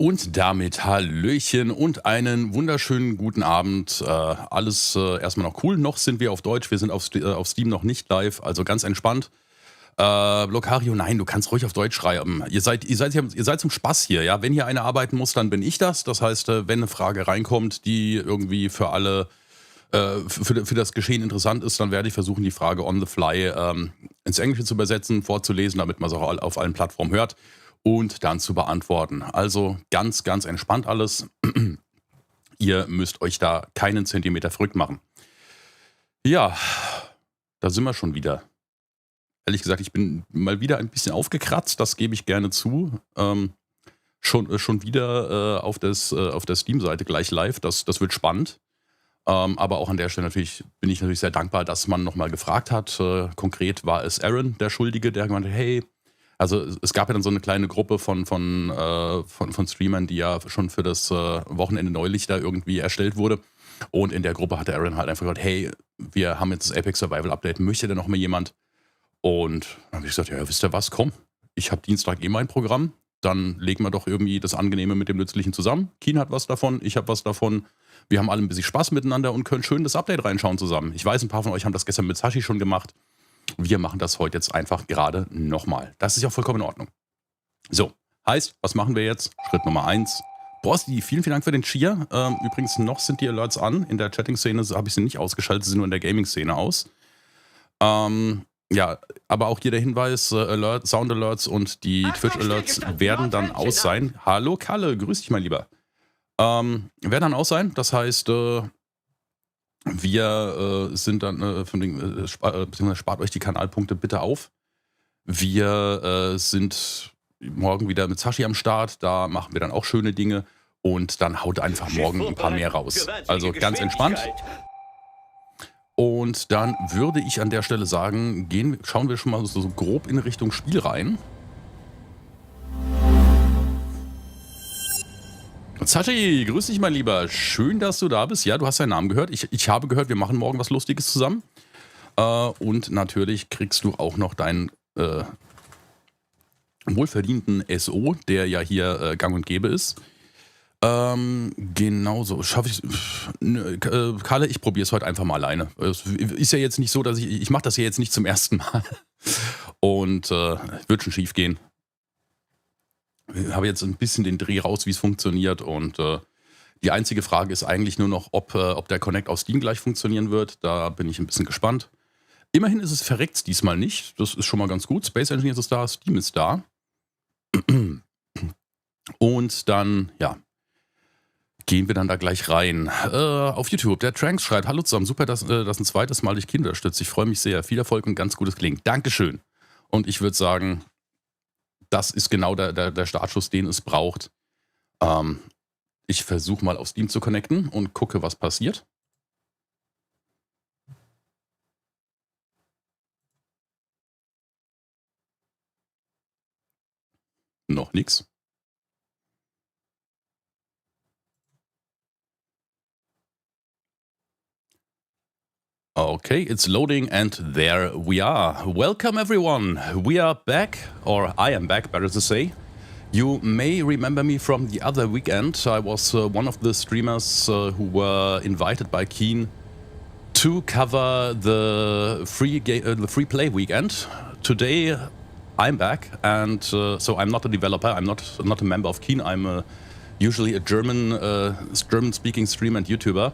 Und damit Hallöchen und einen wunderschönen guten Abend. Alles erstmal noch cool. Noch sind wir auf Deutsch. Wir sind auf Steam noch nicht live, also ganz entspannt. Locario, nein, du kannst ruhig auf Deutsch schreiben. Ihr seid zum Spaß hier, ja. Wenn hier einer arbeiten muss, dann bin ich das. Das heißt, wenn eine Frage reinkommt, die irgendwie für alle, für das Geschehen interessant ist, dann werde ich versuchen, die Frage on the fly ins Englische zu übersetzen, vorzulesen, damit man es auch auf allen Plattformen hört und dann zu beantworten. Also ganz, ganz entspannt alles. Ihr müsst euch da keinen Zentimeter verrückt machen. Ja, da sind wir schon wieder. Ehrlich gesagt, ich bin mal wieder ein bisschen aufgekratzt, das gebe ich gerne zu. Schon wieder auf der Steam-Seite gleich live, das wird spannend. Aber auch an der Stelle bin ich natürlich sehr dankbar, dass man nochmal gefragt hat. Konkret war es Aaron, der Schuldige, der gemeint hat, hey, also es gab ja dann so eine kleine Gruppe von Streamern, die ja schon für das Wochenende neulich da irgendwie erstellt wurde. Und in der Gruppe hatte Aaron halt einfach gesagt, hey, wir haben jetzt das Apex Survival Update, möchte denn noch mal jemand? Und dann habe ich gesagt, ja, wisst ihr was, komm, ich habe Dienstag mein Programm, dann legen wir doch irgendwie das Angenehme mit dem Nützlichen zusammen. Keen hat was davon, ich habe was davon. Wir haben alle ein bisschen Spaß miteinander und können schön das Update reinschauen zusammen. Ich weiß, ein paar von euch haben das gestern mit Sashi schon gemacht. Wir machen das heute jetzt einfach gerade nochmal. Das ist ja vollkommen in Ordnung. So, heißt, was machen wir jetzt? Schritt Nummer 1. Borsti, vielen, vielen Dank für den Cheer. Übrigens, noch sind die Alerts an. In der Chatting-Szene habe ich sie nicht ausgeschaltet, sie sind nur in der Gaming-Szene aus. Ja, aber auch hier der Hinweis, Sound-Alerts und die Twitch-Alerts werden dann aus sein. Hallo Kalle, grüß dich mein Lieber. Werden dann aus sein, das heißt, wir sind dann, beziehungsweise spart euch die Kanalpunkte bitte auf. Wir sind morgen wieder mit Sashi am Start, da machen wir dann auch schöne Dinge und dann haut einfach morgen ein paar mehr raus. Also ganz entspannt. Und dann würde ich an der Stelle sagen, schauen wir schon mal so grob in Richtung Spiel rein. Sashi, grüß dich, mein Lieber. Schön, dass du da bist. Ja, du hast deinen Namen gehört. Ich habe gehört, wir machen morgen was Lustiges zusammen. Und natürlich kriegst du auch noch deinen wohlverdienten SO, der ja hier gang und gäbe ist. Genauso. Schaffe ich. Kalle, ich probiere es heute einfach mal alleine. Es ist ja jetzt nicht so, dass ich mache das ja jetzt nicht zum ersten Mal. Und wird schon schief gehen. Ich habe jetzt ein bisschen den Dreh raus, wie es funktioniert. Und die einzige Frage ist eigentlich nur noch, ob der Connect auf Steam gleich funktionieren wird. Da bin ich ein bisschen gespannt. Immerhin ist es verreckt diesmal nicht. Das ist schon mal ganz gut. Space Engineers ist da, Steam ist da. Und dann, ja, gehen wir dann da gleich rein. Auf YouTube, der Tranks schreibt, hallo zusammen, super, dass ein zweites Mal dich Kinder unterstützt. Ich freue mich sehr. Viel Erfolg und ganz gutes Klingen. Dankeschön. Und ich würde sagen, das ist genau der Startschuss, den es braucht. Ich versuche mal auf Steam zu connecten und gucke, was passiert. Noch nichts. Okay, it's loading and there we are. Welcome everyone. We are back, or I am back, better to say. You may remember me from the other weekend. I was one of the streamers who were invited by Keen to cover the free play weekend. Today I'm back, and so I'm not a developer. I'm not a member of Keen. I'm usually a German-speaking streamer and YouTuber.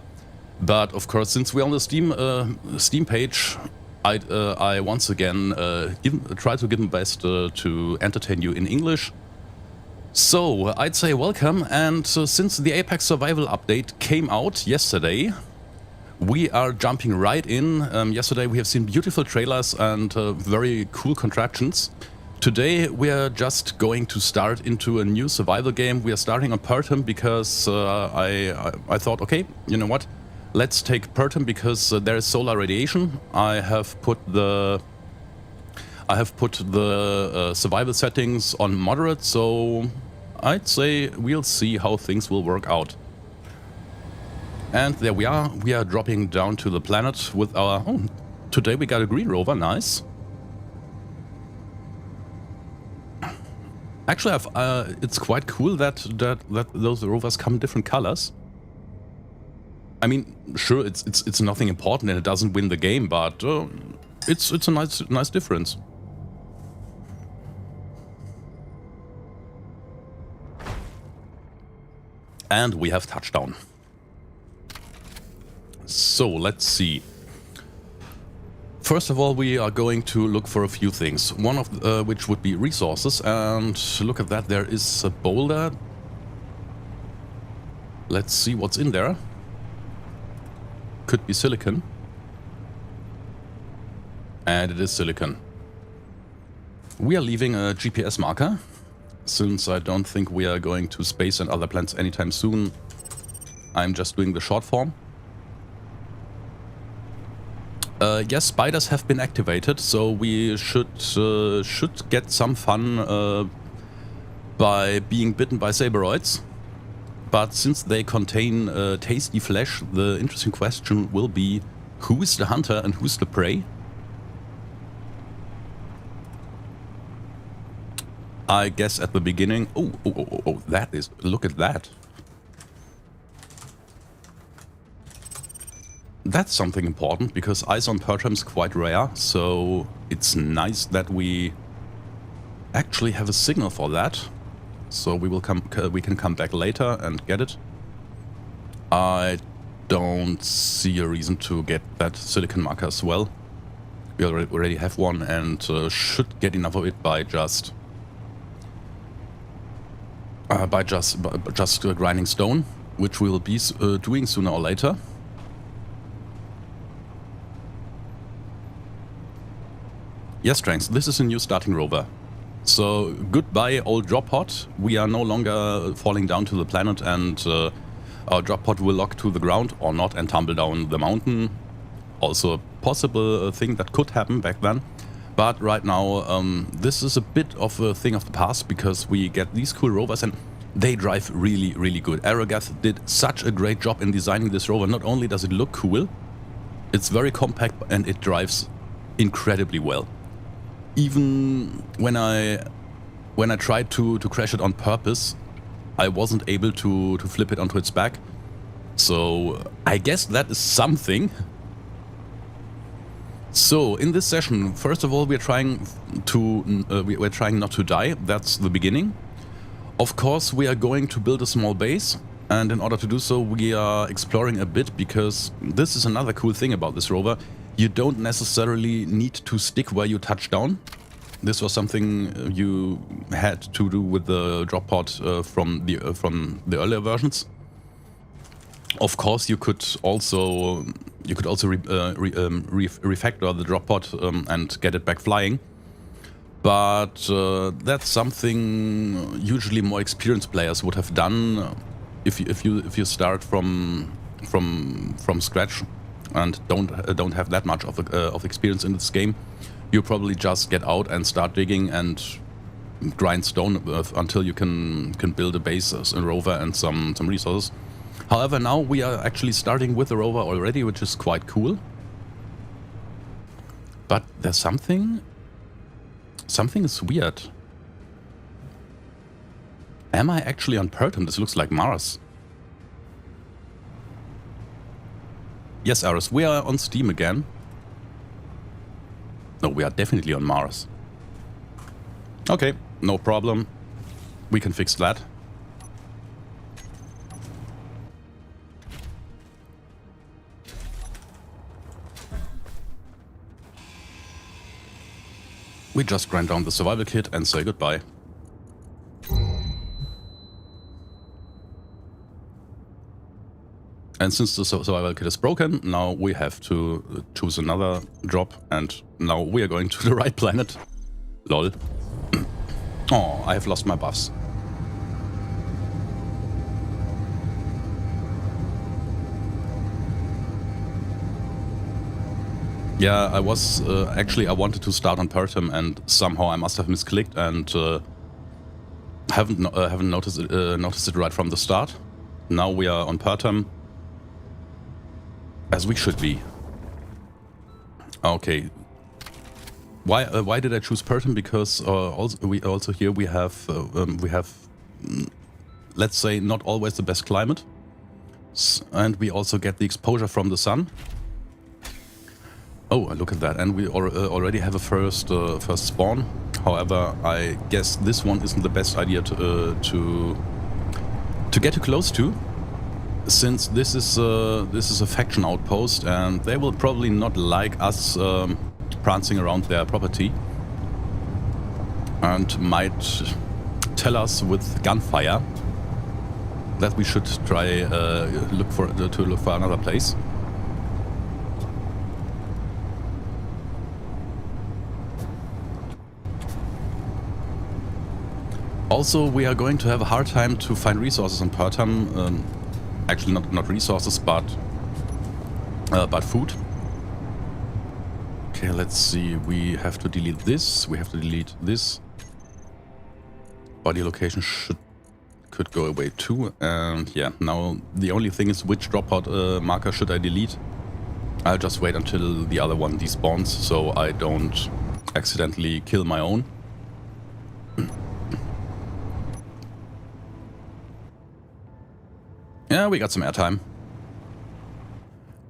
But of course, since we're on the Steam page, I once again try to give my best to entertain you in English. So I'd say welcome, and since the Apex Survival Update came out yesterday, we are jumping right in. Yesterday we have seen beautiful trailers and very cool contraptions. Today we are just going to start into a new survival game. We are starting on Pertam because I thought, okay, you know what? Let's take Pertam because there is solar radiation. I have put the survival settings on moderate, so I'd say we'll see how things will work out. And there we are. We are dropping down to the planet with our... Oh, today we got a green rover, nice. Actually, it's quite cool that those rovers come in different colors. I mean, sure, it's nothing important and it doesn't win the game, but it's a nice difference. And we have touchdown. So let's see. First of all, we are going to look for a few things. One of which would be resources, and look at that, there is a boulder. Let's see what's in there. Could be silicon. And it is silicon. We are leaving a GPS marker. Since I don't think we are going to space and other planets anytime soon, I'm just doing the short form. Yes, spiders have been activated, so we should get some fun by being bitten by saberoids. But since they contain tasty flesh, the interesting question will be, who is the hunter and who's the prey? I guess at the beginning... Oh, that is... Look at that. That's something important, because ice on Pertam is quite rare, so it's nice that we actually have a signal for that. So we can come back later and get it. I don't see a reason to get that silicon marker as well. We already have one and should get enough of it by just grinding stone, which we will be doing sooner or later. Yes, Tranks, this is a new starting rover. So, goodbye old drop pod. We are no longer falling down to the planet, and our drop pod will lock to the ground or not and tumble down the mountain. Also a possible thing that could happen back then. But right now, this is a bit of a thing of the past, because we get these cool rovers and they drive really, really good. Aerogath did such a great job in designing this rover. Not only does it look cool, it's very compact and it drives incredibly well. Even when I tried to crash it on purpose, I wasn't able to flip it onto its back. So I guess that is something. So in this session, first of all, we're trying not to die. That's the beginning. Of course, we are going to build a small base, and in order to do so, we are exploring a bit, because this is another cool thing about this rover. You don't necessarily need to stick where you touch down. This was something you had to do with the drop pod from the earlier versions. Of course, you could also refactor the drop pod and get it back flying. But that's something usually more experienced players would have done if you start from scratch and don't have that much of experience in this game. You probably just get out and start digging and grind stone until you can build a base, a rover, and some resources. However, now we are actually starting with the rover already, which is quite cool. But there's something is weird. Am I actually on Pertam? This looks like Mars. Yes, Aris, we are on Steam again. No, we are definitely on Mars. Okay, no problem. We can fix that. We just grind down the survival kit and say goodbye. And since the survival kit is broken, now we have to choose another drop, and now we are going to the right planet. Lol. Oh, I have lost my buffs. Yeah, I was actually I wanted to start on Pertam, and somehow I must have misclicked and haven't noticed it right from the start. Now we are on Pertam, as we should be. Okay. Why did I choose Pertam? Because also here we have let's say not always the best climate, and we also get the exposure from the sun. Oh, look at that! And we already have a first spawn. However, I guess this one isn't the best idea to get too close to, since this is a faction outpost, and they will probably not like us prancing around their property, and might tell us with gunfire that we should try look for another place. Also, we are going to have a hard time to find resources on Pertam. Actually, not resources, but food. Okay, let's see. We have to delete this. We have to delete this. Body location could go away too. And yeah, now the only thing is which dropout marker should I delete. I'll just wait until the other one despawns, so I don't accidentally kill my own. Yeah, we got some airtime.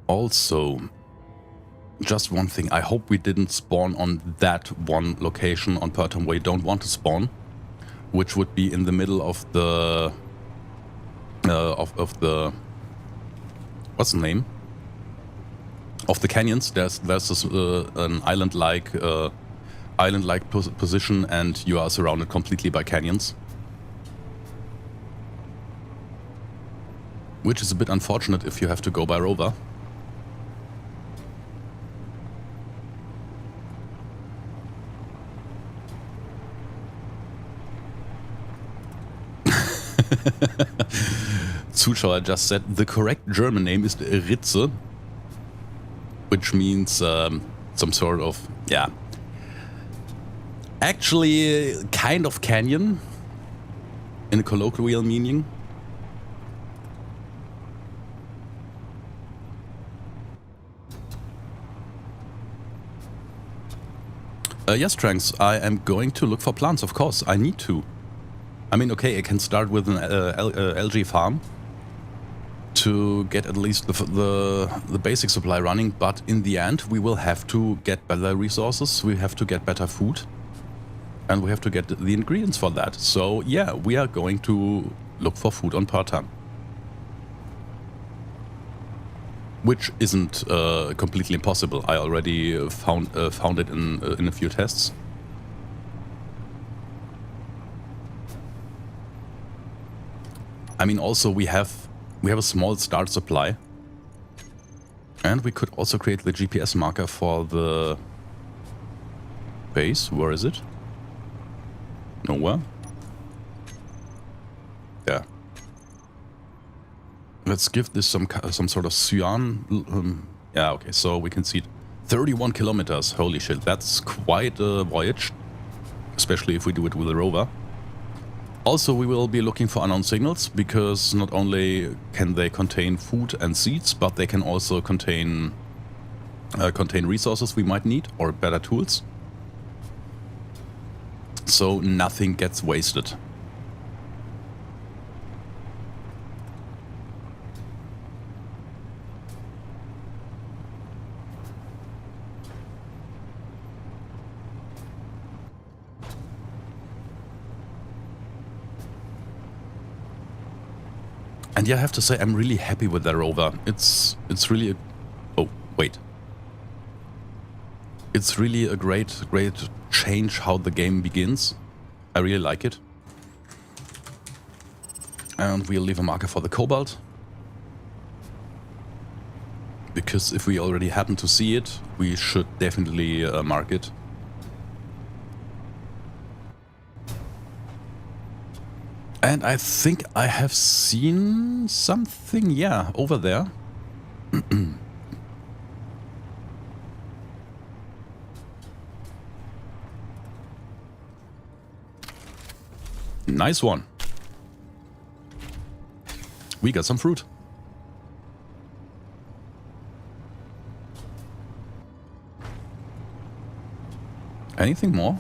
Also, just one thing. I hope we didn't spawn on that one location on Pertam where you don't want to spawn, which would be in the middle of the what's the name? Of the canyons. There's this, an island-like position, and you are surrounded completely by canyons. Which is a bit unfortunate if you have to go by Rover. Zuschauer just said the correct German name is Ritze, which means some sort of, yeah, actually kind of canyon in a colloquial meaning. Yes, Tranks, I am going to look for plants, of course. I need to. I mean, okay, I can start with an algae farm to get at least the basic supply running, but in the end we will have to get better resources, we have to get better food, and we have to get the ingredients for that. So yeah, we are going to look for food on Pertam. Which isn't completely impossible. I already found it in a few tests. I mean, also we have a small start supply, and we could also create the GPS marker for the base. Where is it? Nowhere. Yeah. Let's give this some sort of cyan. Yeah, okay, so we can see it. 31 kilometers. Holy shit, that's quite a voyage, especially if we do it with a rover. Also, we will be looking for unknown signals, because not only can they contain food and seeds, but they can also contain resources we might need, or better tools. So nothing gets wasted. And yeah, I have to say, I'm really happy with the Rover. It's really It's really a great change how the game begins. I really like it. And we'll leave a marker for the cobalt, because if we already happen to see it, we should definitely mark it. And I think I have seen something, yeah, over there. Nice one. We got some fruit. Anything more?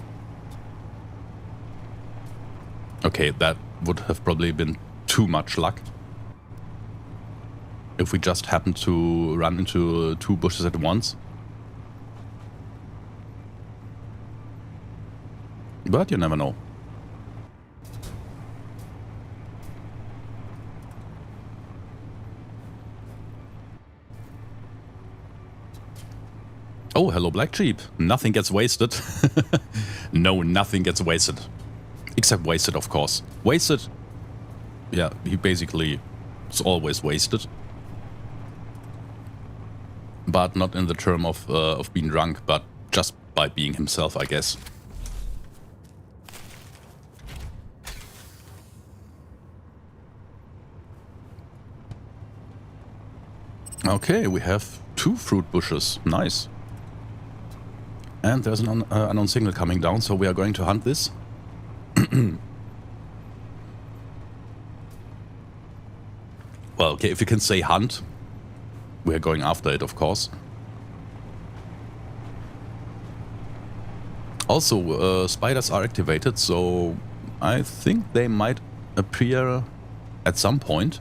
Okay, that would have probably been too much luck. If we just happened to run into 2 bushes at once. But you never know. Oh, hello, black sheep. Nothing gets wasted. No, nothing gets wasted. Except wasted, of course. Wasted, yeah, he basically is always wasted. But not in the term of being drunk, but just by being himself, I guess. Okay, we have 2 fruit bushes. Nice. And there's an unknown signal coming down, so we are going to hunt this. Well, okay, if you can say hunt, we are going after it, of course. Also, spiders are activated, so I think they might appear at some point.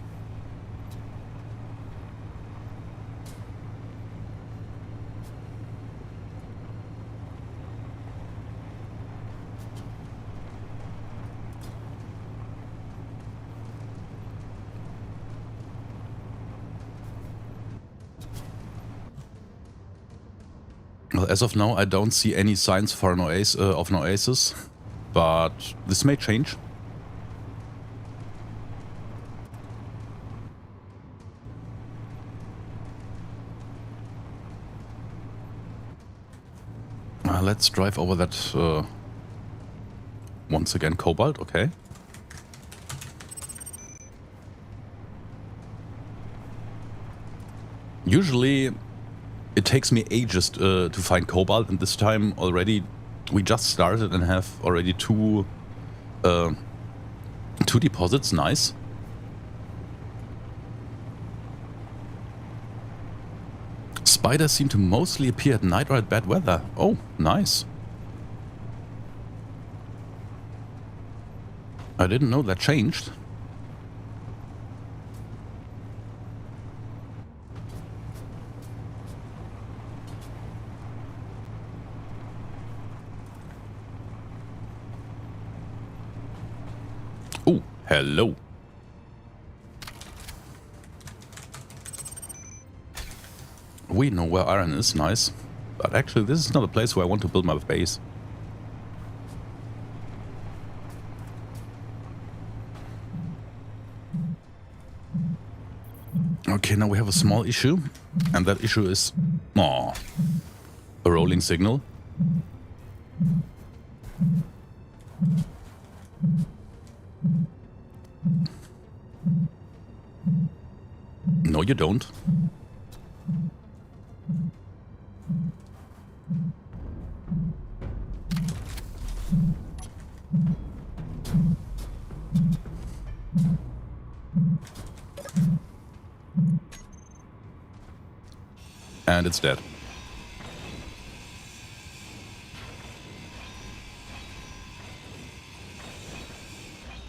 Well, as of now, I don't see any signs for an oasis, but this may change. Let's drive over that once again. Cobalt, okay. Usually it takes me ages to find cobalt, and this time already we just started and have already two deposits. Nice. Spiders seem to mostly appear at night or at bad weather. Oh, nice. I didn't know that changed. Oh, hello. We know where iron is, nice. But actually this is not a place where I want to build my base. Okay, now we have a small issue. And that issue is... a rolling signal. No, you don't. And it's dead.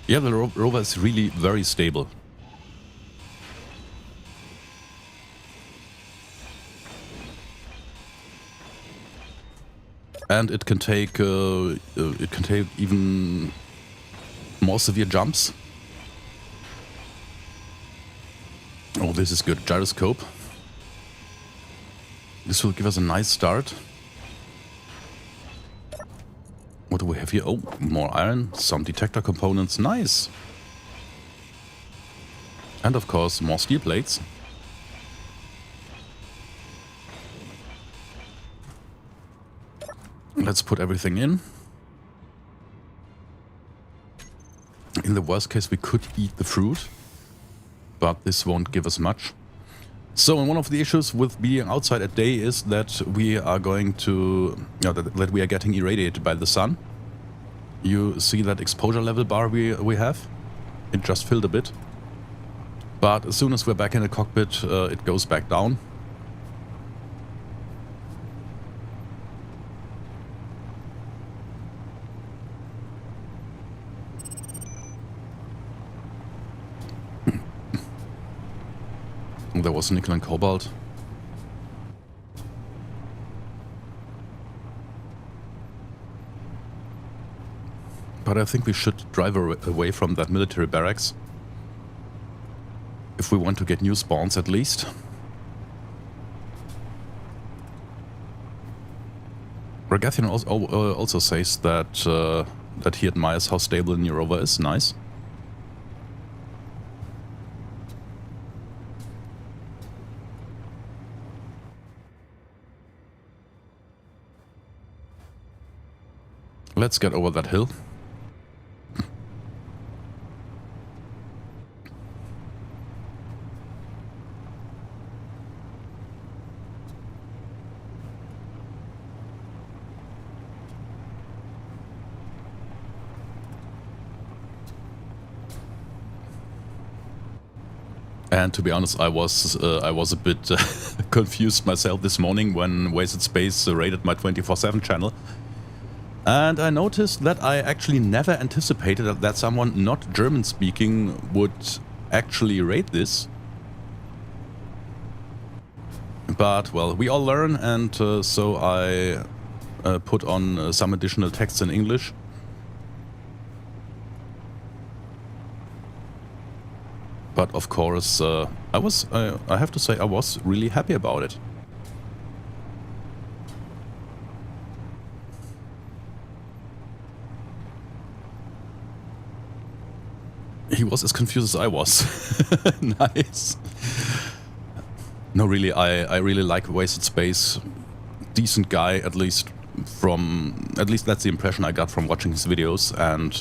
Yeah, the Rover is really very stable. And it can take even more severe jumps. Oh, this is good. Gyroscope. This will give us a nice start. What do we have here? Oh, more iron, some detector components. Nice. And of course, more steel plates. Let's put everything in. In the worst case, we could eat the fruit, but this won't give us much. So, and one of the issues with being outside at day is that we are going to, that we are getting irradiated by the sun. You see that exposure level bar we have? It just filled a bit. But as soon as we're back in the cockpit, it goes back down. There was nickel and cobalt. But I think we should drive away from that military barracks. If we want to get new spawns at least. Ragathian also says that that he admires how stable the new Rover is. Nice. Let's get over that hill. And to be honest, I was a bit confused myself this morning when Wasted Space raided my 24/7 channel. And I noticed that I actually never anticipated that someone not German-speaking would actually raid this. But, well, we all learn, and so I put on some additional texts in English. But of course, I have to say, I was really happy about it. He was as confused as I was. Nice. No, really, I really like Wasted Space. Decent guy, at least that's the impression I got from watching his videos, and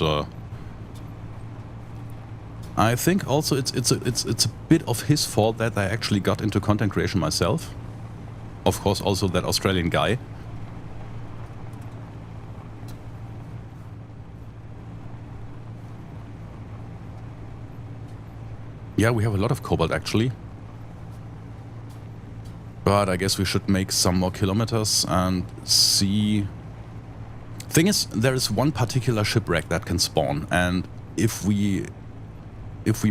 I think also it's a bit of his fault that I actually got into content creation myself. Of course, also that Australian guy. Yeah, we have a lot of cobalt actually. But I guess we should make some more kilometers and see. Thing is, there is one particular shipwreck that can spawn, and if we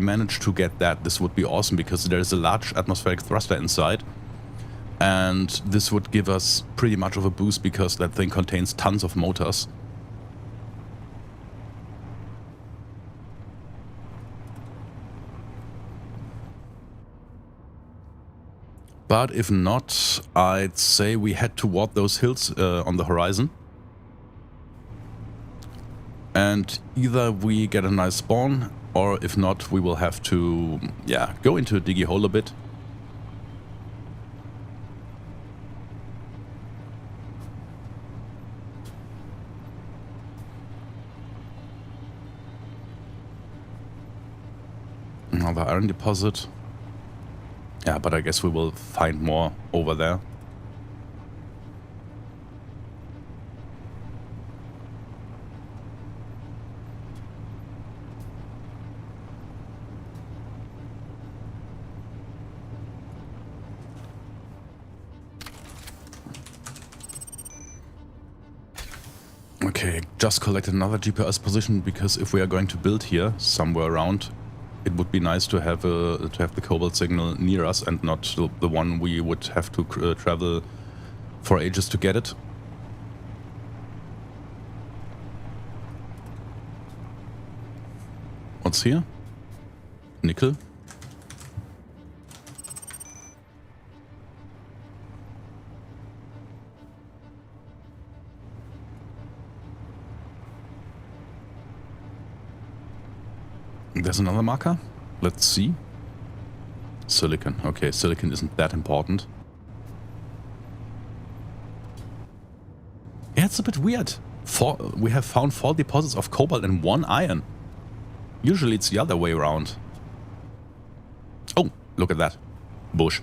manage to get that, this would be awesome, because there is a large atmospheric thruster inside, and this would give us pretty much of a boost because that thing contains tons of motors. But if not, I'd say we head toward those hills on the horizon. And either we get a nice spawn, or if not, we will have to, yeah, go into a diggy hole a bit. Another iron deposit. Yeah, but I guess we will find more over there. Okay, just collected another GPS position, because if we are going to build here somewhere around, it would be nice to have the cobalt signal near us and not the one we would have to travel for ages to get it. What's here? Nickel. There's another marker. Let's see. Silicon. Okay, silicon isn't that important. Yeah, it's a bit weird. We have found 4 deposits of cobalt and 1 iron. Usually it's the other way around. Oh, look at that. Bush.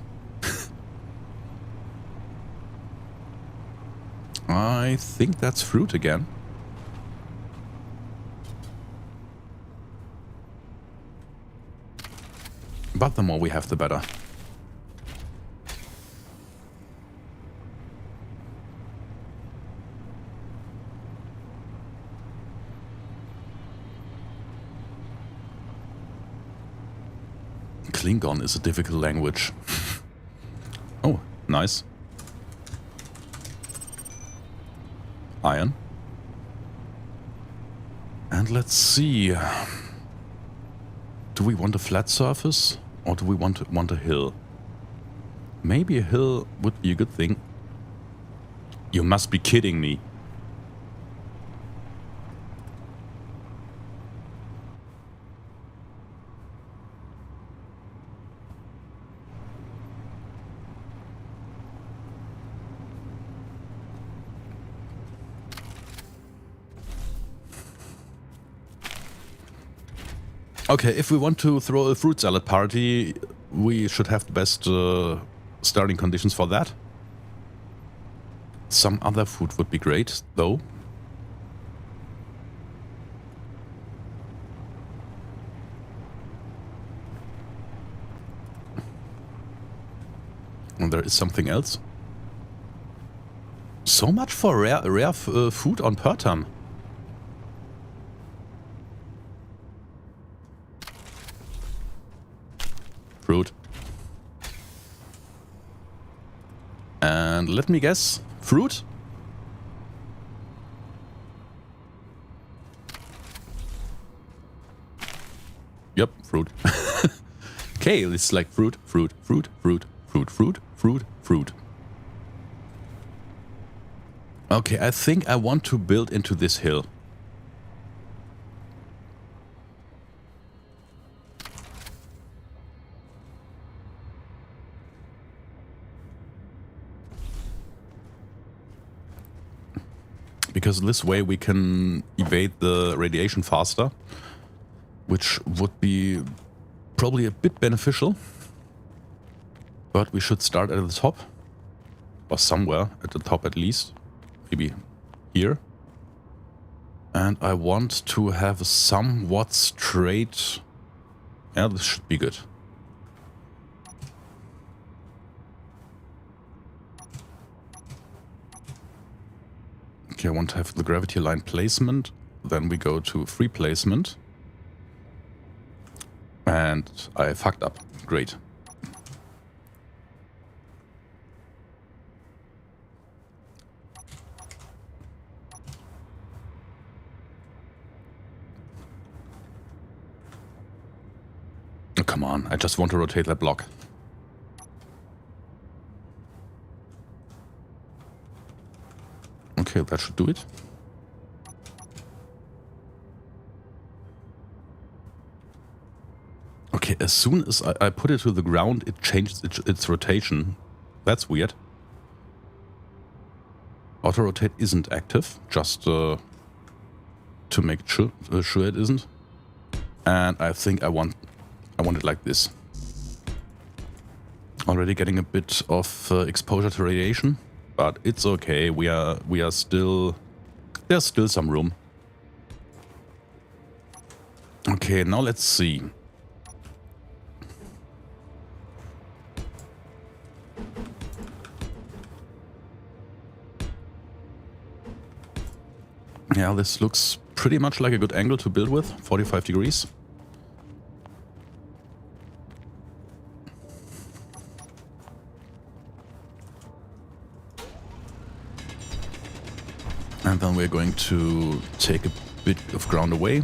I think that's fruit again. But the more we have, the better. Klingon is a difficult language. Oh, nice. Iron. And let's see. Do we want a flat surface or do we want a hill? Maybe a hill would be a good thing. You must be kidding me. Okay, if we want to throw a fruit salad party, we should have the best starting conditions for that. Some other food would be great, though. And there is something else. So much for rare food on Pertam. Fruit. And let me guess, fruit? Yep, fruit. Okay, it's like fruit, fruit, fruit, fruit, fruit, fruit, fruit, fruit. Okay, I think I want to build into this hill. Because this way we can evade the radiation faster, which would be probably a bit beneficial. But we should start at the top, or somewhere at the top at least, maybe here. And I want to have a somewhat straight... Yeah, this should be good. Okay, I want to have the gravity line placement. Then we go to free placement. And I fucked up. Great. Oh, come on, I just want to rotate that block. Okay, that should do it. Okay, as soon as I put it to the ground, it changes its rotation. That's weird. Auto-rotate isn't active, just to make sure it isn't. And I think I want it like this. Already getting a bit of exposure to radiation, but it's okay. We are still... There's still some room. Okay, now let's see. Yeah, this looks pretty much like a good angle to build with, 45 degrees. And then we're going to take a bit of ground away.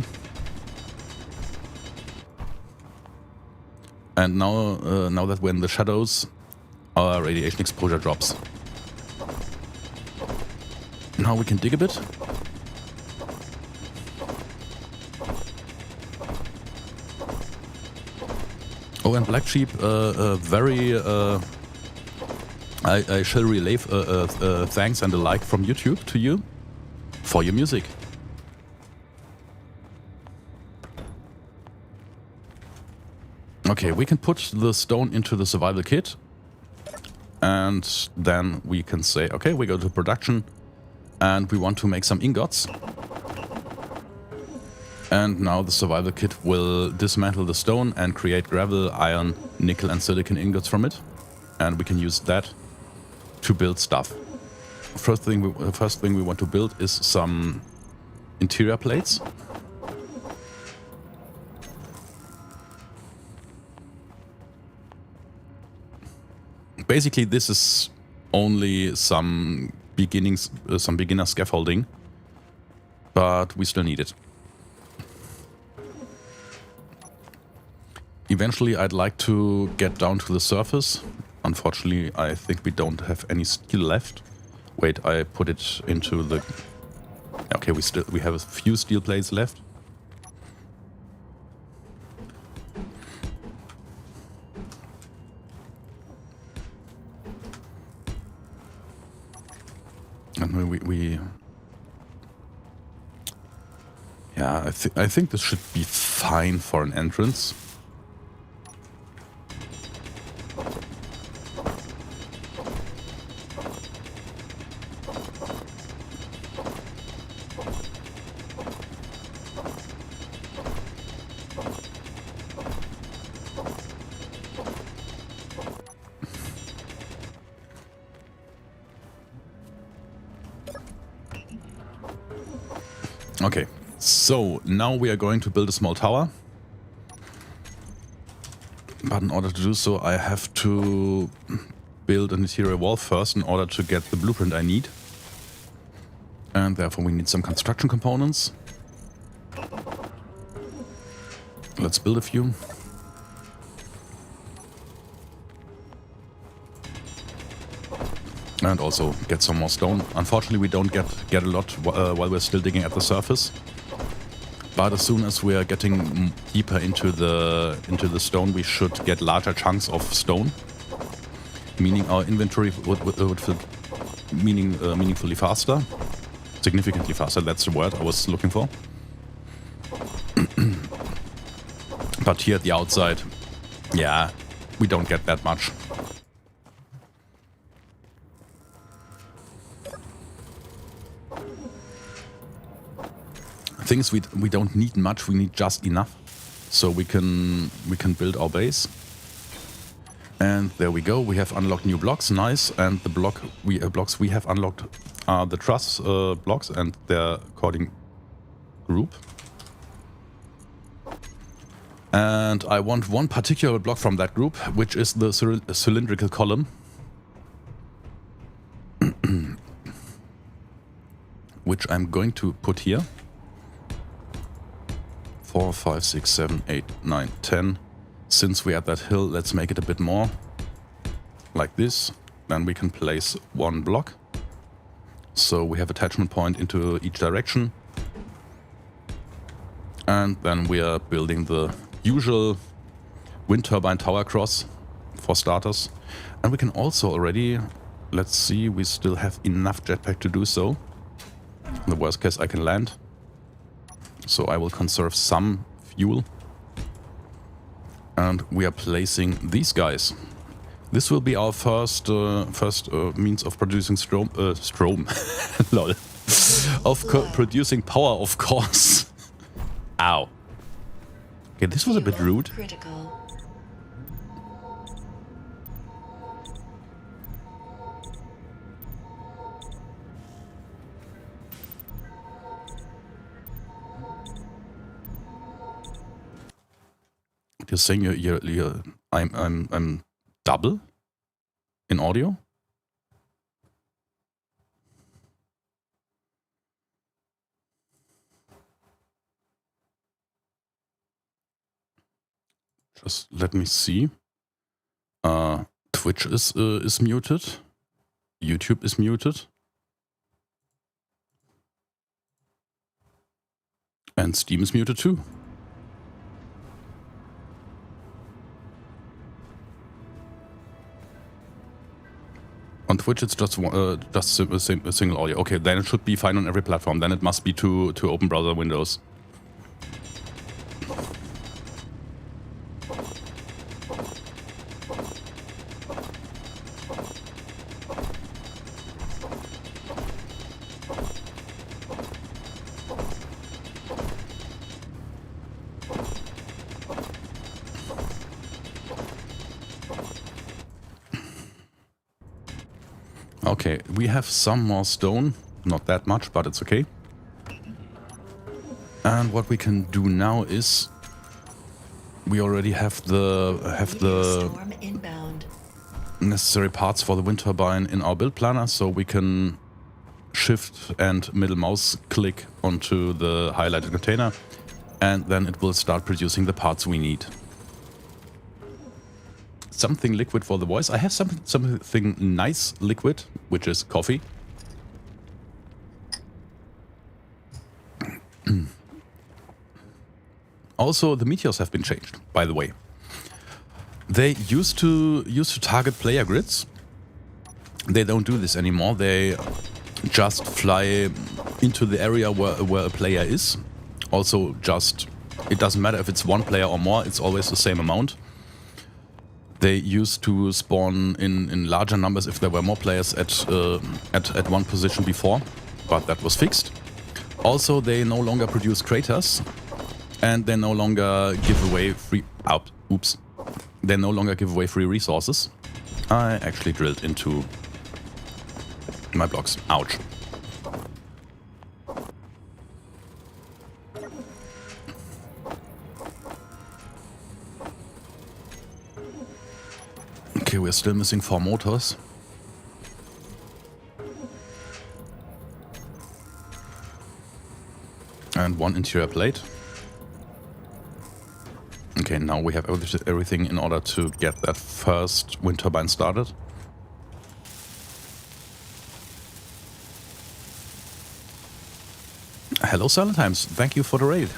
And now that we're in the shadows, our radiation exposure drops. Now we can dig a bit. Oh, and Black Sheep, I shall relay thanks and a like from YouTube to you for your music. Okay, we can put the stone into the survival kit. And then we can say, okay, we go to production and we want to make some ingots. And now the survival kit will dismantle the stone and create gravel, iron, nickel and silicon ingots from it. And we can use that to build stuff. First thing we want to build is some interior plates. basically this is only some beginner scaffolding, but we still need it. Eventually I'd like to get down to the surface. Unfortunately, I think we don't have any steel left. Wait, I put it into the... Okay, we have a few steel plates left. And yeah, I think this should be fine for an entrance. Okay, so now we are going to build a small tower. But in order to do so, I have to build an interior wall first in order to get the blueprint I need. And therefore we need some construction components. Let's build a few. And also get some more stone. Unfortunately, we don't get a lot while we're still digging at the surface. But as soon as we are getting deeper into the stone, we should get larger chunks of stone, meaning our inventory would fill meaningfully faster, significantly faster. That's the word I was looking for. But here at the outside, yeah, we don't get that much. The thing is, we don't need much. We need just enough, so we can build our base. And there we go. We have unlocked new blocks. Nice. And the blocks we have unlocked are the truss blocks and their according group. And I want one particular block from that group, which is the cylindrical column. Which I'm going to put here. 4, 5, 6, 7, 8, 9, 10. Since we're at that hill, let's make it a bit more. Like this. Then we can place one block. So we have attachment point into each direction. And then we are building the usual wind turbine tower cross for starters. And we can also already, let's see, we still have enough jetpack to do so. In the worst case, I can land. So I will conserve some fuel. And we are placing these guys. This will be our first means of producing lol. Of producing power, of course. Ow. Okay, this was a bit rude. Critical. You're saying I'm double in audio? Just let me see. Twitch is muted. YouTube is muted. And Steam is muted too. On Twitch, it's just a single audio. Okay, then it should be fine on every platform. Then it must be two open browser windows. Okay, we have some more stone. Not that much, but it's okay. And what we can do now is we already have the Storm inbound. necessary parts for the wind turbine in our build planner, so we can shift and middle mouse click onto the highlighted container, and then it will start producing the parts we need. Something liquid for the voice. I have something nice liquid, which is coffee. Also, the meteors have been changed, by the way. They used to target player grids. They don't do this anymore. They just fly into the area where a player is. Also, it doesn't matter if it's one player or more, it's always the same amount. They used to spawn in larger numbers if there were more players at one position before, but that was fixed. Also, they no longer produce craters, and they no longer give away free... Oops. They no longer give away free resources. I actually drilled into my blocks. Ouch. Okay, we're still missing 4 motors. And 1 interior plate. Okay, now we have everything in order to get that first wind turbine started. Hello, Silent Times. Thank you for the raid.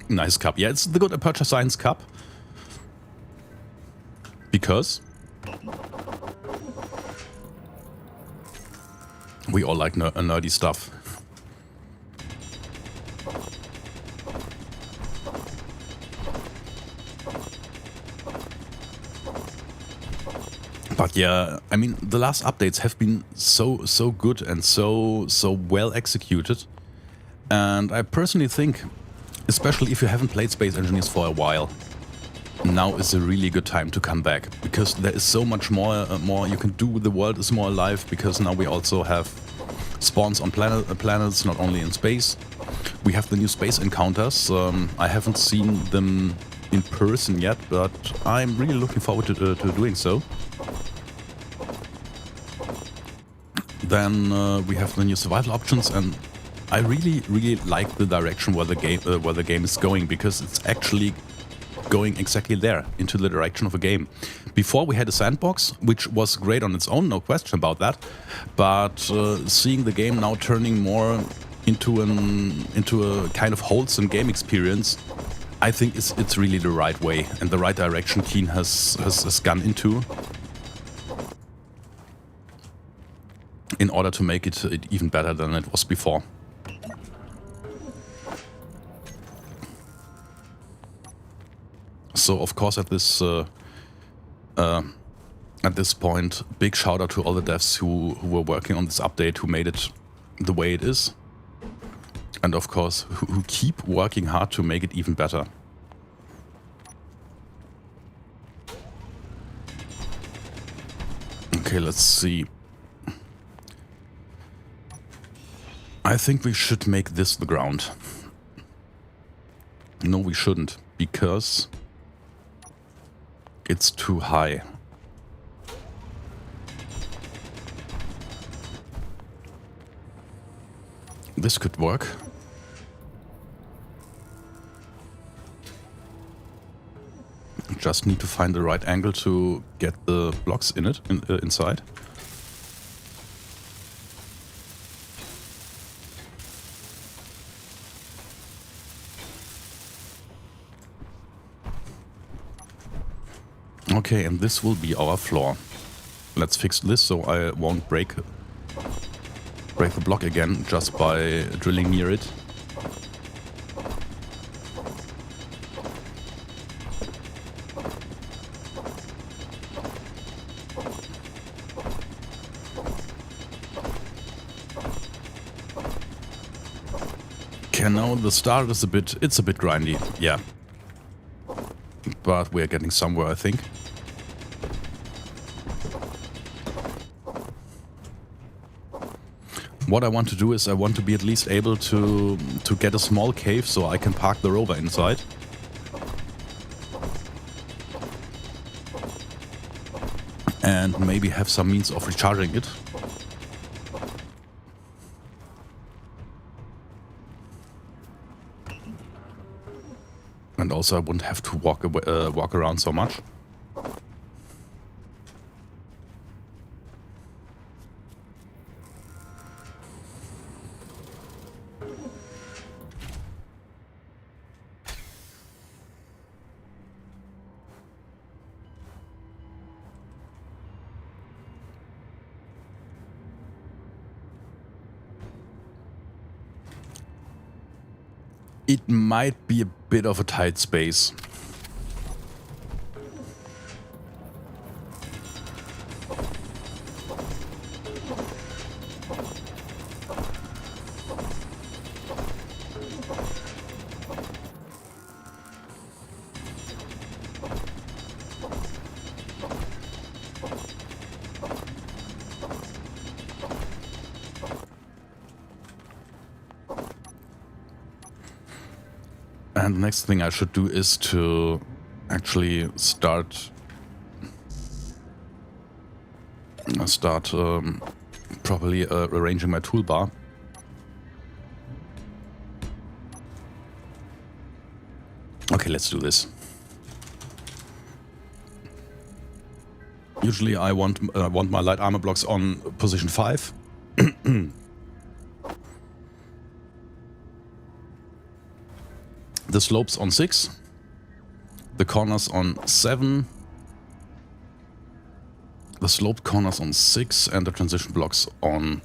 Nice cup. Yeah, it's the good Aperture Science cup. Because we all like nerdy stuff. But yeah, I mean, the last updates have been so good and so well executed. And I personally think, especially if you haven't played Space Engineers for a while, now is a really good time to come back, because there is so much more you can do. The world is more alive, because now we also have spawns on planets, not only in space. We have the new space encounters. I haven't seen them in person yet, but I'm really looking forward to doing so. Then we have the new survival options, and I really like the direction where the game is going, because it's actually going exactly there, into the direction of a game. Before we had a sandbox, which was great on its own, no question about that. But seeing the game now turning more into a kind of wholesome game experience, I think it's really the right way and the right direction Keen has gone into, in order to make it even better than it was before. So of course at this point, big shout out to all the devs who were working on this update, who made it the way it is, and of course who keep working hard to make it even better. Okay, let's see. I think we should make this the ground. No, we shouldn't, because it's too high. This could work. Just need to find the right angle to get the blocks in it inside. Okay, and this will be our floor. Let's fix this so I won't break the block again just by drilling near it. Okay, now the start is it's a bit grindy, yeah. But we're getting somewhere, I think. what I want to do is I want to be at least able to get a small cave so I can park the Rover inside. And maybe have some means of recharging it. And also I wouldn't have to walk around so much. It might be a bit of a tight space. And the next thing I should do is to actually start properly arranging my toolbar. Okay, let's do this. Usually I want my light armor blocks on position 5. The slopes on 6, the corners on 7, the sloped corners on 6, and the transition blocks on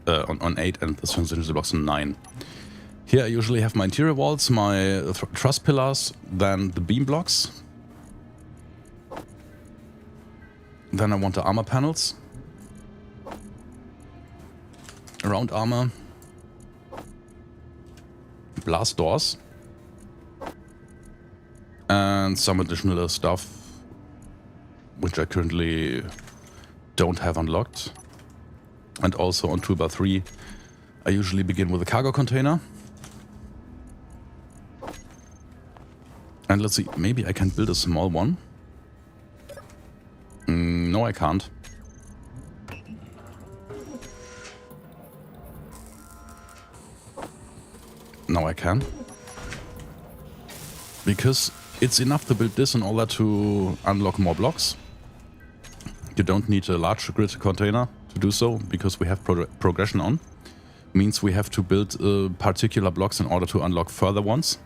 8, and the transition blocks on 9. Here I usually have my interior walls, my truss pillars, then the beam blocks. Then I want the armor panels, round armor, blast doors, and some additional stuff which I currently don't have unlocked. And also on toolbar 3 I usually begin with a cargo container. And let's see, maybe I can build a small one. No, I can't. Now I can. Because it's enough to build this in order to unlock more blocks. You don't need a large grid container to do so, because we have progression on. Means we have to build particular blocks in order to unlock further ones.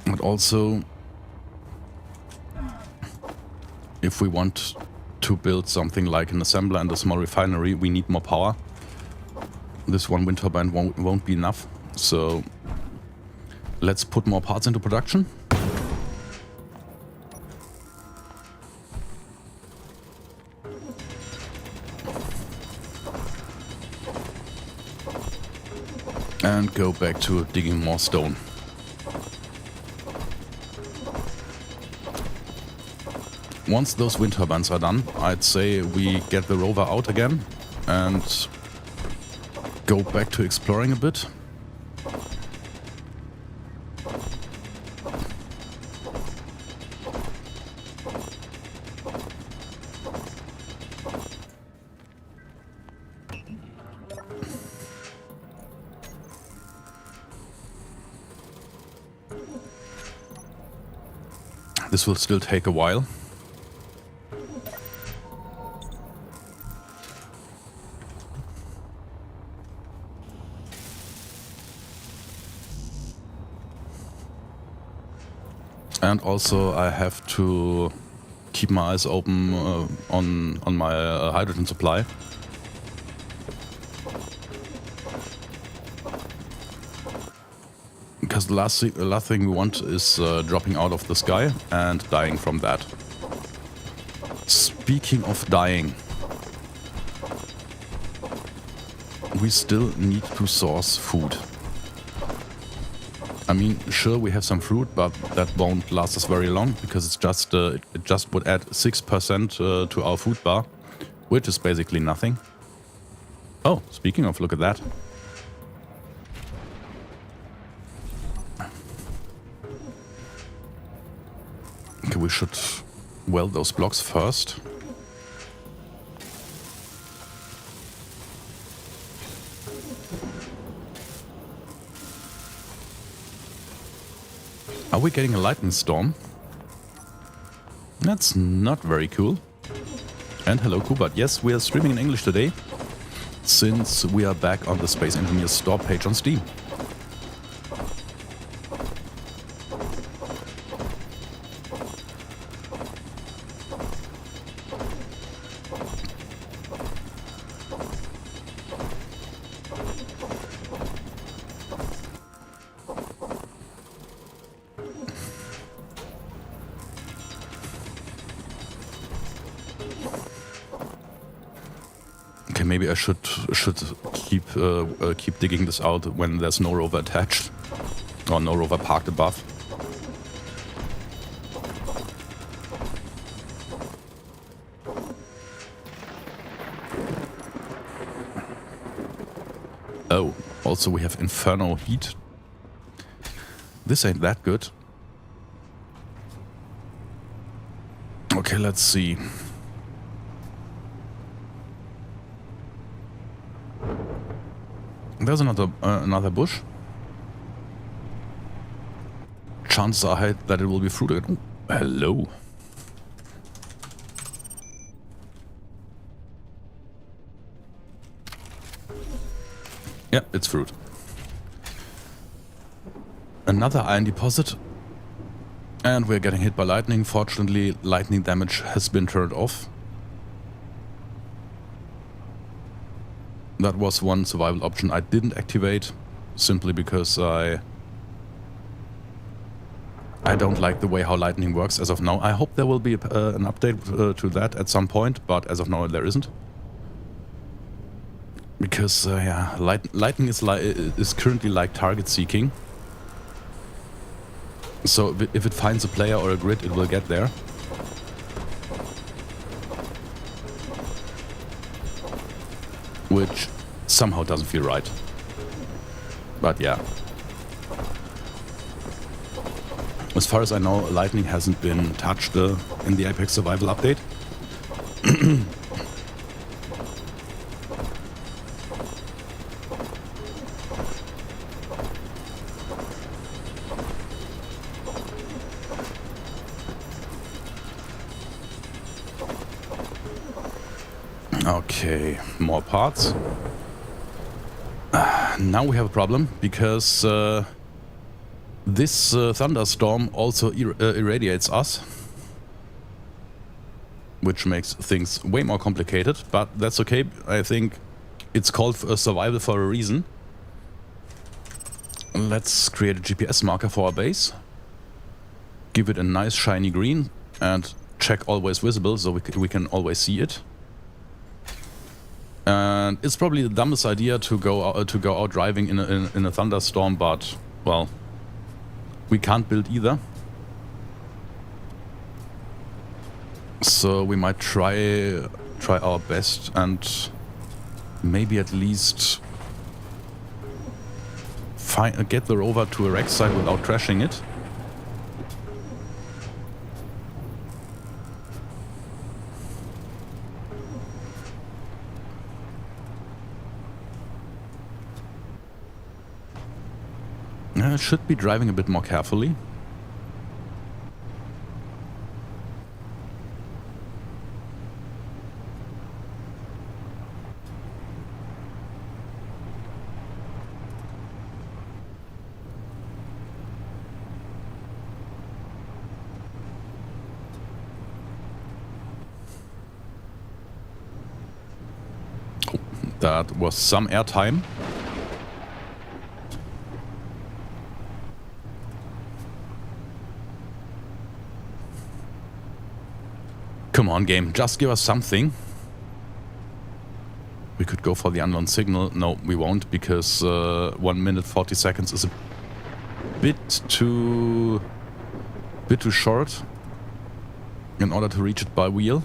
But also, if we want to build something like an assembler and a small refinery, we need more power. This one wind turbine won't be enough, so let's put more parts into production. And go back to digging more stone. Once those wind turbines are done, I'd say we get the Rover out again and go back to exploring a bit. This will still take a while. And also I have to keep my eyes open on my hydrogen supply. Because the last thing we want is dropping out of the sky and dying from that. Speaking of dying, we still need to source food. I mean, sure, we have some fruit, but that won't last us very long, because it's just it just would add 6% to our food bar, which is basically nothing. Oh, speaking of, look at that. Okay, we should weld those blocks first. Are we getting a lightning storm? That's not very cool. And hello, Kubat. Yes, we are streaming in English today, since we are back on the Space Engineers store page on Steam. Okay, maybe I should keep digging this out when there's no rover attached or no rover parked above. Oh, also we have Inferno heat. This ain't that good. Okay, let's see. There's another bush. Chances are high that it will be fruit again. Ooh, hello. Yeah, it's fruit. Another iron deposit. And we're getting hit by lightning. Fortunately, lightning damage has been turned off. That was one survival option I didn't activate, simply because I don't like the way how lightning works as of now. I hope there will be an update to that at some point, but as of now there isn't. Because yeah, lightning is currently like target seeking. So if it finds a player or a grid, it will get there. Which somehow doesn't feel right. But yeah. As far as I know, lightning hasn't been touched in the Apex Survival update. Okay, more parts. Now we have a problem, because this thunderstorm also irradiates us, which makes things way more complicated, but that's okay. I think it's called survival for a reason. Let's create a GPS marker for our base, give it a nice shiny green, and check always visible so we can always see it. And it's probably the dumbest idea to go out driving in a thunderstorm, but well, we can't build either. So we might try our best and maybe at least get the rover to a wreck site without crashing it. I should be driving a bit more carefully. Oh, that was some airtime. Come on, game, just give us something. We could go for the unknown signal. No, we won't, because 1 minute 40 seconds is a bit too short in order to reach it by wheel.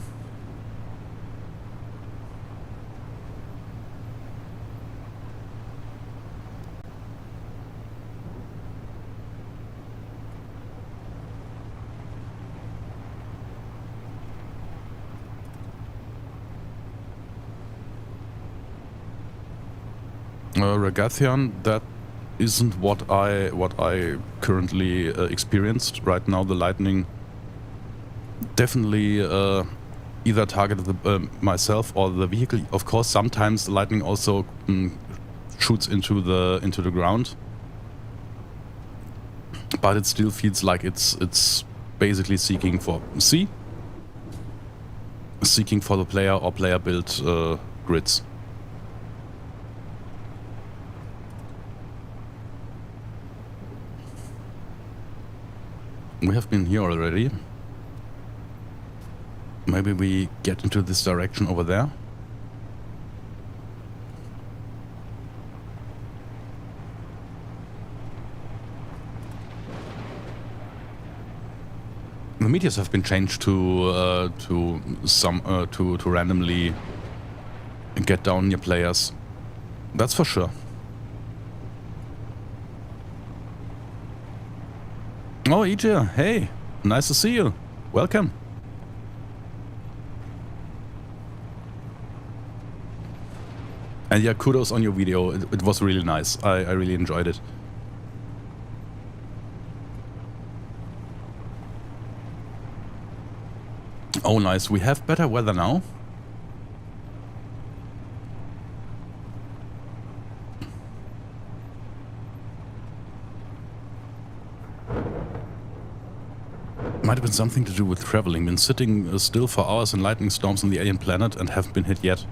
Regathian, that isn't what I currently experienced right now. The lightning definitely either targeted myself or the vehicle. Of course, sometimes the lightning also shoots into the ground, but it still feels like it's basically seeking for the player or player built grids. We have been here already. Maybe we get into this direction over there. The meteors have been changed to randomly get down near players. That's for sure. Oh, EJ, hey, nice to see you. Welcome. And yeah, kudos on your video. It was really nice. I really enjoyed it. Oh, nice. We have better weather now. Might have been something to do with traveling. Been sitting still for hours in lightning storms on the alien planet and haven't been hit yet.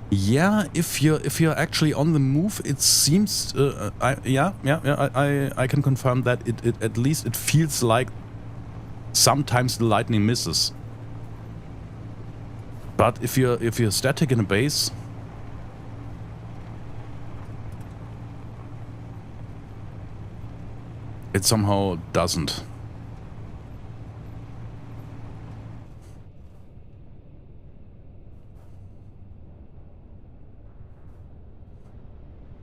Yeah, if you're actually on the move, it seems. I can confirm that it at least it feels like sometimes the lightning misses. But if you're static in a base, it somehow doesn't.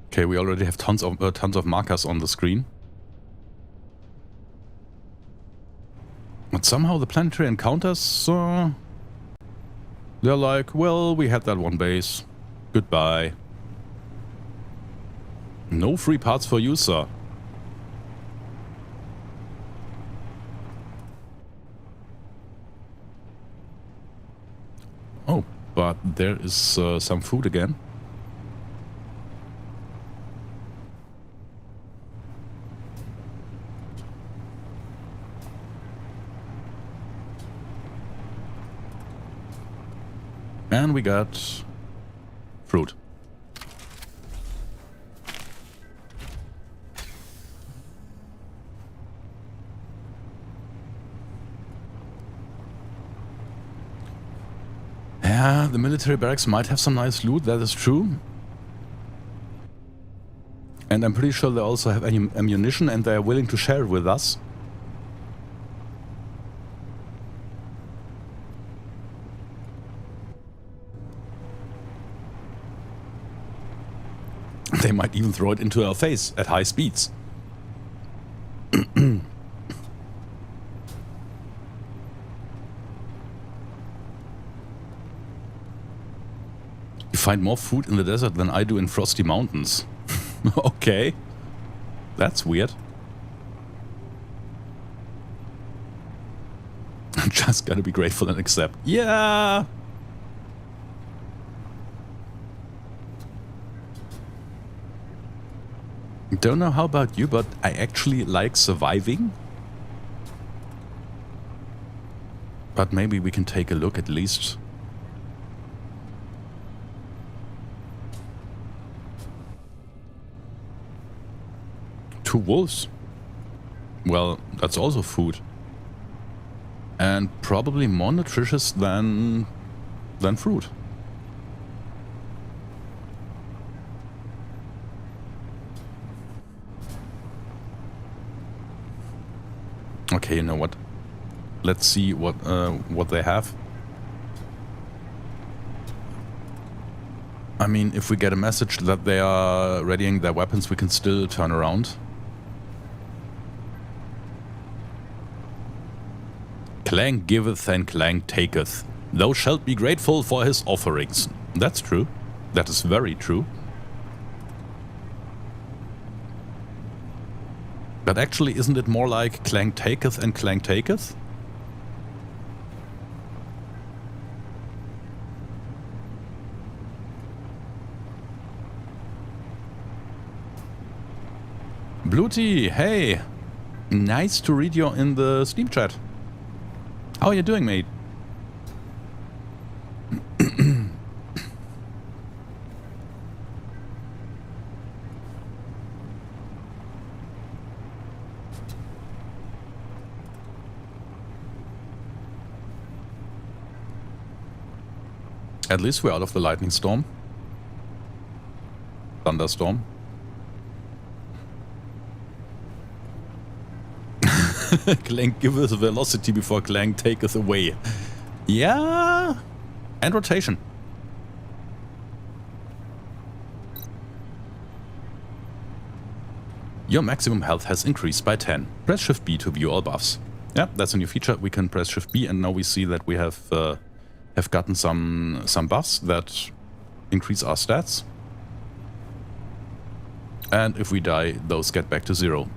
Okay, we already have tons of markers on the screen. But somehow the planetary encounters, they're like, well, we had that one base. Goodbye. No free parts for you, sir. Oh, but there is some food again. And we got fruit. Yeah, the military barracks might have some nice loot, that is true. And I'm pretty sure they also have ammunition and they are willing to share it with us. They might even throw it into our face at high speeds. You find more food in the desert than I do in frosty mountains. Okay. That's weird. I'm just gotta be grateful and accept. Yeah! Don't know how about you, but I actually like surviving. But maybe we can take a look at least. Two wolves. Well, that's also food. And probably more nutritious than fruit. Okay, you know what? Let's see what they have. I mean, if we get a message that they are readying their weapons, we can still turn around. Clank giveth and Clank taketh. Thou shalt be grateful for his offerings. That's true. That is very true. But actually, isn't it more like clang taketh and clang taketh? Bluty, hey! Nice to read you in the Steam chat. How are you doing, mate? At least we're out of the lightning storm. Thunderstorm. Clank giveth velocity before Clank taketh away. Yeah. And rotation. Your maximum health has increased by 10. Press Shift B to view all buffs. Yeah, that's a new feature. We can press Shift B and now we see that we have gotten some buffs that increase our stats. And if we die, those get back to 0.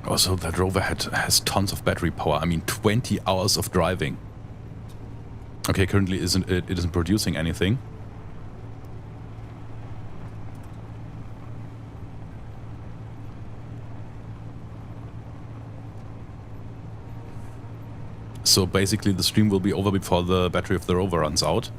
Also, that Rover has tons of battery power. I mean, 20 hours of driving. Okay, currently it isn't producing anything. So basically the stream will be over before the battery of the Rover runs out.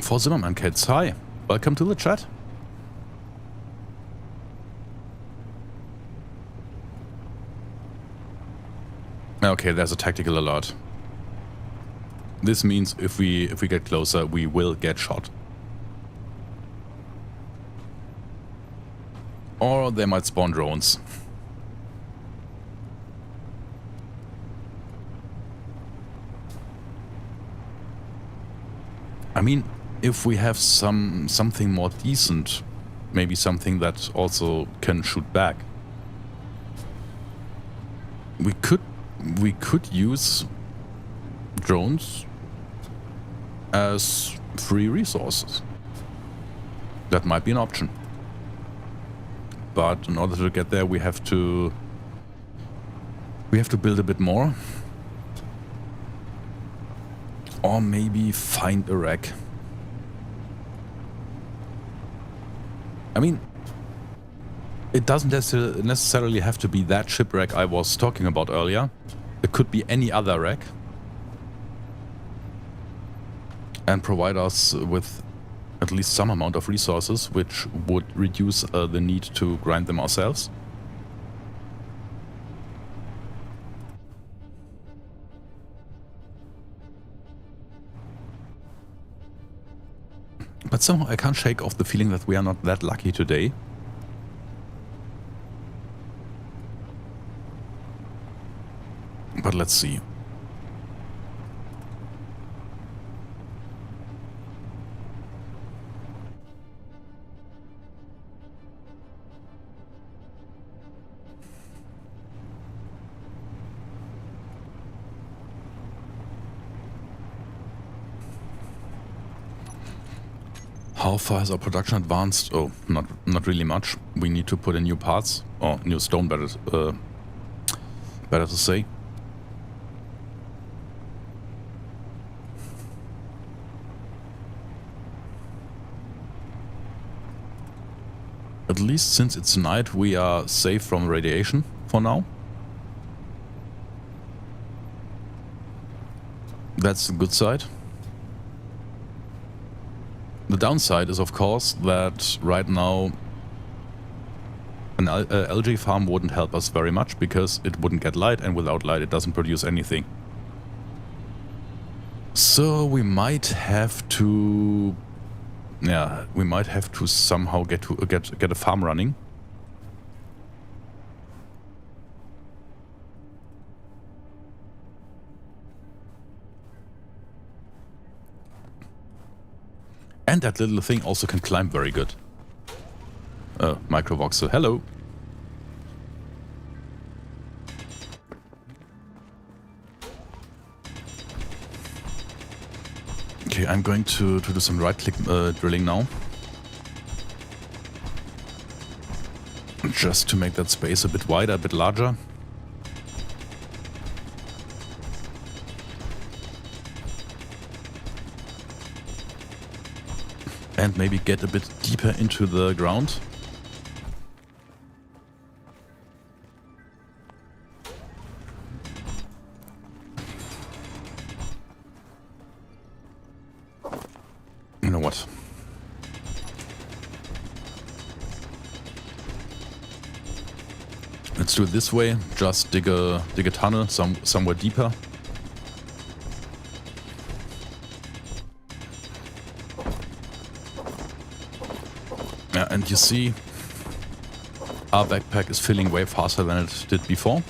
For Zimmerman Kids, hi. Welcome to the chat. Okay, there's a tactical alert. This means if we get closer, we will get shot. Or they might spawn drones. I mean, if we have something more decent, maybe something that also can shoot back, we could use drones as free resources. That might be an option. But in order to get there, we have to build a bit more. Or maybe find a wreck. I mean, it doesn't necessarily have to be that shipwreck I was talking about earlier. It could be any other wreck. And provide us with at least some amount of resources, which would reduce the need to grind them ourselves. But somehow I can't shake off the feeling that we are not that lucky today. But let's see. How far is our production advanced? Oh, not really much. We need to put in new parts, or new stone, better to say. At least since it's night, we are safe from radiation for now. That's the good side. The downside is, of course, that right now an algae farm wouldn't help us very much because it wouldn't get light, and without light it doesn't produce anything. So we might have to, somehow get a farm running. And that little thing also can climb very good. Microvoxel, hello. Okay, I'm going to do some right-click drilling now. Just to make that space a bit wider, a bit larger. And maybe get a bit deeper into the ground. You know what? Let's do it this way. Just dig a tunnel somewhere deeper. Yeah, and you see, our backpack is filling way faster than it did before.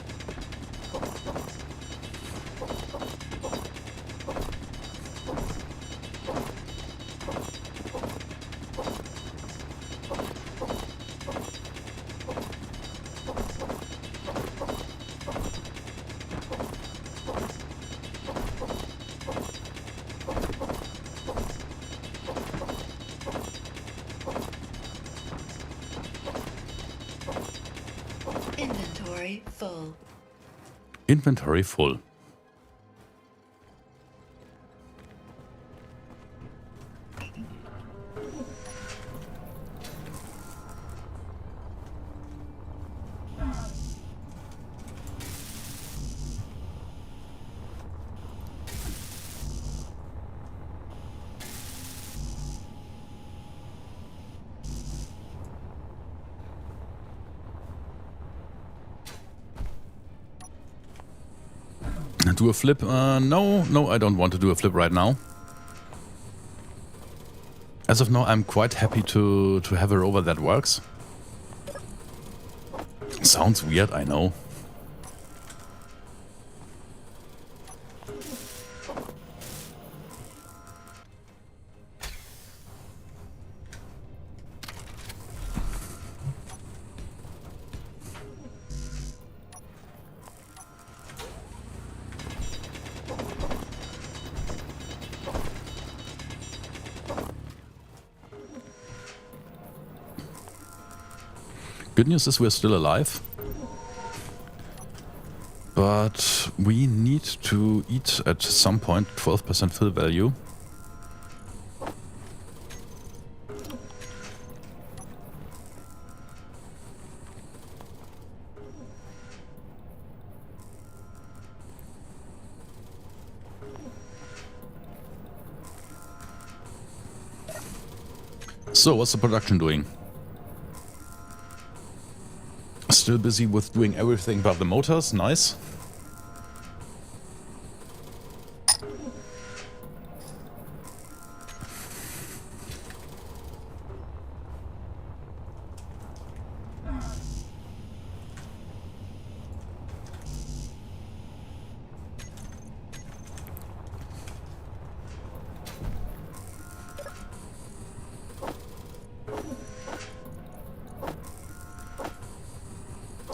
Inventory full. Inventory full. Do a flip? No, I don't want to do a flip right now. As of now, I'm quite happy to have a rover that works. Sounds weird, I know. Good news is we're still alive. But we need to eat at some point 12% fill value. So, what's the production doing? Still busy with doing everything but the motors. Nice.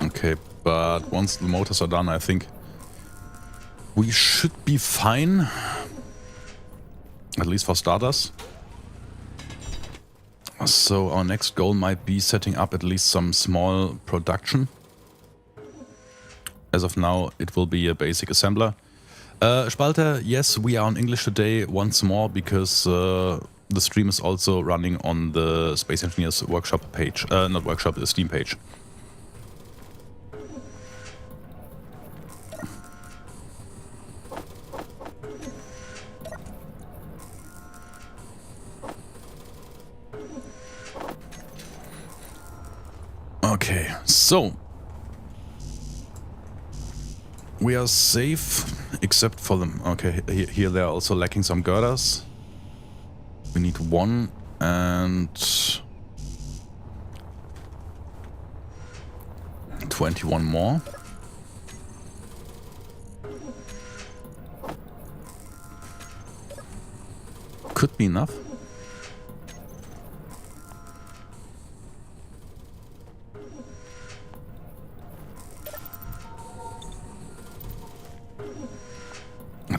Okay, but once the motors are done, I think we should be fine. At least for starters. So our next goal might be setting up at least some small production. As of now, it will be a basic assembler. Spalter, yes, we are on English today once more because the stream is also running on the Space Engineers workshop page. Not workshop, the Steam page. Okay, so we are safe except for them. Okay, here they are also lacking some girders. We need 1 and 21 more. Could be enough.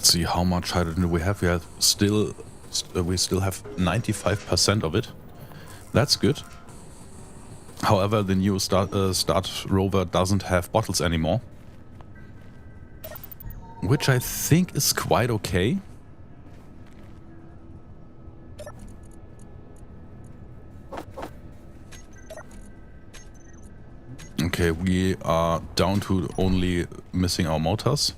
Let's see how much hydrogen do we have. We still have 95% of it. That's good. However, the new start Rover doesn't have bottles anymore, which I think is quite okay. Okay, we are down to only missing our motors.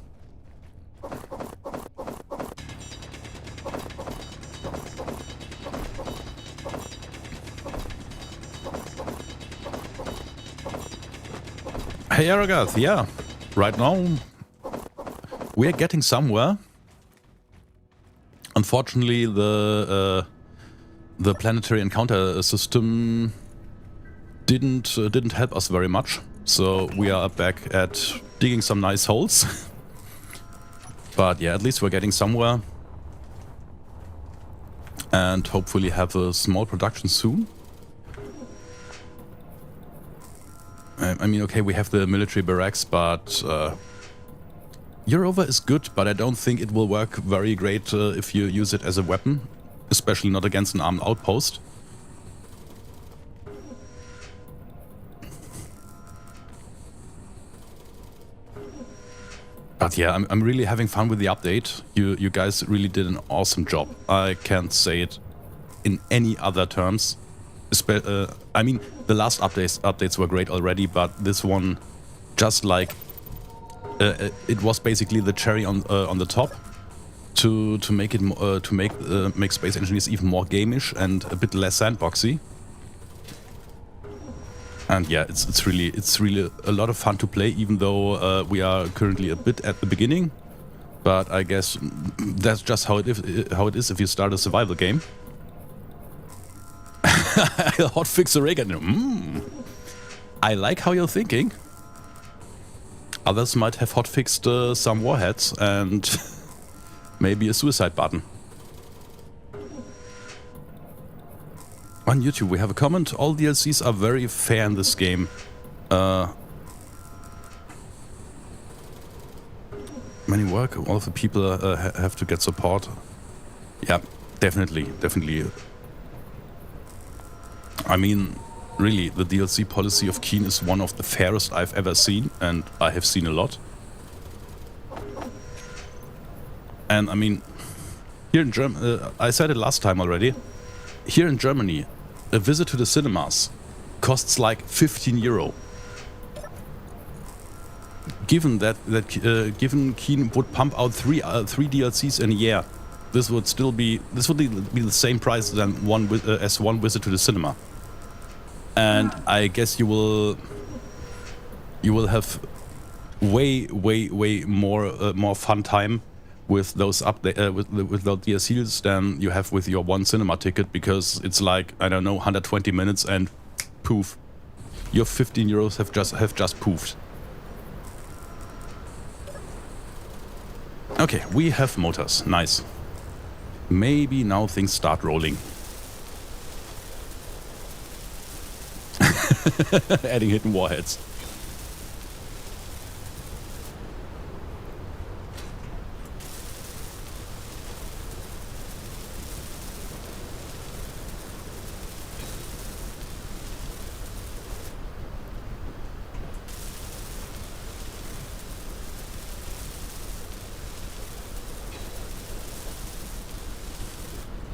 Hey Aragath, yeah, right now we're getting somewhere. Unfortunately, the planetary encounter system didn't help us very much, so we are back at digging some nice holes. But yeah, at least we're getting somewhere, and hopefully have a small production soon. I mean, okay, we have the military barracks, but your Rover is good, but I don't think it will work very great if you use it as a weapon, especially not against an armed outpost. But yeah, I'm really having fun with the update. You guys really did an awesome job. I can't say it in any other terms. I mean, the last updates were great already, but this one, just like it was basically the cherry on the top to make it make Space Engineers even more gamish and a bit less sandboxy. And yeah, it's really a lot of fun to play, even though we are currently a bit at the beginning. But I guess that's just how it is if you start a survival game. Hotfix oregano. I like how you're thinking. Others might have hotfixed some warheads and maybe a suicide button. On YouTube we have a comment. All DLCs are very fair in this game. Many work. All of the people have to get support. Yeah, definitely. I mean, really, the DLC policy of Keen is one of the fairest I've ever seen, and I have seen a lot. And I mean, here in Germany, I said it last time already, here in Germany, a visit to the cinemas costs like 15 euro. Given that given Keen would pump out three DLCs in a year, this would be the same price than one visit to the cinema. And I guess you will have way more fun time with those with those DLCs than you have with your one cinema ticket, because it's like, I don't know, 120 minutes and poof, your 15 euros have just poofed. Okay, we have motors. Nice. Maybe now things start rolling. Adding hidden warheads.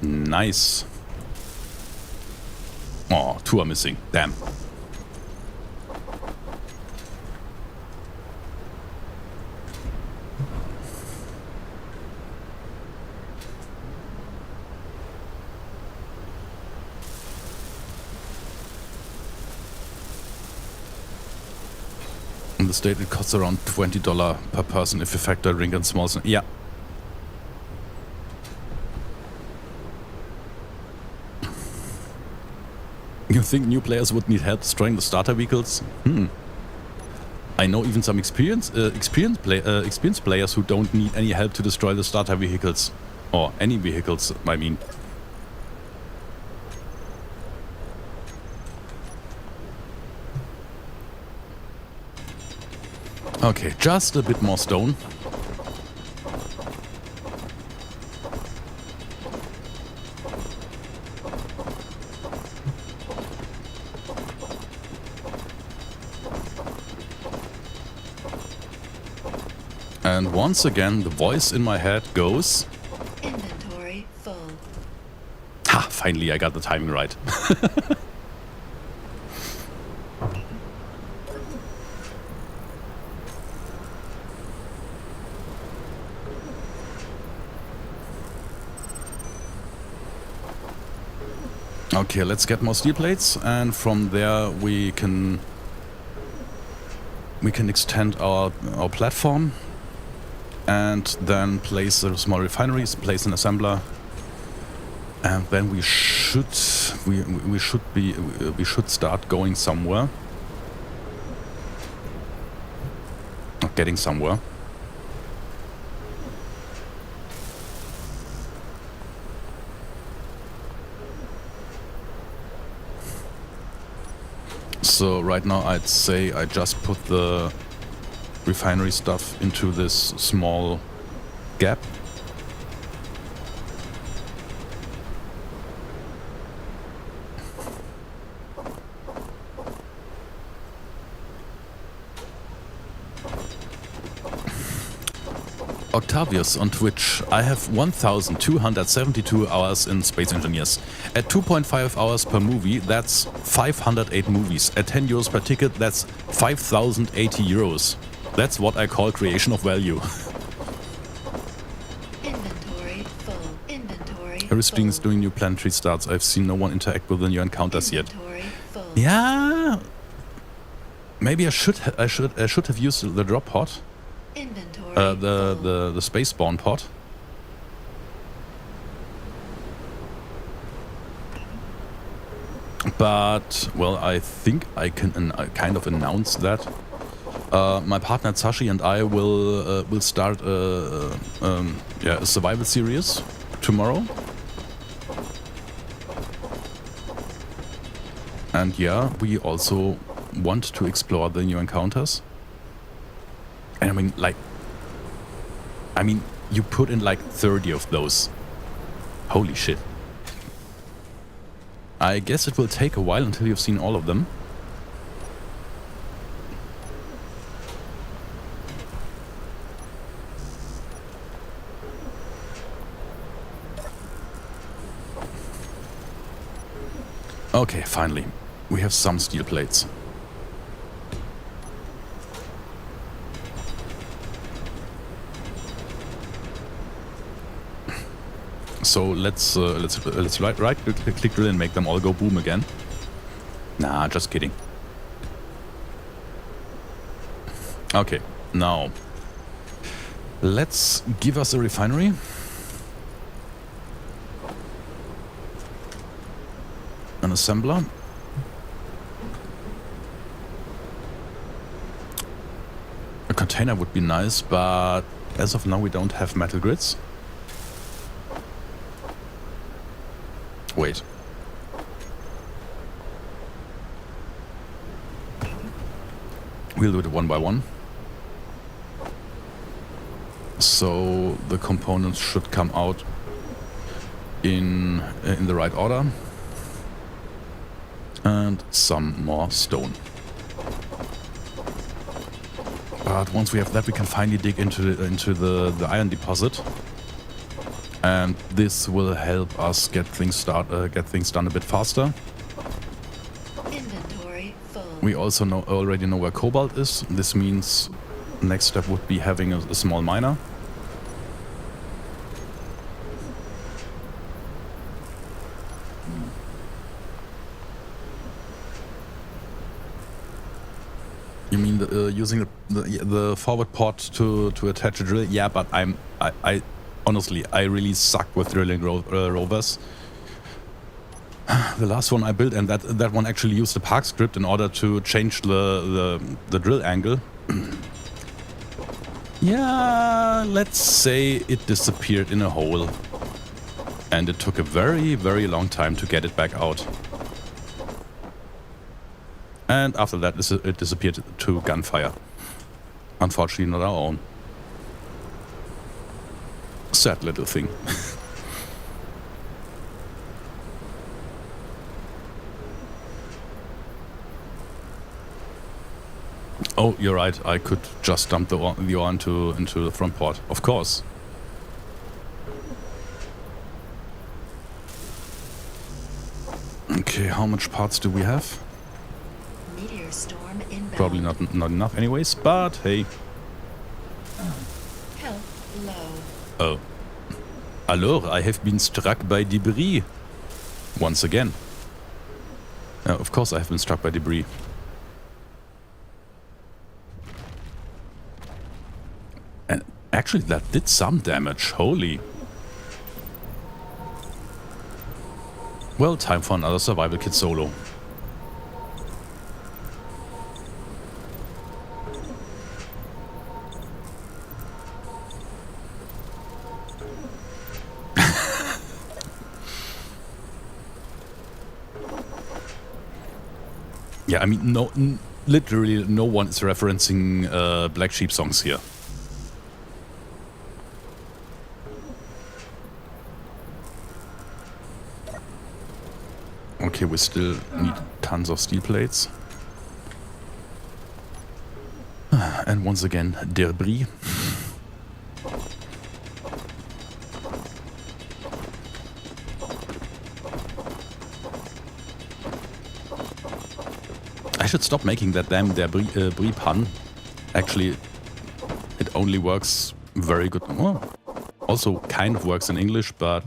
Nice. Oh, two are missing. Damn. In the state, it costs around $20 per person if you factor drink and small. Yeah. You think new players would need help destroying the starter vehicles? I know even some experienced players who don't need any help to destroy the starter vehicles. Or any vehicles, I mean. Okay, just a bit more stone. And once again, the voice in my head goes... Inventory full. Ha! Finally, I got the timing right. Okay, let's get more steel plates, and from there we can extend our platform, and then place the small refineries, place an assembler, and then we should start going somewhere, or getting somewhere. So right now I'd say I just put the refinery stuff into this small gap. Octavius on Twitch. I have 1,272 hours in Space Engineers. At 2.5 hours per movie, that's 508 movies. At 10 euros per ticket, that's 5,080 euros. That's what I call creation of value. Inventory full. Inventory Aristoteles is doing new planetary starts. I've seen no one interact with the new encounters yet. Inventory full. Yeah. Maybe I should have used the drop pod. Inventory The space spawn pod. But well, I think I can kind of announce that my partner Tsashi and I will start a survival series tomorrow. And yeah, we also want to explore the new encounters. And I mean, you put in like 30 of those. Holy shit. I guess it will take a while until you've seen all of them. Okay, finally. We have some steel plates. So let's right click drill and make them all go boom again. Nah, just kidding. Okay, now let's give us a refinery. An assembler. A container would be nice, but as of now we don't have metal grids. Wait. We'll do it one by one. So the components should come out in the right order. And some more stone. But once we have that, we can finally dig into the iron deposit. And this will help us get things done a bit faster. Inventory full. We also already know where cobalt is. This means next step would be having a small miner. You mean using the forward port to attach a drill? Yeah, but I honestly, I really suck with drilling rovers. The last one I built, and that one actually used the Park script in order to change the drill angle. Yeah, let's say it disappeared in a hole. And it took a very, very long time to get it back out. And after that, it disappeared to gunfire. Unfortunately, not our own. Sad little thing. Oh, you're right. I could just dump the ore into the front port. Of course. Okay, how much parts do we have? Meteor storm inbound. Probably not enough anyways, but hey. Health low. Oh. Alors, I have been struck by debris. Once again. Of course I have been struck by debris. And actually that did some damage, holy. Well, time for another survival kit solo. Yeah, I mean, literally no one is referencing Black Sheep songs here. Okay, we still need tons of steel plates. And once again, debris. I should stop making that damn debris pun. Actually, it only works very good. Well, also kind of works in English, but...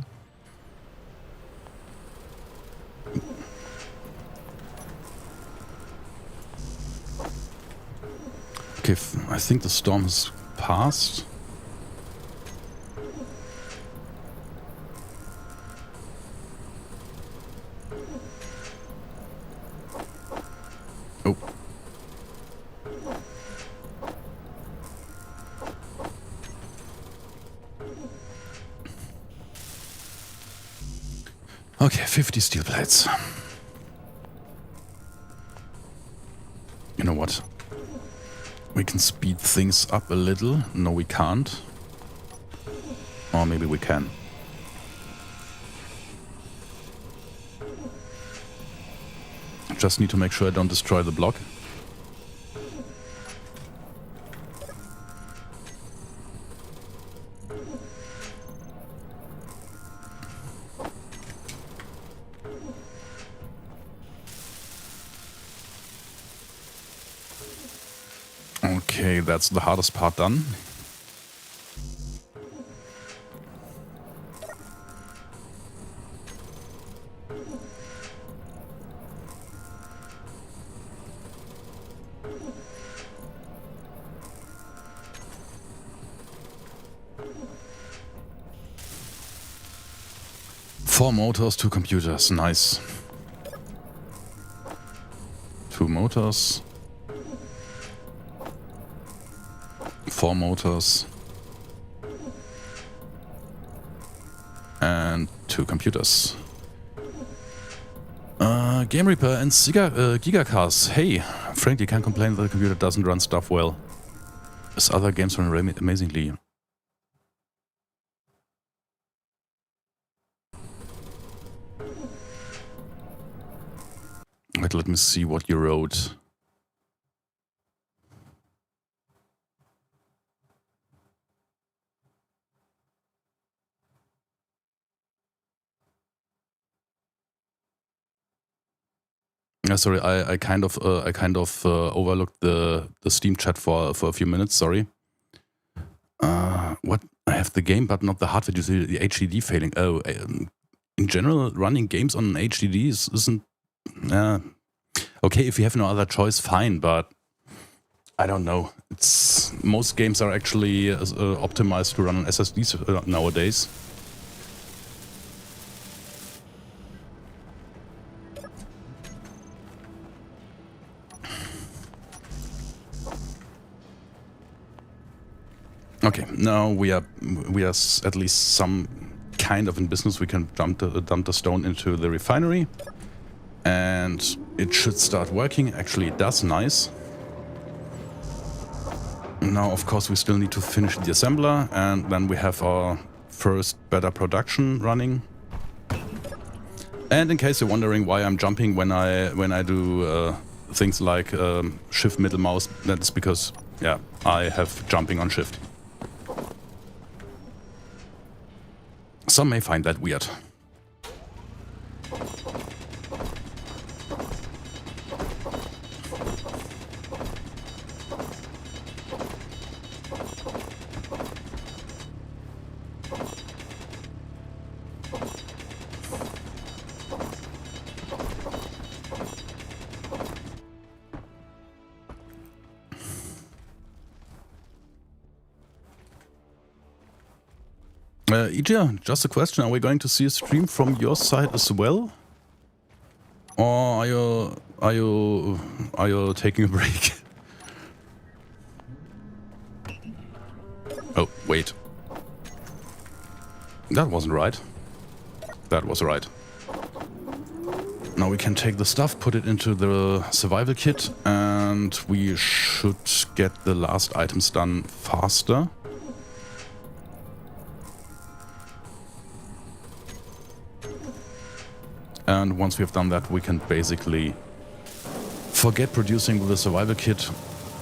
Okay, I think the storm has passed. Oh. Okay, 50 steel plates. You know what? We can speed things up a little. No, we can't. Or maybe we can. Just need to make sure I don't destroy the block. Okay, that's the hardest part done. Four motors, 2 computers, nice. 2 motors. 4 motors. And 2 computers. Game Reaper and Gigacars. Hey, frankly, can't complain that the computer doesn't run stuff well. As other games run amazingly. Wait, let me see what you wrote. Sorry, I kind of overlooked the Steam chat for a few minutes. Sorry. What? I have the game, but not the hardware. You see the HDD failing. Oh, in general, running games on an HDD isn't. Okay, if you have no other choice, fine. But I don't know. It's most games are actually optimized to run on SSDs nowadays. Okay, now we are at least some kind of in business. We can dump the stone into the refinery, and it should start working. Actually, it does. Nice. Now, of course, we still need to finish the assembler, and then we have our first better production running. And in case you're wondering why I'm jumping when I do things like shift middle mouse. That's because, yeah, I have jumping on shift. Some may find that weird. Ija, just a question. Are we going to see a stream from your side as well? Or are you taking a break? Oh, wait. That wasn't right. That was right. Now we can take the stuff, put it into the survival kit, and we should get the last items done faster. And once we have done that, we can basically forget producing the survival kit,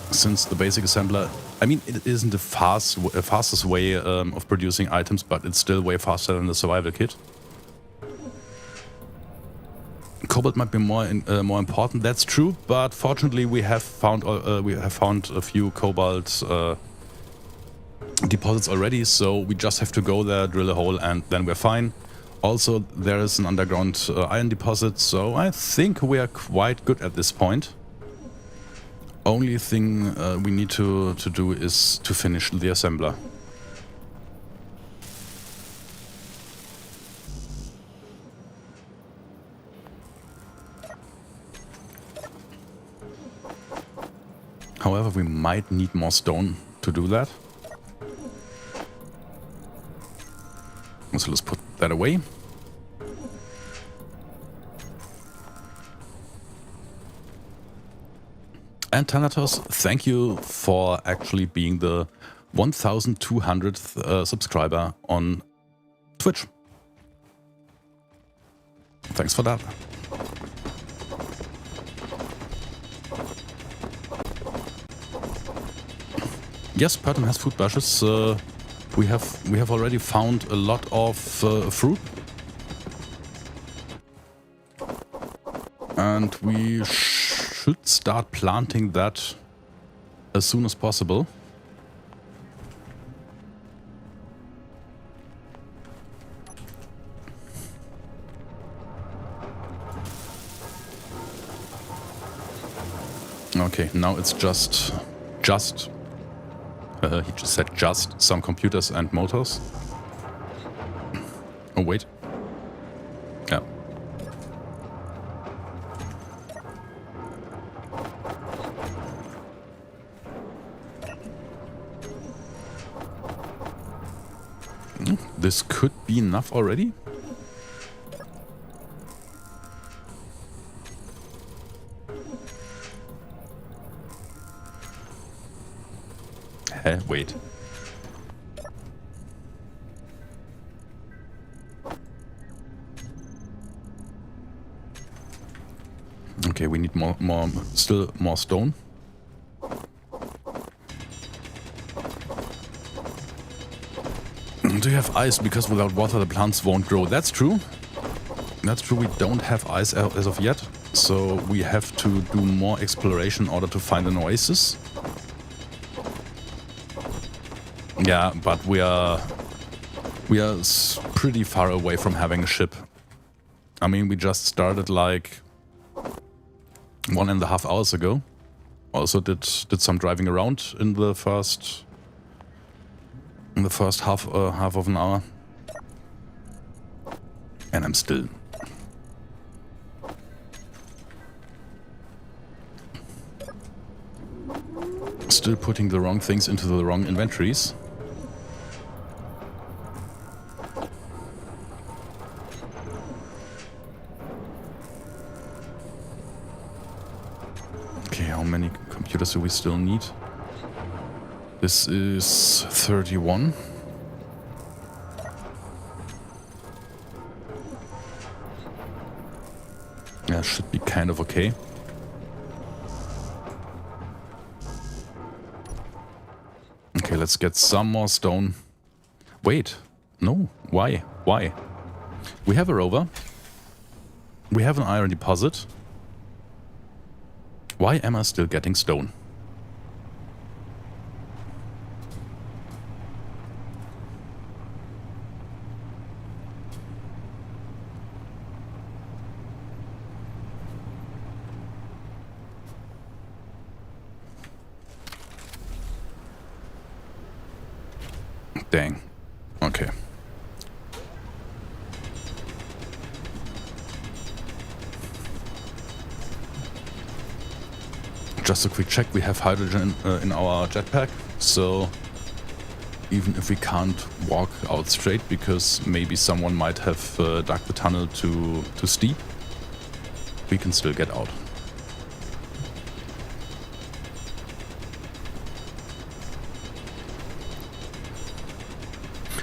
since the basic assembler, I mean, it isn't the fastest way of producing items, but it's still way faster than the survival kit. Cobalt might be more important. That's true, but fortunately we have found a few cobalt deposits already, so we just have to go there, drill a hole, and then we're fine. Also, there is an underground iron deposit, so I think we are quite good at this point. Only thing we need to do is to finish the assembler. However, we might need more stone to do that. So let's put that away. And Thanatos, thank you for actually being the 1200th subscriber on Twitch. Thanks for that. Yes, Pertam has food bushes. We have already found a lot of fruit, and we should start planting that as soon as possible. Okay, now it's just. He just said just some computers and motors. Oh, wait. Yeah. This could be enough already. Wait. Okay, we need still more stone. Do you have ice? Because without water the plants won't grow. That's true. That's true, we don't have ice as of yet. So we have to do more exploration in order to find an oasis. Yeah, but we are pretty far away from having a ship. I mean, we just started like 1.5 hours ago. Also did some driving around in the first half of an hour, and I'm still putting the wrong things into the wrong inventories. How many computers do we still need? This is 31. Yeah, should be kind of okay. let's get some more stone. Wait, no, why? Why? We have a rover. We have an iron deposit. Why am I still getting stone? Dang. Okay. Just a quick check, we have hydrogen in our jetpack, so even if we can't walk out straight because maybe someone might have dug the tunnel too steep, we can still get out.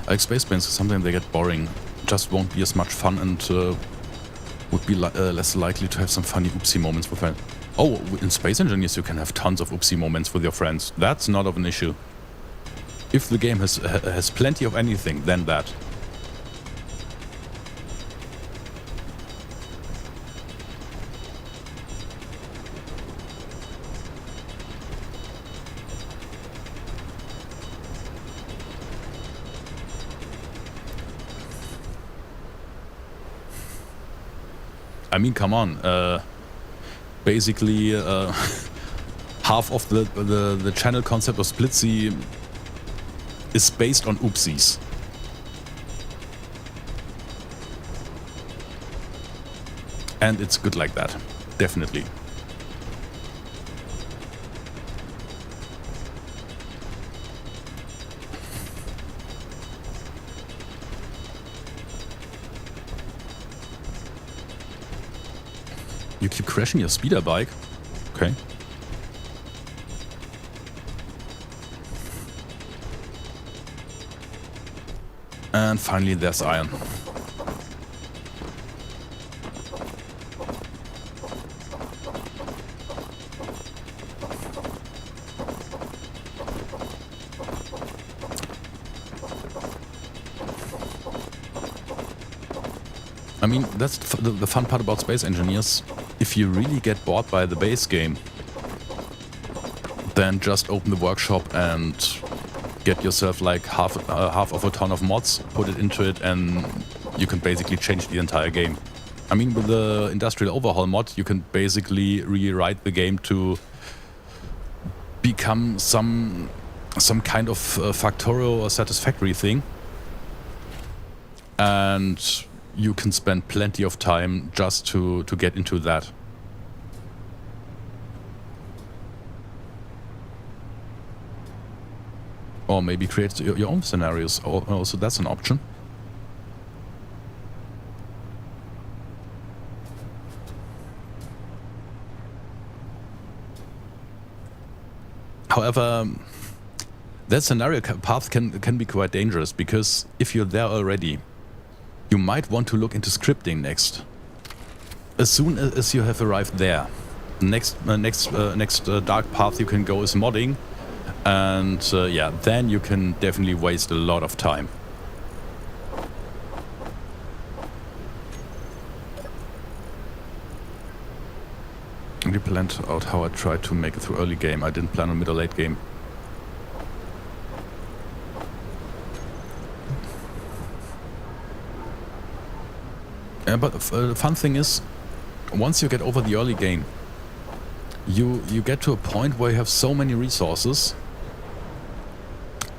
Like space planes, sometimes they get boring, just won't be as much fun and would be less likely to have some funny oopsie moments with friends. Oh, in Space Engineers you can have tons of oopsie moments with your friends. That's not of an issue. If the game has plenty of anything, then that. I mean, come on. Basically, half of the channel concept of Splitsy is based on oopsies. And it's good like that. Definitely. You keep crashing your speeder bike? Okay. And finally there's iron. I mean, that's the fun part about Space Engineers. If you really get bored by the base game, then just open the workshop and get yourself like half of a ton of mods, put it into it, and you can basically change the entire game. I mean, with the industrial overhaul mod, you can basically rewrite the game to become some kind of factorial or satisfactory thing, and you can spend plenty of time just to get into that. Or maybe create your own scenarios. Also, that's an option. However, that scenario path can be quite dangerous, because if you're there already, you might want to look into scripting next. As soon as you have arrived there, next dark path you can go is modding, and yeah, then you can definitely waste a lot of time. I only planned out how I tried to make it through early game. I didn't plan on mid or late game. But the fun thing is, once you get over the early game, you get to a point where you have so many resources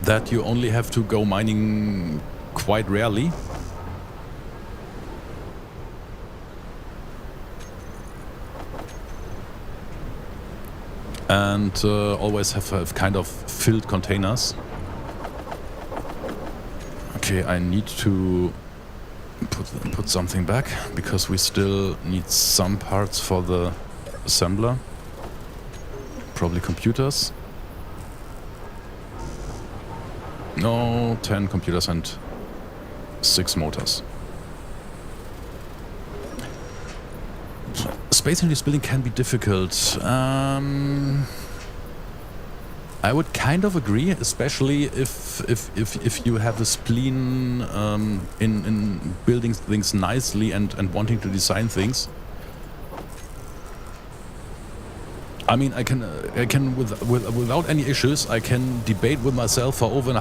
that you only have to go mining quite rarely. And always have kind of filled containers. Okay, I need to put something back, because we still need some parts for the assembler. Probably computers. No, 10 computers and 6 motors. Space Engineers building can be difficult. I would kind of agree, especially if you have a spleen in building things nicely and wanting to design things. I mean, I can without any issues, I can debate with myself for over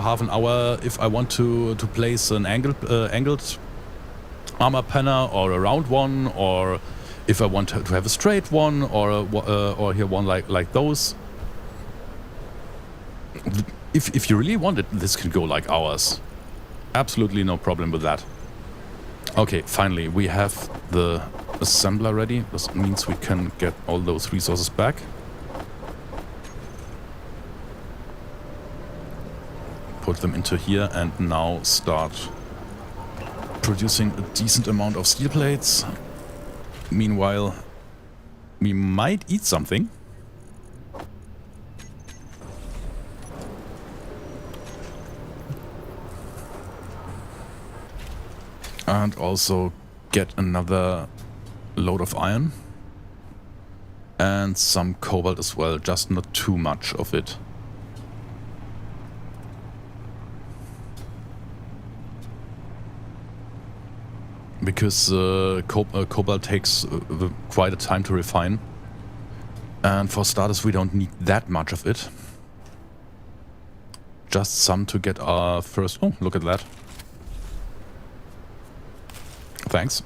half an hour if I want to place an angled armor panel or a round one, or if I want to have a straight one, or here one like those. If you really want it, this can go like hours. Absolutely no problem with that. Okay, finally we have the assembler ready. This means we can get all those resources back. Put them into here and now start producing a decent amount of steel plates. Meanwhile, we might eat something. And also get another load of iron. And some cobalt as well, just not too much of it. Because cobalt takes quite a time to refine. And for starters, we don't need that much of it. Just some to get our first... Oh, look at that. Thanks.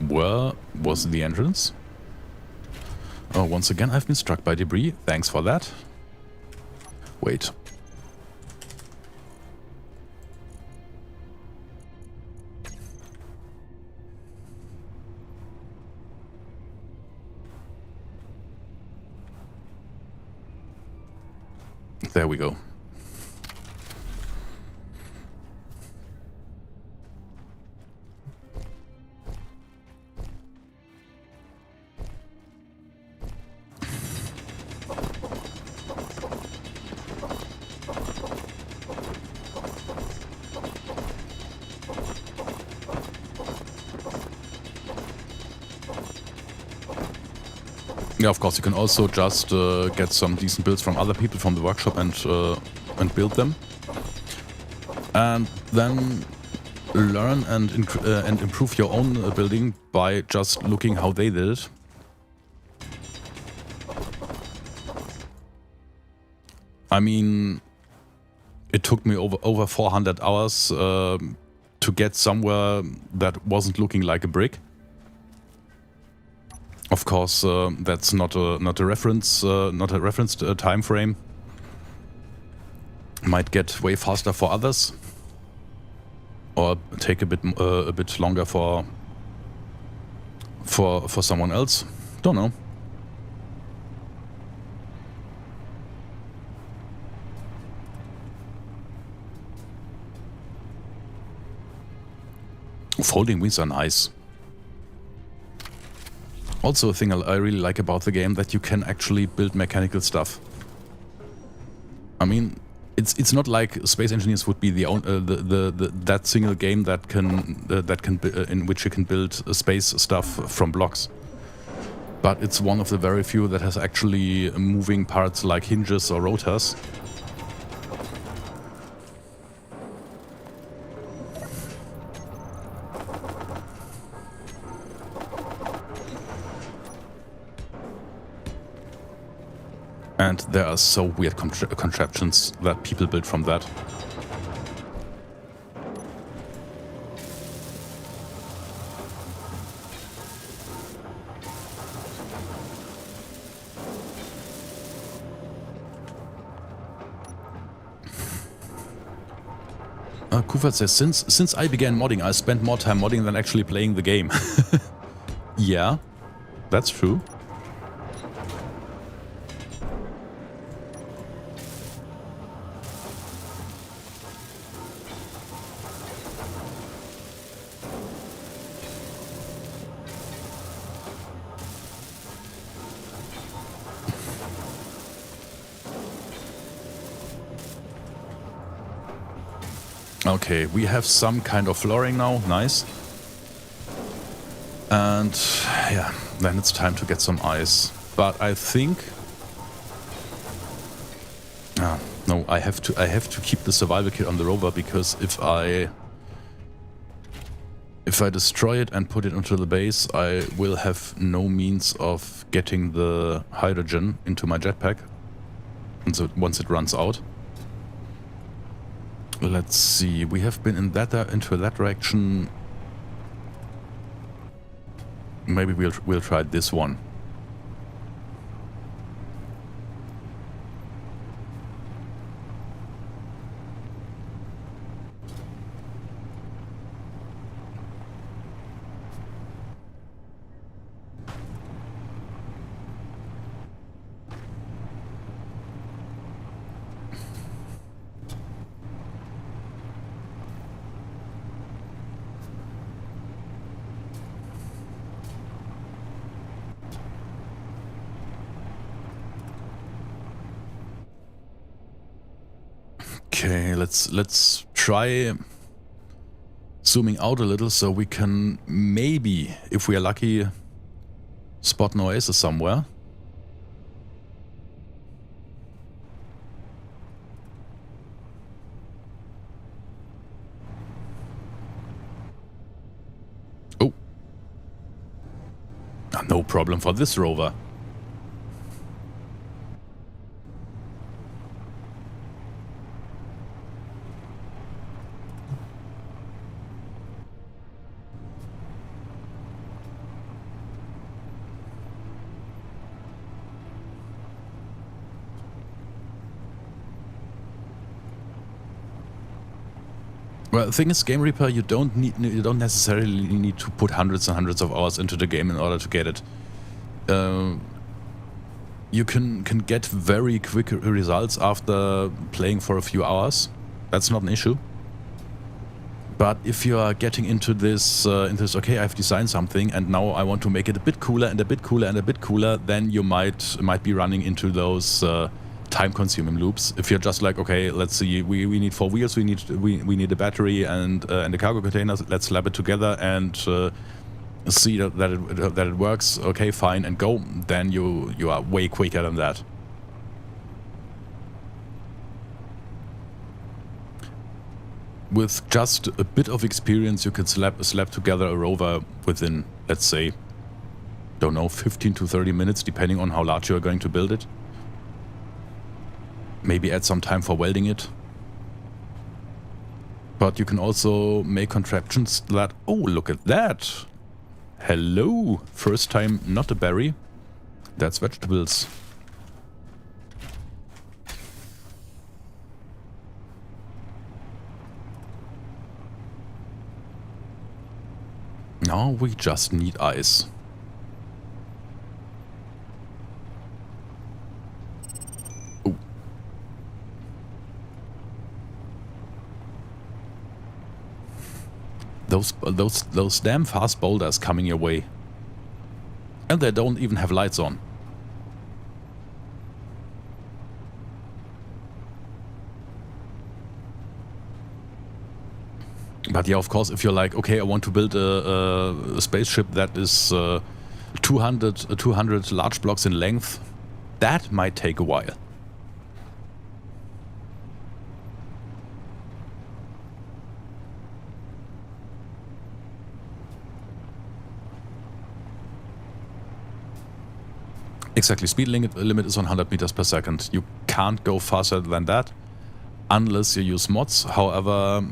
Where was the entrance? Oh, once again I've been struck by debris. Thanks for that. Wait. There we go. Yeah, of course, you can also just get some decent builds from other people from the workshop and build them. And then learn and improve your own building by just looking how they did it. I mean, it took me over 400 hours to get somewhere that wasn't looking like a brick. Of course, that's not a reference time frame. Might get way faster for others, or take a bit longer for someone else. Don't know. Folding wheels are nice. Also a thing I really like about the game, that you can actually build mechanical stuff. I mean, it's not like Space Engineers would be that single game that can in which you can build space stuff from blocks. But it's one of the very few that has actually moving parts like hinges or rotors. And there are so weird contraptions that people build from that. Kufat says, since I began modding, I spent more time modding than actually playing the game. Yeah, that's true. Okay, we have some kind of flooring now. Nice. And yeah, then it's time to get some ice. But I think no, I have to keep the survival kit on the Rover, because if I destroy it and put it into the base, I will have no means of getting the hydrogen into my jetpack. And so once it runs out. Let's see, we have been into that direction. Maybe we'll try this one. Okay, let's try zooming out a little so we can maybe, if we are lucky, spot an oasis somewhere. Oh. No problem for this rover. Well, the thing is, Game Reaper, you don't necessarily need to put hundreds and hundreds of hours into the game in order to get it. You can get very quick results after playing for a few hours. That's not an issue. But if you are getting into this, okay, I've designed something and now I want to make it a bit cooler and a bit cooler and a bit cooler, then you might be running into those time-consuming loops. If you're just like, okay, let's see, we need 4 wheels, we need a battery and a cargo container. Let's slap it together and see that it works. Okay, fine, and go. Then you are way quicker than that. With just a bit of experience, you can slap together a rover within, let's say, don't know, 15 to 30 minutes, depending on how large you are going to build it. Maybe add some time for welding it. But you can also make contraptions that... Oh, look at that! Hello! First time not a berry. That's vegetables. Now we just need ice. Oh. Those damn fast boulders coming your way. And they don't even have lights on. But yeah, of course, if you're like, okay, I want to build a spaceship that is 200 large blocks in length, that might take a while. Exactly, speed limit is 100 meters per second. You can't go faster than that unless you use mods. However,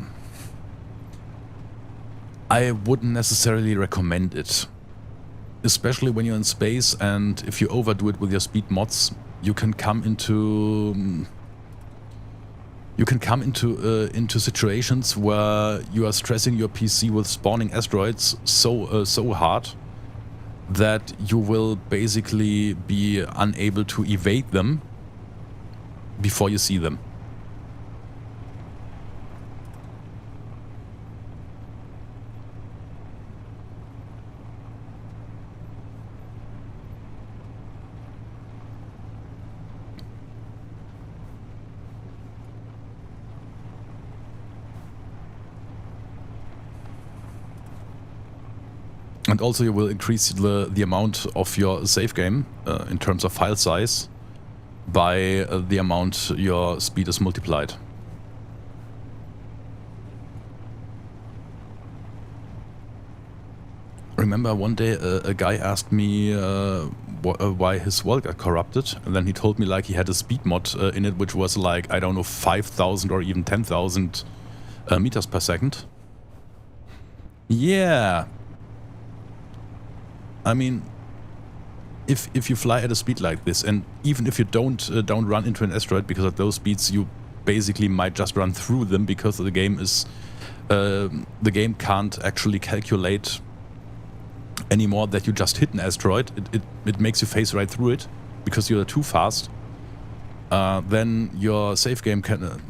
I wouldn't necessarily recommend it, especially when you're in space, and if you overdo it with your speed mods, you can come into situations where you are stressing your PC with spawning asteroids so hard that you will basically be unable to evade them before you see them. And also you will increase the amount of your save game in terms of file size by the amount your speed is multiplied. Remember one day a guy asked me why his world got corrupted, and then he told me like he had a speed mod in it which was like, I don't know, 5,000 or even 10,000 meters per second. Yeah. I mean, if you fly at a speed like this, and even if you don't run into an asteroid, because at those speeds you basically might just run through them, because the game can't actually calculate anymore that you just hit an asteroid. It makes you phase right through it because you're too fast. Then your save game can,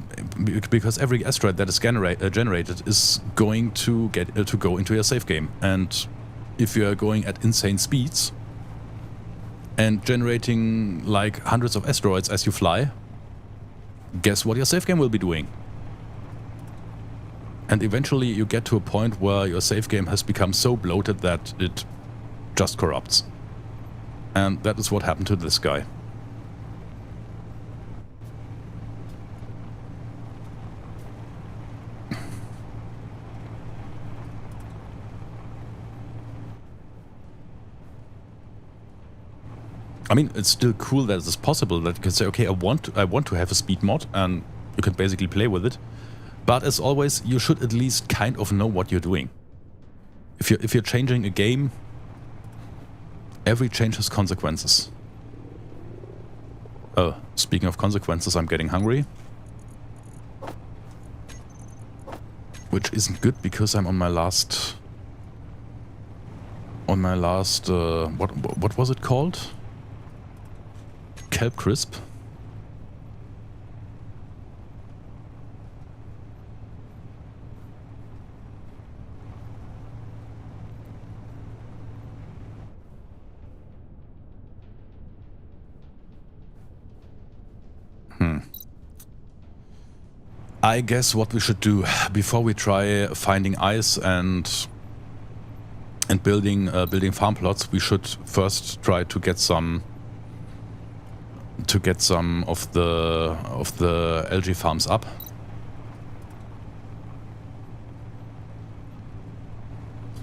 because every asteroid that is generated is going to go into your save game, and if you are going at insane speeds and generating like hundreds of asteroids as you fly, guess what your save game will be doing? And eventually you get to a point where your save game has become so bloated that it just corrupts. And that is what happened to this guy. I mean, it's still cool that it's possible that you can say, okay, I want to have a speed mod, and you can basically play with it. But as always, you should at least kind of know what you're doing. If you're changing a game, every change has consequences. Oh, speaking of consequences, I'm getting hungry. Which isn't good because I'm on my last... what was it called? Kelp crisp. I guess what we should do before we try finding ice and building farm plots, we should first try to get some of the algae farms up.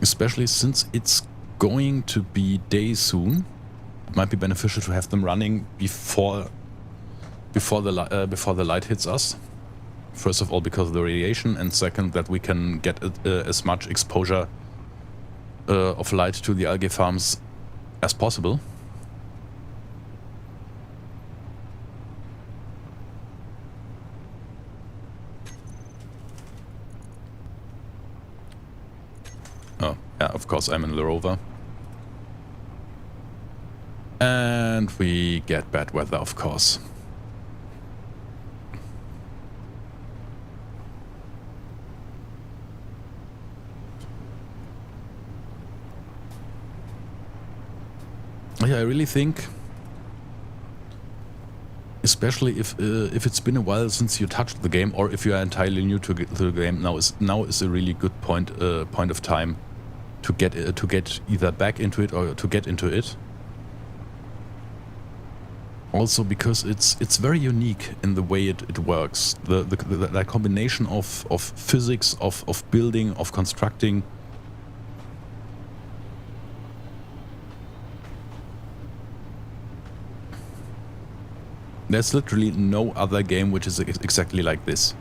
Especially since it's going to be day soon, it might be beneficial to have them running before the light hits us. First of all, because of the radiation, and second, that we can get as much exposure of light to the algae farms as possible. Oh, yeah, of course I'm in the Rover. And we get bad weather, of course. Yeah, I really think, especially if it's been a while since you touched the game, or if you are entirely new to the game, now is a really good point of time to get either back into it or to get into it. Also because it's very unique in the way it works. The combination of physics, of building, of constructing. There's literally no other game which is exactly like this.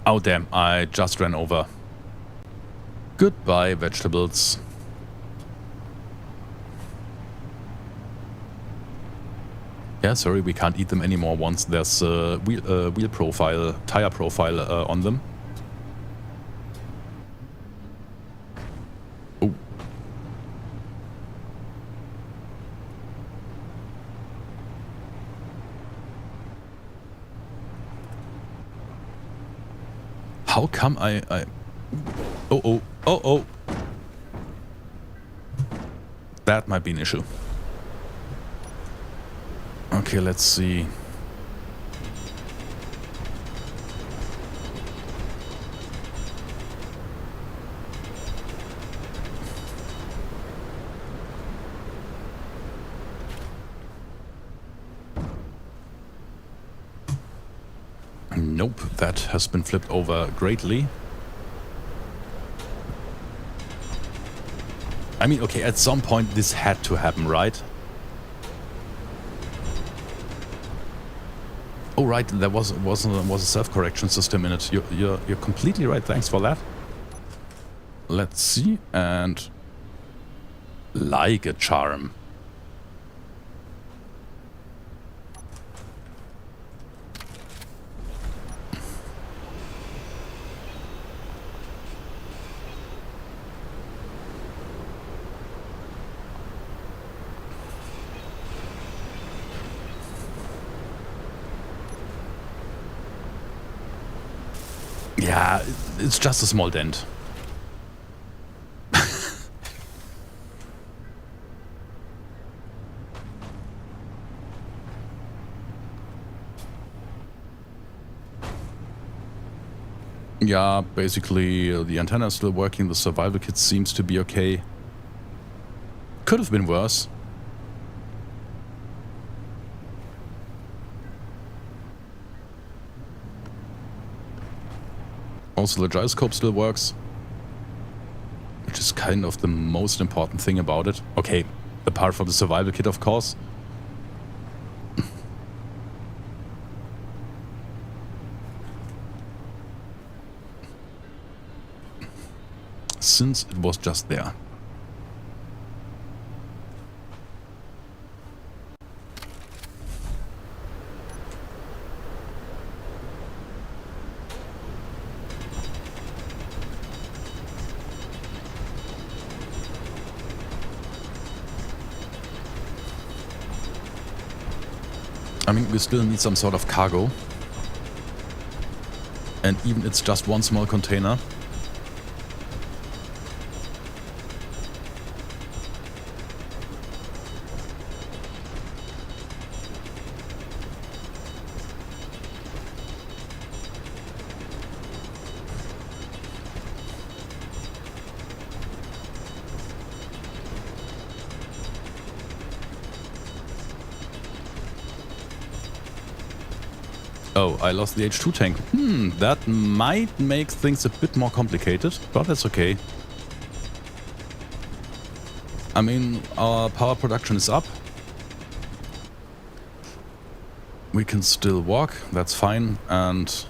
Oh damn, I just ran over. Goodbye, vegetables. Yeah, sorry, we can't eat them anymore once there's a wheel profile, tire profile on them. Oh. How come I... Oh. That might be an issue. Okay, let's see. Nope, that has been flipped over greatly. I mean, okay, at some point this had to happen, right? Oh, right, there was a self-correction system in it. You're completely right. Thanks for that. Let's see, and like a charm. Yeah, it's just a small dent. Yeah, basically the antenna is still working, the survival kit seems to be okay. Could have been worse. Also, the gyroscope still works, which is kind of the most important thing about it. Okay, apart from the survival kit, of course. Since it was just there. I mean, we still need some sort of cargo. And even it's just one small container. Oh, I lost the H2 tank. That might make things a bit more complicated, but that's okay. I mean, our power production is up. We can still walk, that's fine, and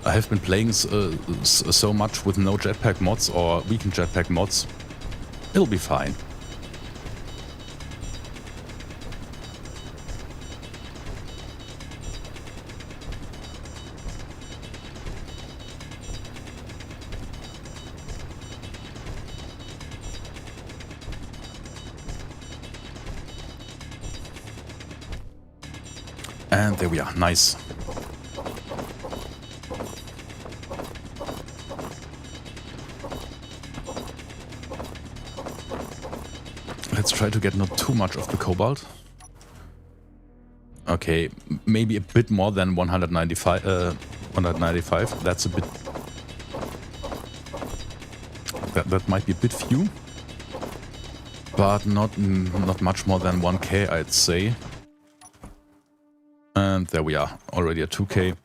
I have been playing so much with no jetpack mods or weakened jetpack mods. It'll be fine. And there we are, nice. Let's try to get not too much of the cobalt. Okay, maybe a bit more than 195. 195. That's a bit. That might be a bit few, but not much more than 1K, I'd say. And there we are, already at 2K.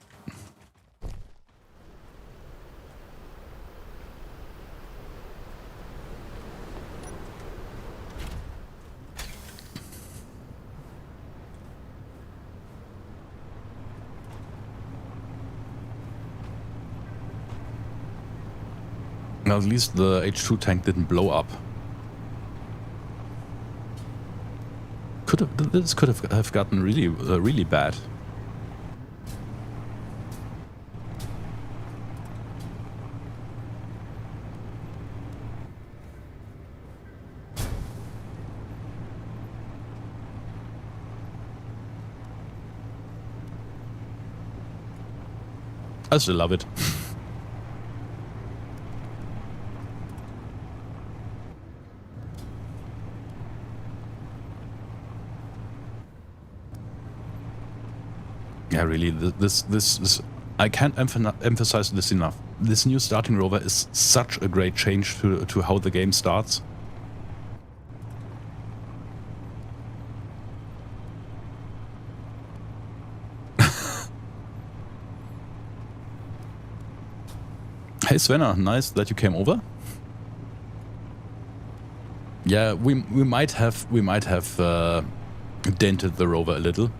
At least the H2 tank didn't blow up. This could have gotten really bad. I still love it. Yeah, really, this I can't emphasize this enough. This new starting rover is such a great change to how the game starts. Hey Svenna, nice that you came over. Yeah, we might have dented the rover a little.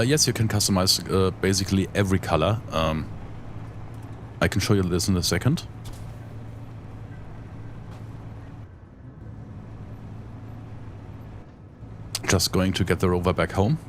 Yes, you can customize basically every color. I can show you this in a second. Just going to get the rover back home.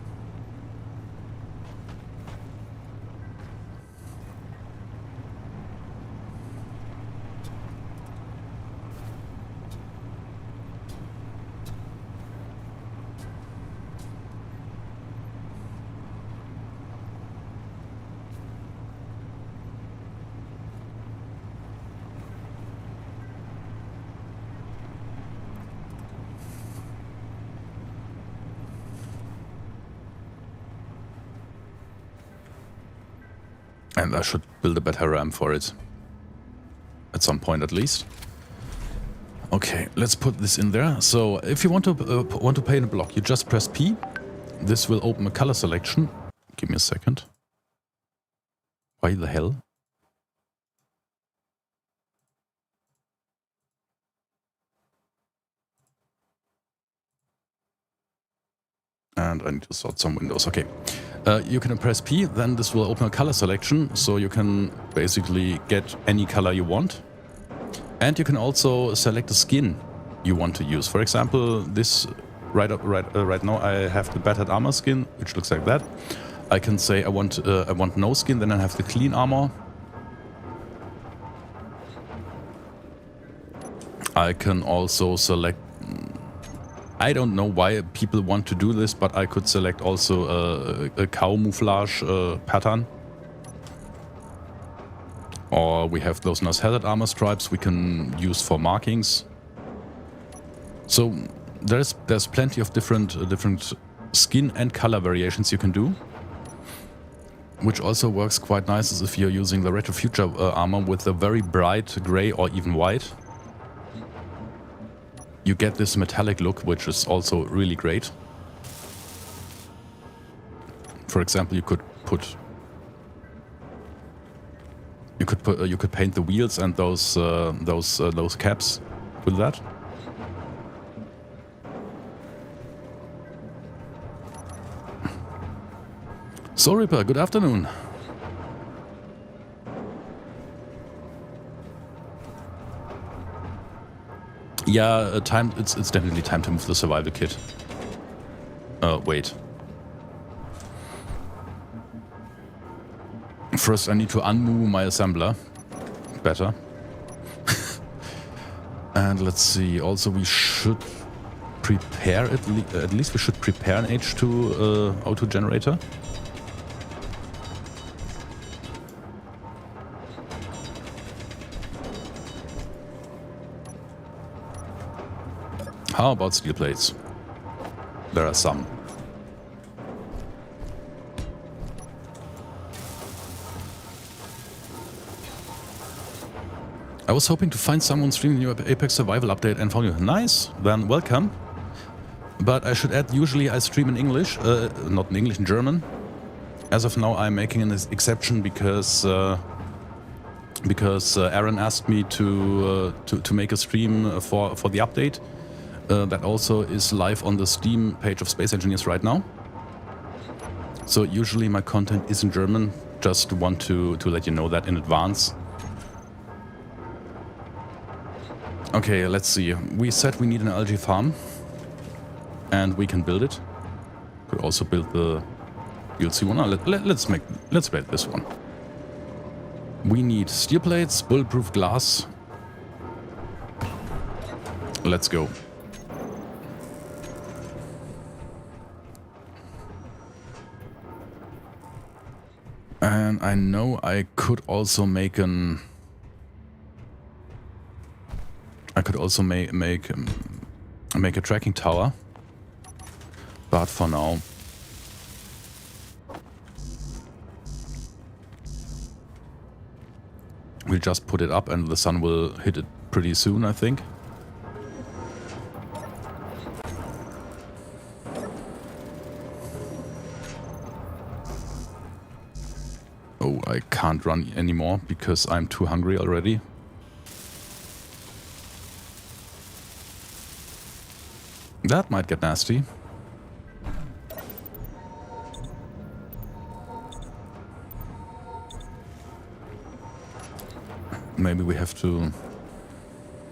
And I should build a better RAM for it. At some point at least. Okay, let's put this in there. So if you want to paint a block, you just press P. This will open a color selection. Give me a second. Why the hell? And I need to sort some windows. Okay. You can press P, then this will open a color selection, so you can basically get any color you want. And you can also select a skin you want to use. For example, this right now I have the battered armor skin, which looks like that. I can say I want no skin, then I have the clean armor. I can also select. I don't know why people want to do this, but I could select also a camouflage pattern. Or we have those nice headed armor stripes we can use for markings. So there's plenty of different skin and color variations you can do. Which also works quite nice as if you're using the Retro Future armor with a very bright gray or even white. You get this metallic look, which is also really great. For example, you could paint the wheels and those caps with that. So Ripper, good afternoon. Yeah, it's definitely time to move the survival kit. Wait. First I need to unmove my assembler. Better. And let's see, also we should prepare, at least we should prepare an H2 auto generator. How about steel plates? There are some. I was hoping to find someone streaming the new Apex Survival update and found you. Nice, then welcome. But I should add, usually I stream in English, not in English, in German. As of now I'm making an exception because Aaron asked me to make a stream for the update. That also is live on the Steam page of Space Engineers right now. So usually my content is in German, just want to let you know that in advance. Okay, let's see. We said we need an algae farm. And we can build it. Could also build the DLC one. Let's build this one. We need steel plates, bulletproof glass. Let's go. And I know I could also make an... I could also make a tracking tower. But for now... we'll just put it up and the sun will hit it pretty soon, I think. Oh, I can't run anymore because I'm too hungry already. That might get nasty. Maybe we have to...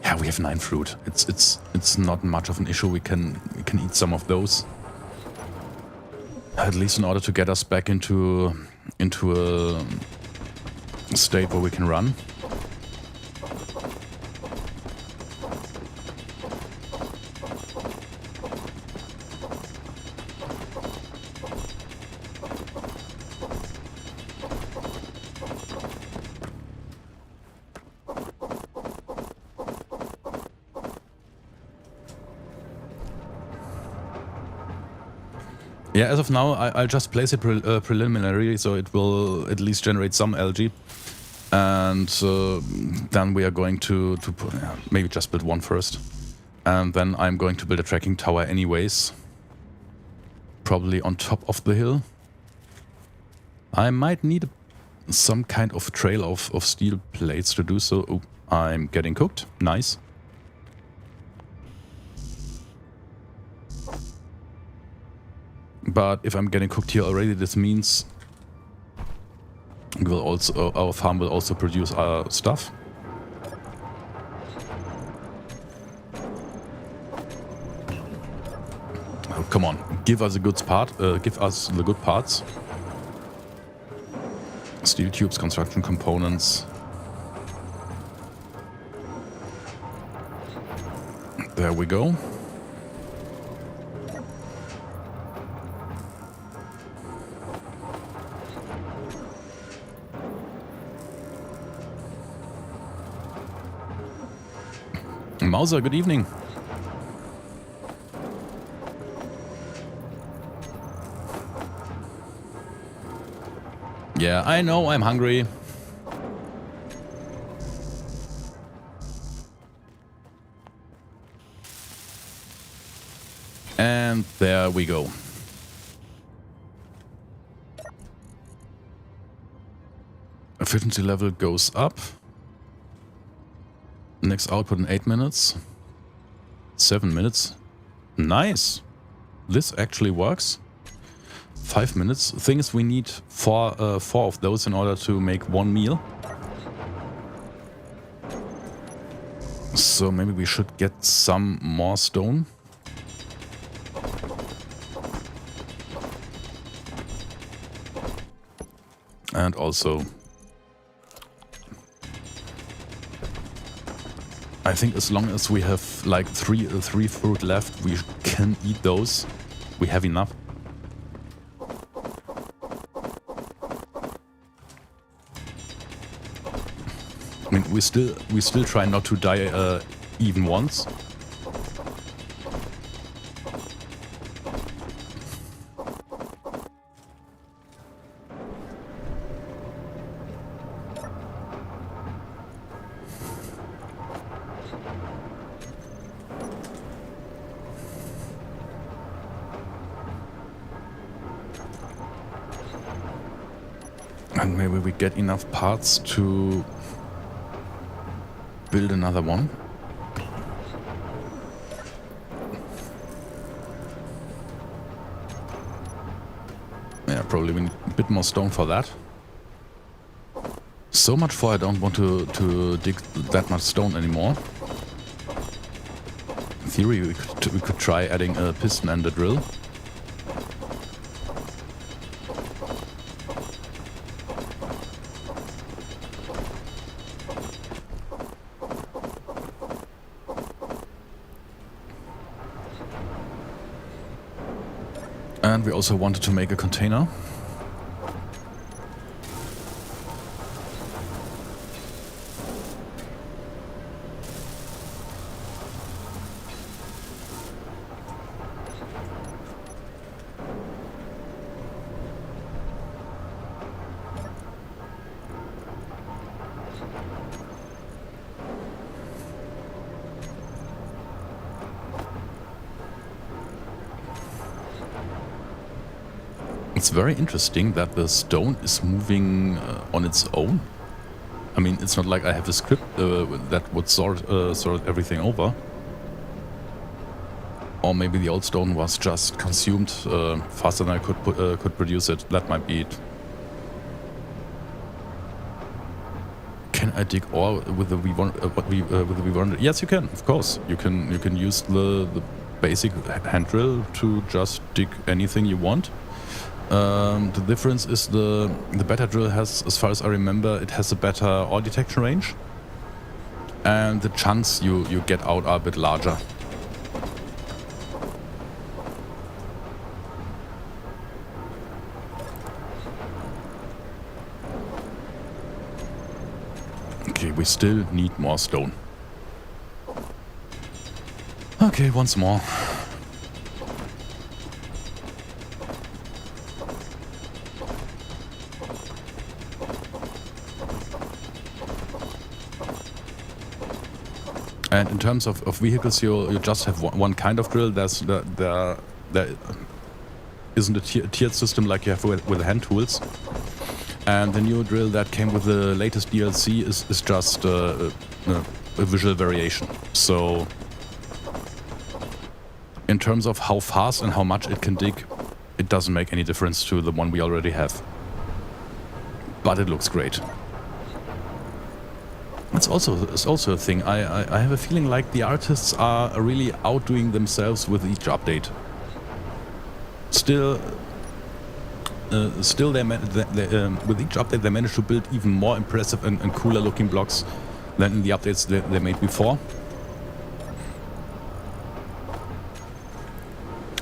Yeah, we have 9 fruit. It's not much of an issue. We can eat some of those. At least in order to get us back into a state where we can run. Yeah, as of now, I'll just place it preliminary, so it will at least generate some algae. And then we are going to maybe just build one first. And then I'm going to build a tracking tower anyways. Probably on top of the hill. I might need some kind of trail of steel plates to do so. Oh, I'm getting cooked. Nice. But if I'm getting cooked here already, this means we'll also, our farm will also produce our stuff. Oh, come on, give us a good part. Give us the good parts. Steel tubes, construction components. There we go. Mauser, good evening. Yeah, I know I'm hungry. And there we go. Efficiency level goes up. Next output in 8 minutes. 7 minutes. Nice. This actually works. 5 minutes. Thing is, we need four of those in order to make one meal. So maybe we should get some more stone. And also... I think as long as we have like three fruit left, we can eat those. We have enough. I mean, we still try not to die even once. And maybe we get enough parts to build another one. Yeah, probably we need a bit more stone for that. So much for I don't want to dig that much stone anymore. In theory, we could try adding a piston and a drill. And we also wanted to make a container. It's very interesting that the stone is moving on its own. I mean, it's not like I have a script that would sort everything over. Or maybe the old stone was just consumed faster than I could produce it. That might be it. Can I dig ore with the V100? Yes, you can. Of course, you can use the basic hand drill to just dig anything you want. The difference is the better drill has, as far as I remember, it has a better ore detection range, and the chunks you get out are a bit larger. Okay, we still need more stone. Okay, once more. And in terms of vehicles, you just have one kind of drill. There isn't a tiered system like you have with hand tools. And the new drill that came with the latest DLC is just a visual variation. So in terms of how fast and how much it can dig, it doesn't make any difference to the one we already have. But it looks great. It's also a thing. I have a feeling like the artists are really outdoing themselves with each update. Still, with each update they manage to build even more impressive and cooler looking blocks than in the updates they made before.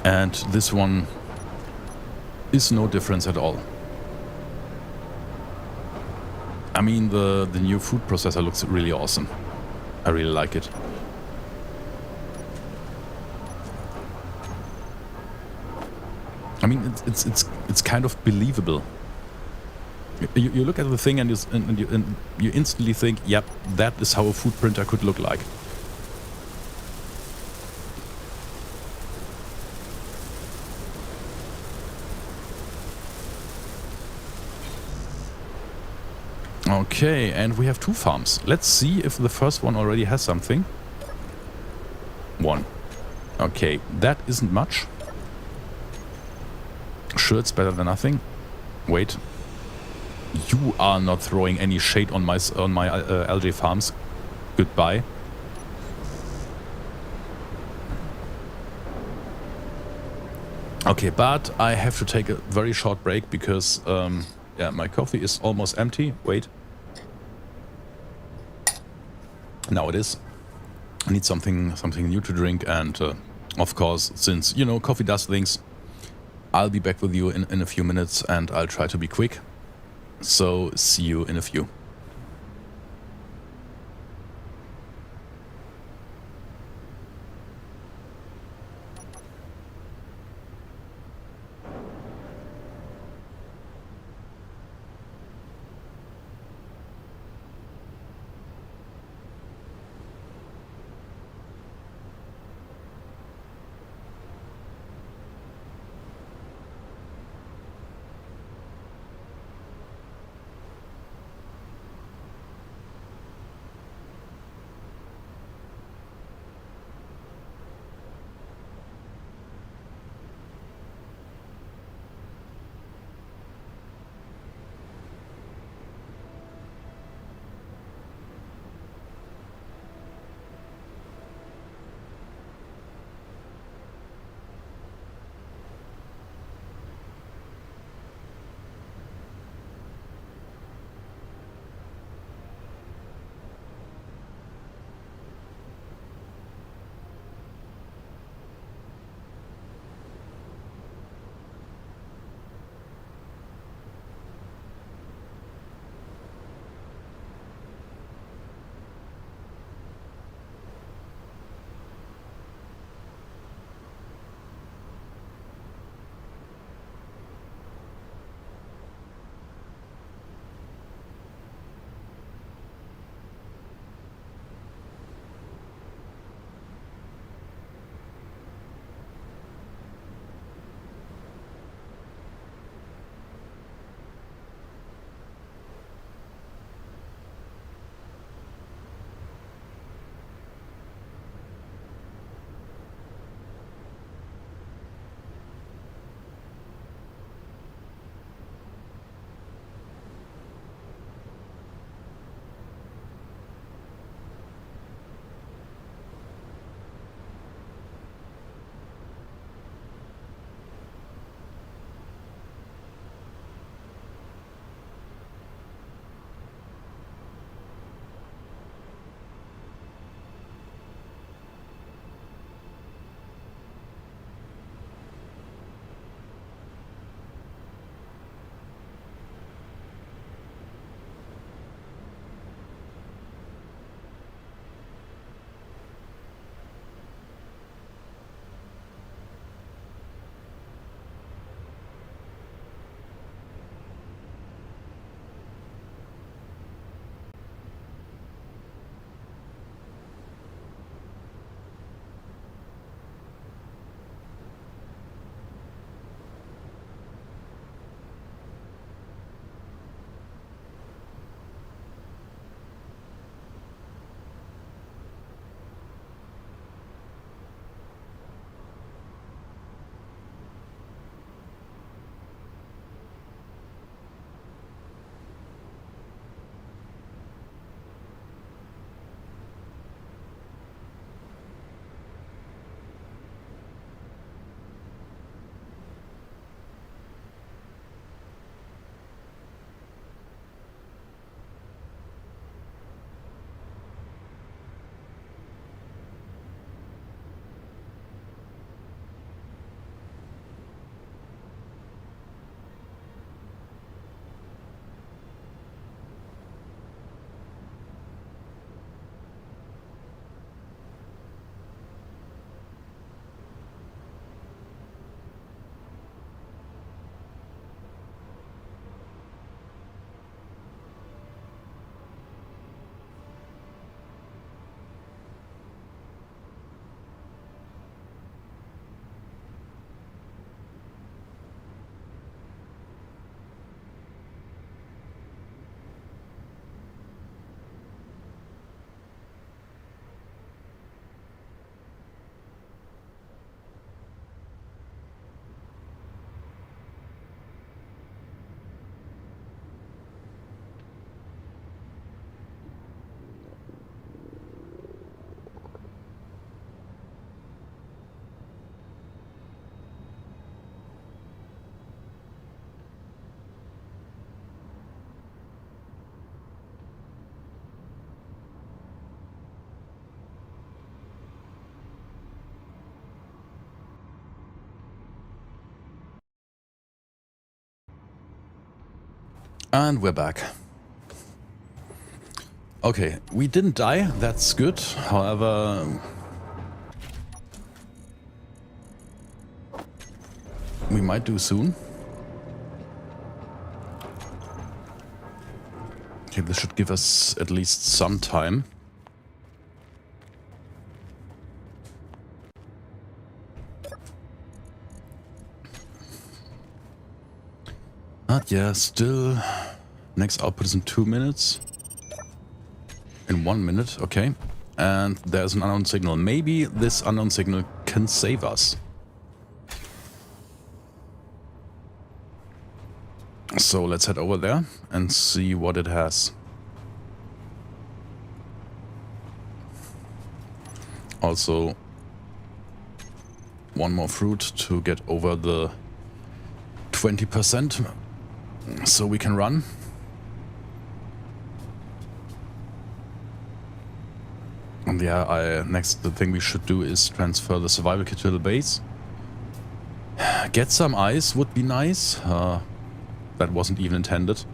And this one is no difference at all. I mean, the new food processor looks really awesome. I really like it. I mean, it's kind of believable. You look at the thing and you instantly think, yep, that is how a food printer could look like. Okay, and we have 2 farms. Let's see if the first one already has something. 1. Okay, that isn't much. Sure, it's better than nothing. Wait. You are not throwing any shade on my LJ farms. Goodbye. Okay, but I have to take a very short break because yeah, my coffee is almost empty. Wait. Now it is. I need something new to drink, and of course, since, you know, coffee does things, I'll be back with you in a few minutes, and I'll try to be quick. So, see you in a few. And we're back. Okay, we didn't die, that's good. However, we might do soon. Okay, this should give us at least some time. But yeah, still, next output is in 2 minutes. In 1 minute, okay. And there's an unknown signal. Maybe this unknown signal can save us. So let's head over there and see what it has. Also, one more fruit to get over the 20% so we can run. And yeah, next the thing we should do is transfer the survival kit to the base. Get some ice would be nice. That wasn't even intended.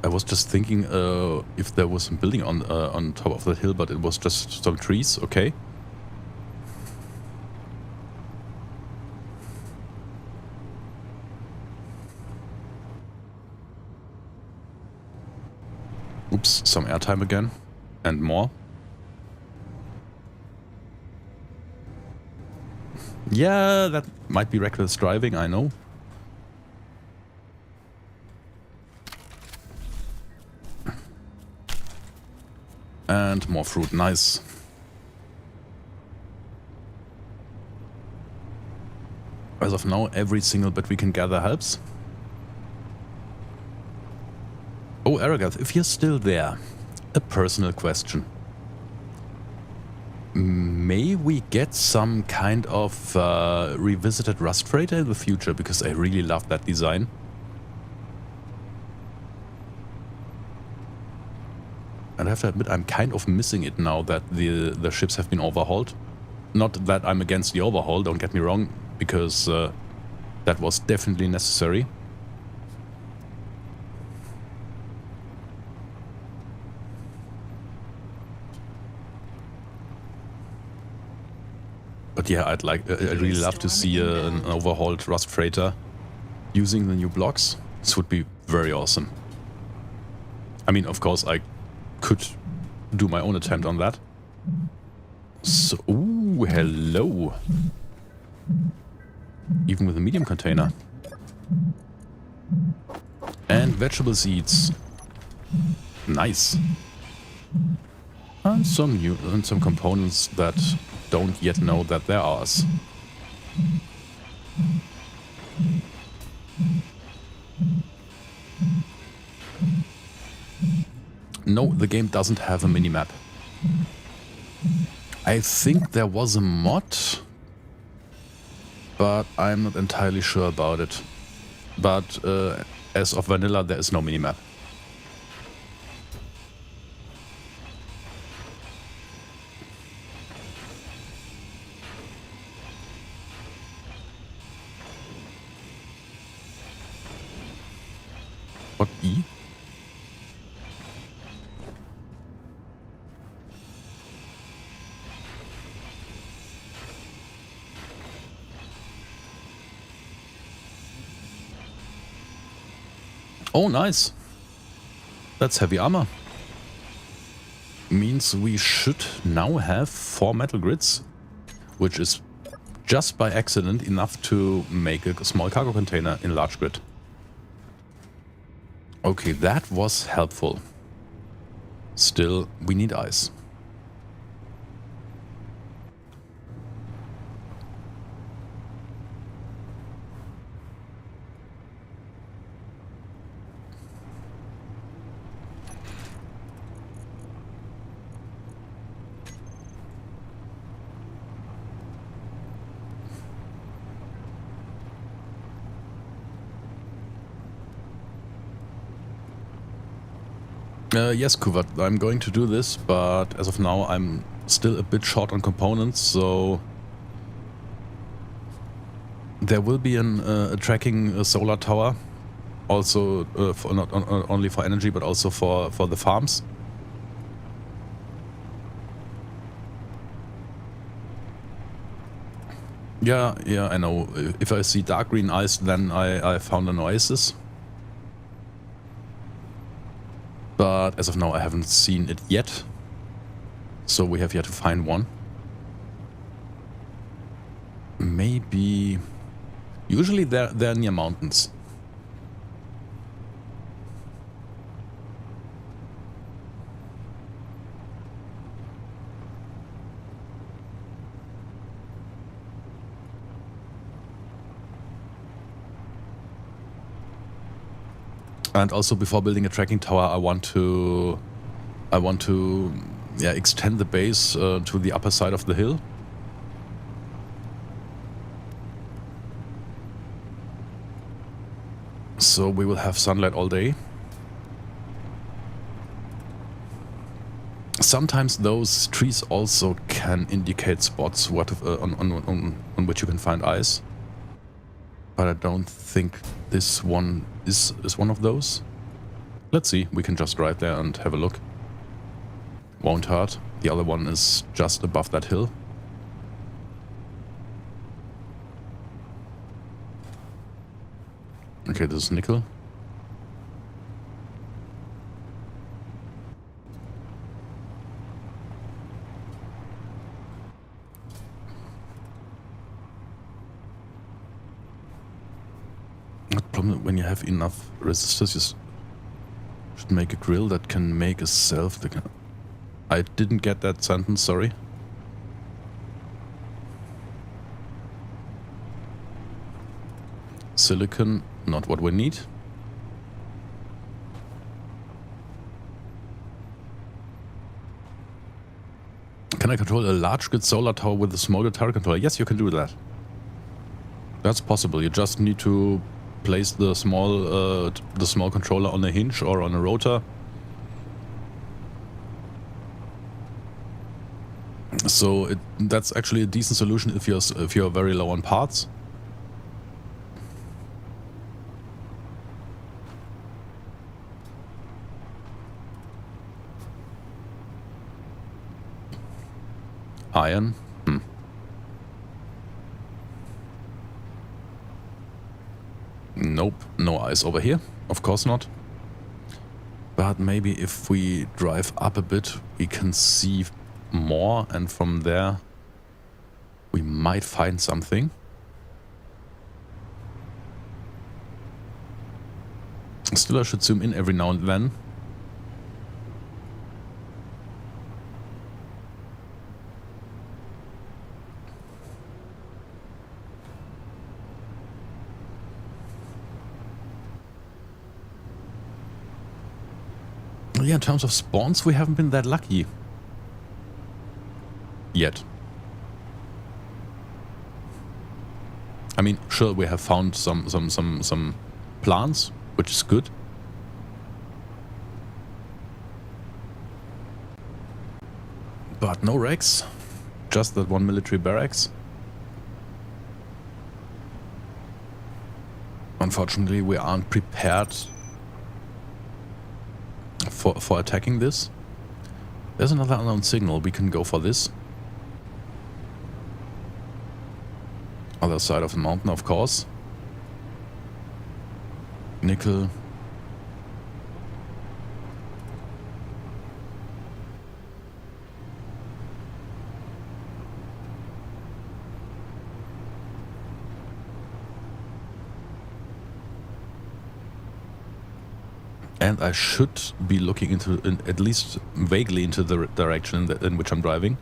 I was just thinking if there was a building on top of the hill, but it was just some trees. Okay. Oops, some airtime again. And more. Yeah, that might be reckless driving, I know. And more fruit, nice. As of now, every single bit we can gather helps. Oh, Aragath, if you're still there, a personal question. May we get some kind of revisited Rust Freighter in the future? Because I really love that design. And I have to admit, I'm kind of missing it now that the ships have been overhauled. Not that I'm against the overhaul, don't get me wrong, because that was definitely necessary. But yeah, I'd really love to see an overhauled Rust Freighter using the new blocks. This would be very awesome. I mean, of course, I could do my own attempt on that. So, ooh, hello. Even with a medium container. And vegetable seeds. Nice. And some components that don't yet know that they're ours. No, the game doesn't have a minimap. I think there was a mod, but I'm not entirely sure about it. But as of vanilla, there is no minimap. What E? Oh, nice. That's heavy armor. Means we should now have 4 metal grids, which is just by accident enough to make a small cargo container in large grid. Okay, that was helpful. Still, we need ice. Yes, Kuvat, I'm going to do this, but as of now I'm still a bit short on components, so there will be a tracking solar tower, also for not only for energy but also for the farms. Yeah, I know. If I see dark green ice, then I found an oasis. But as of now, I haven't seen it yet. So we have yet to find one. Maybe... Usually they're near mountains. And also, before building a tracking tower, I want to extend the base to the upper side of the hill. So we will have sunlight all day. Sometimes those trees also can indicate spots on which you can find ice. But I don't think this one is one of those. Let's see, we can just drive there and have a look. Won't hurt. The other one is just above that hill. Okay, this is nickel. The problem when you have enough resistors, you should make a grill that can make a self. I didn't get that sentence, sorry. Silicon, not what we need. Can I control a large grid solar tower with a small guitar controller? Yes, you can do that. That's possible. You just need to place the small controller on a hinge or on a rotor. So that's actually a decent solution if you're very low on parts. Iron. Nope, no ice over here. Of course not. But maybe if we drive up a bit, we can see more, and from there we might find something. Still, I should zoom in every now and then. Yeah, in terms of spawns, we haven't been that lucky yet. I mean, sure, we have found some plants, which is good. But no wrecks, just that one military barracks. Unfortunately, we aren't prepared for attacking this. There's another unknown signal. We can go for this. Other side of the mountain, of course. Nickel. And I should be looking at least vaguely into the direction in which I'm driving.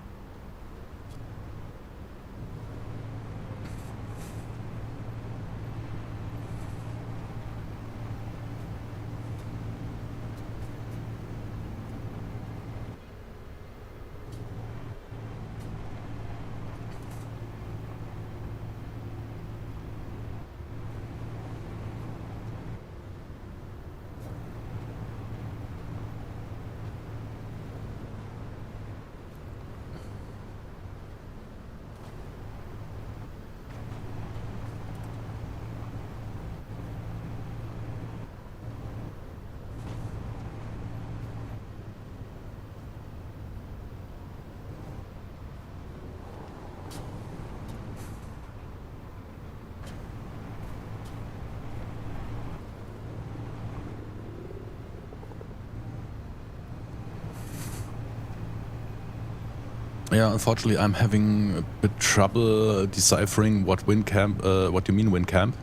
Yeah, unfortunately, I'm having a bit trouble deciphering what wind camp. What you mean wind camp?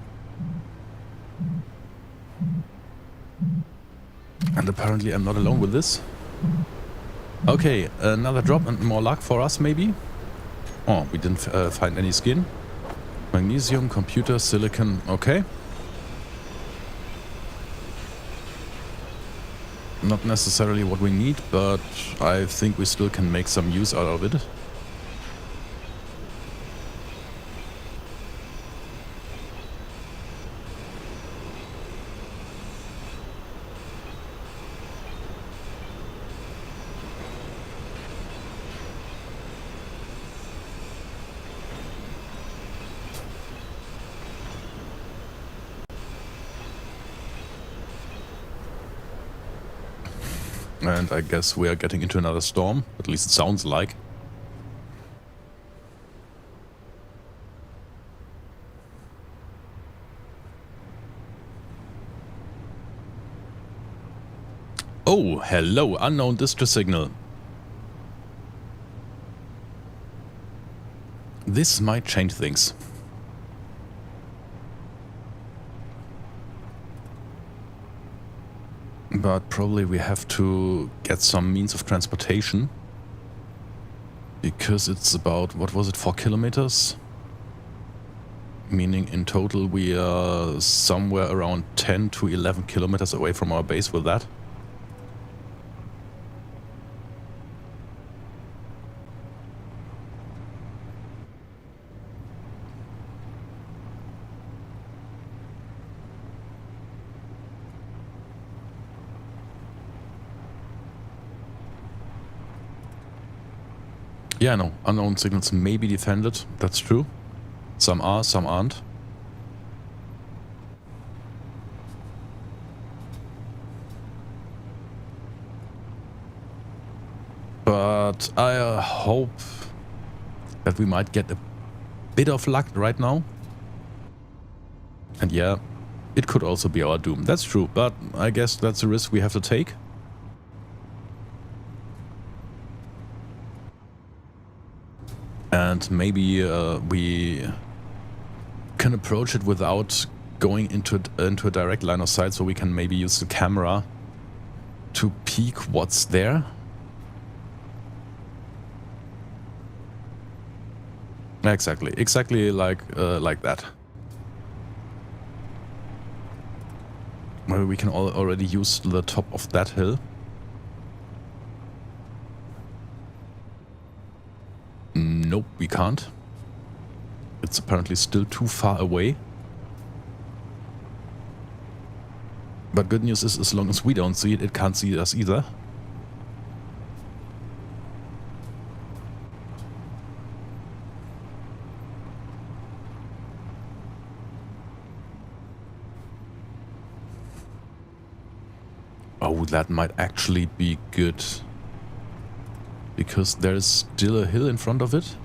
And apparently, I'm not alone with this. Okay, another drop and more luck for us, maybe. Oh, we didn't find any skin. Magnesium, computer, silicon. Okay. Not necessarily what we need, but I think we still can make some use out of it. And I guess we are getting into another storm, at least it sounds like. Oh, hello, unknown distress signal. This might change things. But probably we have to get some means of transportation. Because it's about, what was it, 4 kilometers? Meaning in total we are somewhere around 10 to 11 kilometers away from our base with that. Yeah, no, unknown signals may be defended, that's true. Some are, some aren't. But I hope that we might get a bit of luck right now. And yeah, it could also be our doom, that's true, but I guess that's a risk we have to take. And maybe we can approach it without going into a direct line of sight, so we can maybe use the camera to peek what's there. Exactly like that. Maybe we can already use the top of that hill. Nope, we can't. It's apparently still too far away. But good news is, as long as we don't see it, it can't see us either. Oh, that might actually be good. Because there's still a hill in front of it.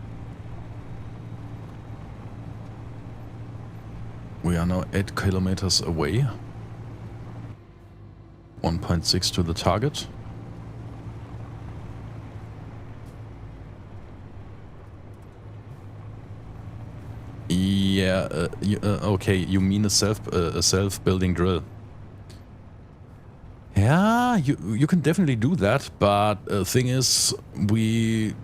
We are now 8 kilometers away. 1.6 to the target. Yeah, okay, you mean a self-building drill. Yeah, you can definitely do that, but the thing is, we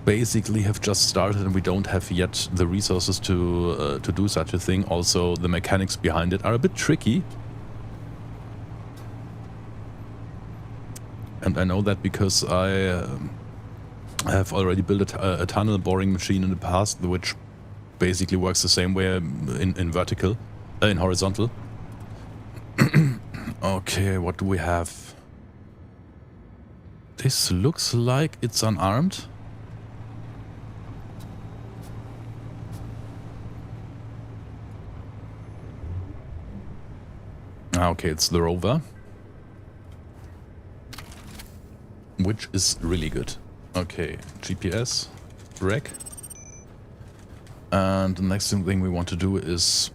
basically have just started and we don't have yet the resources to do such a thing. Also, the mechanics behind it are a bit tricky. And I know that because I have already built a tunnel boring machine in the past, which basically works the same way in vertical, in horizontal. Okay, what do we have? This looks like it's unarmed. Okay, it's the Rover. Which is really good. Okay, GPS, rec. And the next thing we want to do is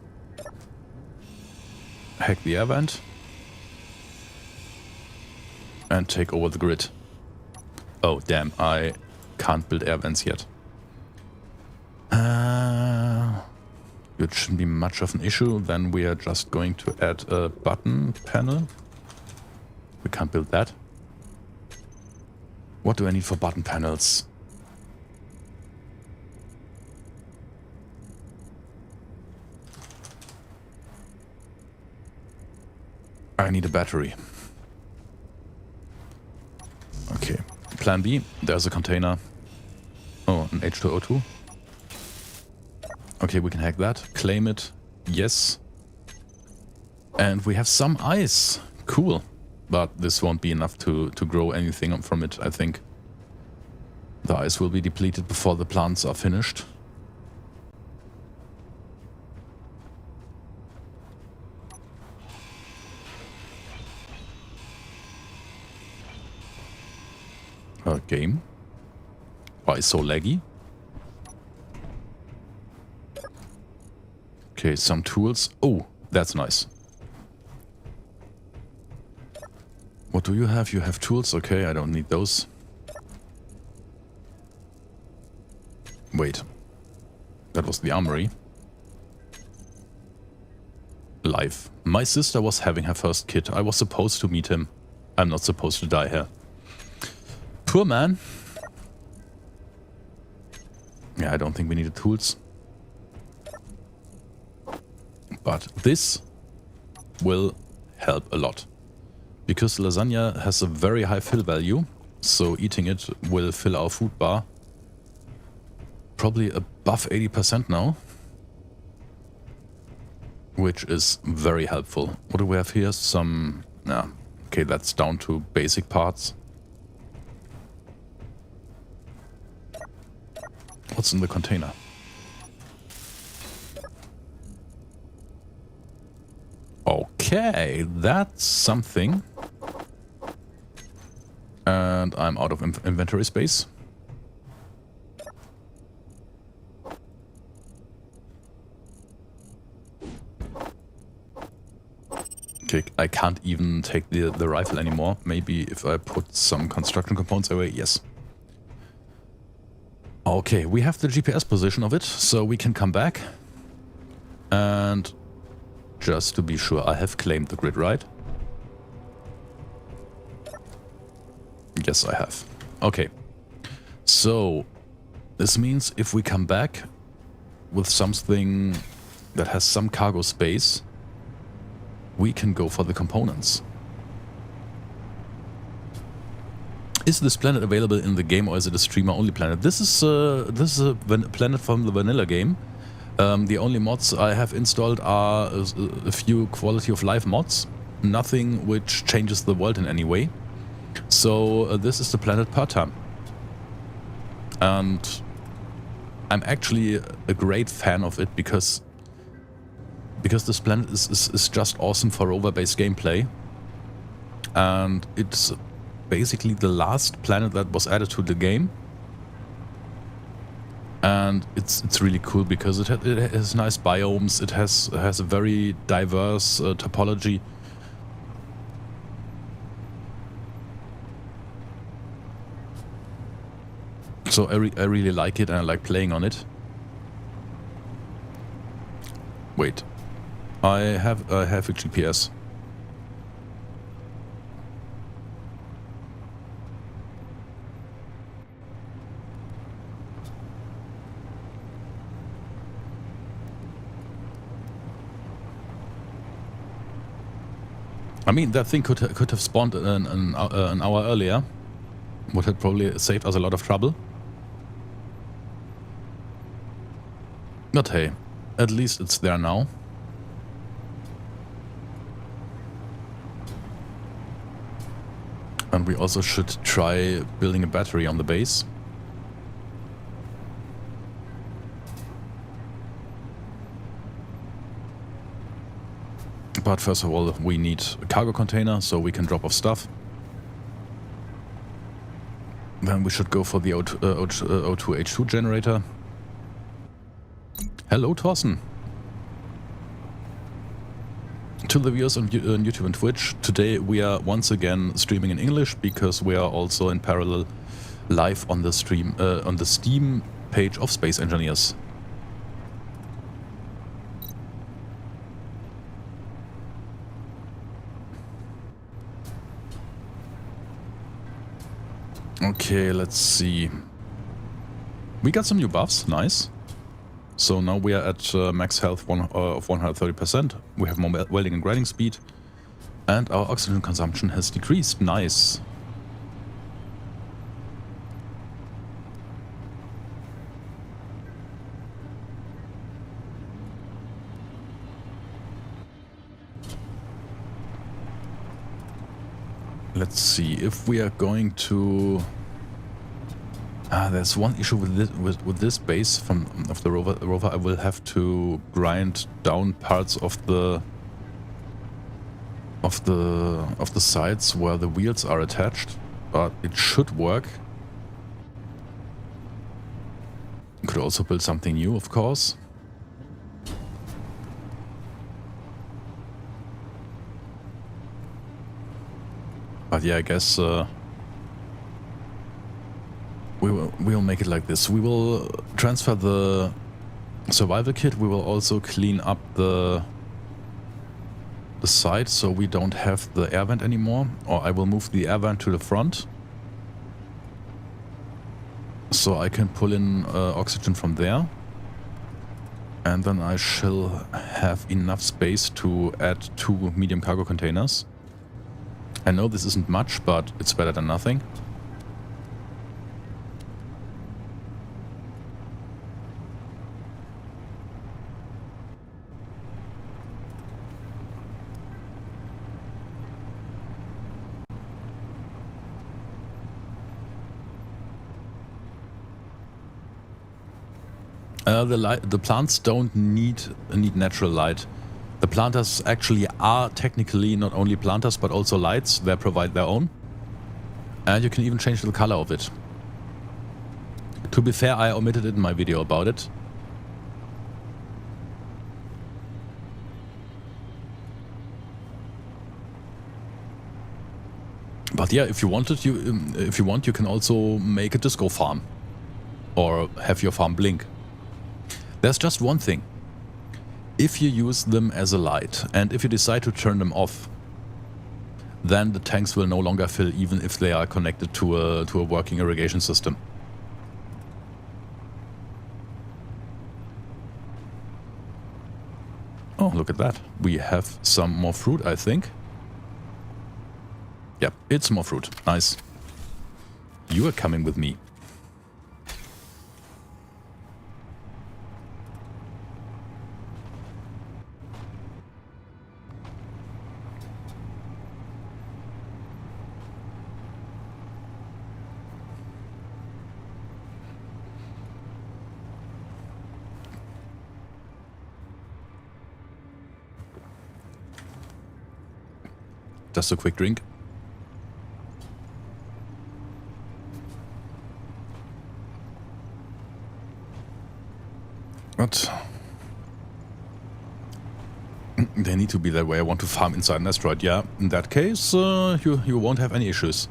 hack the air vent. And take over the grid. Oh damn, I can't build air vents yet. It shouldn't be much of an issue. Then we are just going to add a button panel. We can't build that. What do I need for button panels? I need a battery. Okay. Plan B. There's a container. Oh, an H2O2. Okay, we can hack that. Claim it. Yes. And we have some ice. Cool. But this won't be enough to grow anything from it, I think. The ice will be depleted before the plants are finished. Game. Why so laggy? Okay, some tools. Oh, that's nice. What do you have? You have tools? Okay, I don't need those. Wait. That was the armory. Life. My sister was having her first kid. I was supposed to meet him. I'm not supposed to die here. Poor man. Yeah, I don't think we need the tools. But this will help a lot. Because lasagna has a very high fill value, so eating it will fill our food bar. Probably above 80% now. Which is very helpful. What do we have here? Some... yeah, okay, that's down to basic parts. What's in the container? Okay, that's something. And I'm out of inventory space. Okay, I can't even take the rifle anymore. Maybe if I put some construction components away, yes. Okay, we have the GPS position of it, so we can come back. And just to be sure, I have claimed the grid, right? Yes, I have. Okay. So, this means if we come back with something that has some cargo space, we can go for the components. Is this planet available in the game, or is it a streamer-only planet? This is a planet from the vanilla game. The only mods I have installed are a few quality of life mods. Nothing which changes the world in any way. So this is the planet Pertam. And I'm actually a great fan of it because this planet is just awesome for Rover-based gameplay. And it's basically the last planet that was added to the game. And it's really cool because it has nice biomes, it has a very diverse topology. So I really like it and I like playing on it. Wait, I have a GPS. I mean, that thing could have spawned an hour earlier. Would have probably saved us a lot of trouble. But hey, at least it's there now. And we also should try building a battery on the base. But first of all, we need a cargo container so we can drop off stuff. Then we should go for the O2H2 generator. Hello, Thorsten. To the viewers on YouTube and Twitch, today we are once again streaming in English because we are also in parallel live on the stream, on the Steam page of Space Engineers. Okay, let's see. We got some new buffs, nice. So now we are at max health of 130%. We have more welding and grinding speed. And our oxygen consumption has decreased, nice. Let's see if we are going to. There's one issue with this base of the Rover. I will have to grind down parts of the sides where the wheels are attached, but it should work. Could also build something new, of course. But yeah, I guess we'll make it like this. We will transfer the survival kit. We will also clean up the side so we don't have the air vent anymore. Or I will move the air vent to the front so I can pull in oxygen from there. And then I shall have enough space to add 2 medium cargo containers. I know this isn't much, but it's better than nothing. The plants don't need natural light. The planters actually are technically not only planters but also lights. They provide their own. And you can even change the color of it. To be fair, I omitted it in my video about it. But yeah, if you wanted, you can also make a disco farm. Or have your farm blink. There's just one thing. If you use them as a light, and if you decide to turn them off, then the tanks will no longer fill even if they are connected to a working irrigation system. Oh, look at that. We have some more fruit, I think. Yep, it's more fruit. Nice. You are coming with me. Just a quick drink. But they need to be that way. I want to farm inside an asteroid. Yeah, in that case, you won't have any issues.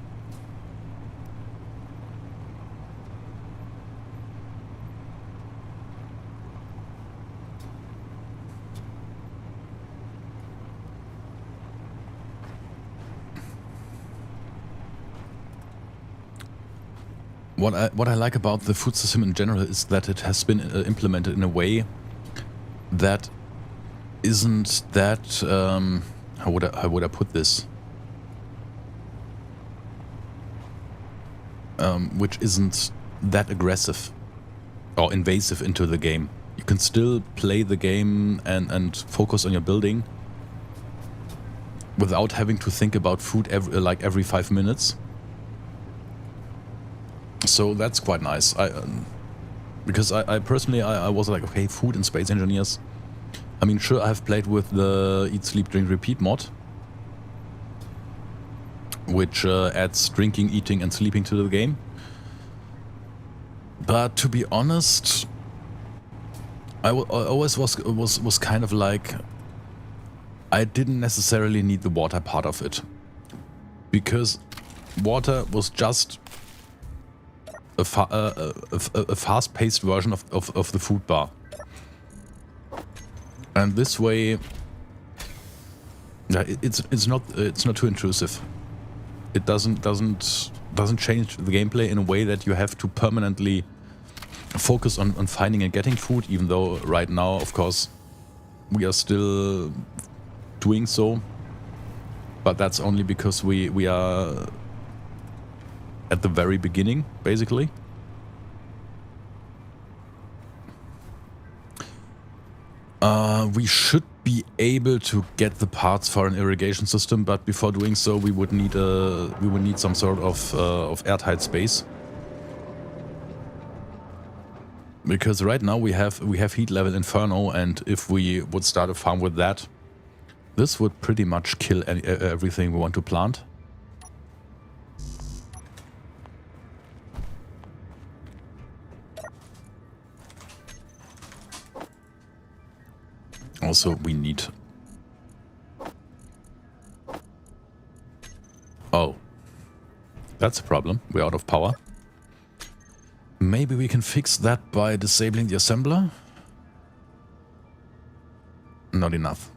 What I like about the food system in general is that it has been implemented in a way that isn't that how would I put this? Which isn't that aggressive or invasive into the game. You can still play the game and focus on your building without having to think about food every 5 minutes. So that's quite nice. Because I personally was like, okay, food and Space Engineers. I mean, sure, I have played with the Eat, Sleep, Drink, Repeat mod, which adds drinking, eating, and sleeping to the game. But to be honest, I always was kind of like, I didn't necessarily need the water part of it, because water was just a fast-paced version of the food bar. And this way, yeah, it's not too intrusive. It doesn't change the gameplay in a way that you have to permanently focus on finding and getting food, even though right now, of course, we are still doing so. But that's only because we are at the very beginning, basically. We should be able to get the parts for an irrigation system, but before doing so, we would need some sort of airtight space. Because right now we have heat level Inferno, and if we would start a farm with that, this would pretty much kill everything we want to plant. Also, we need... Oh. That's a problem. We're out of power. Maybe we can fix that by disabling the assembler? Not enough.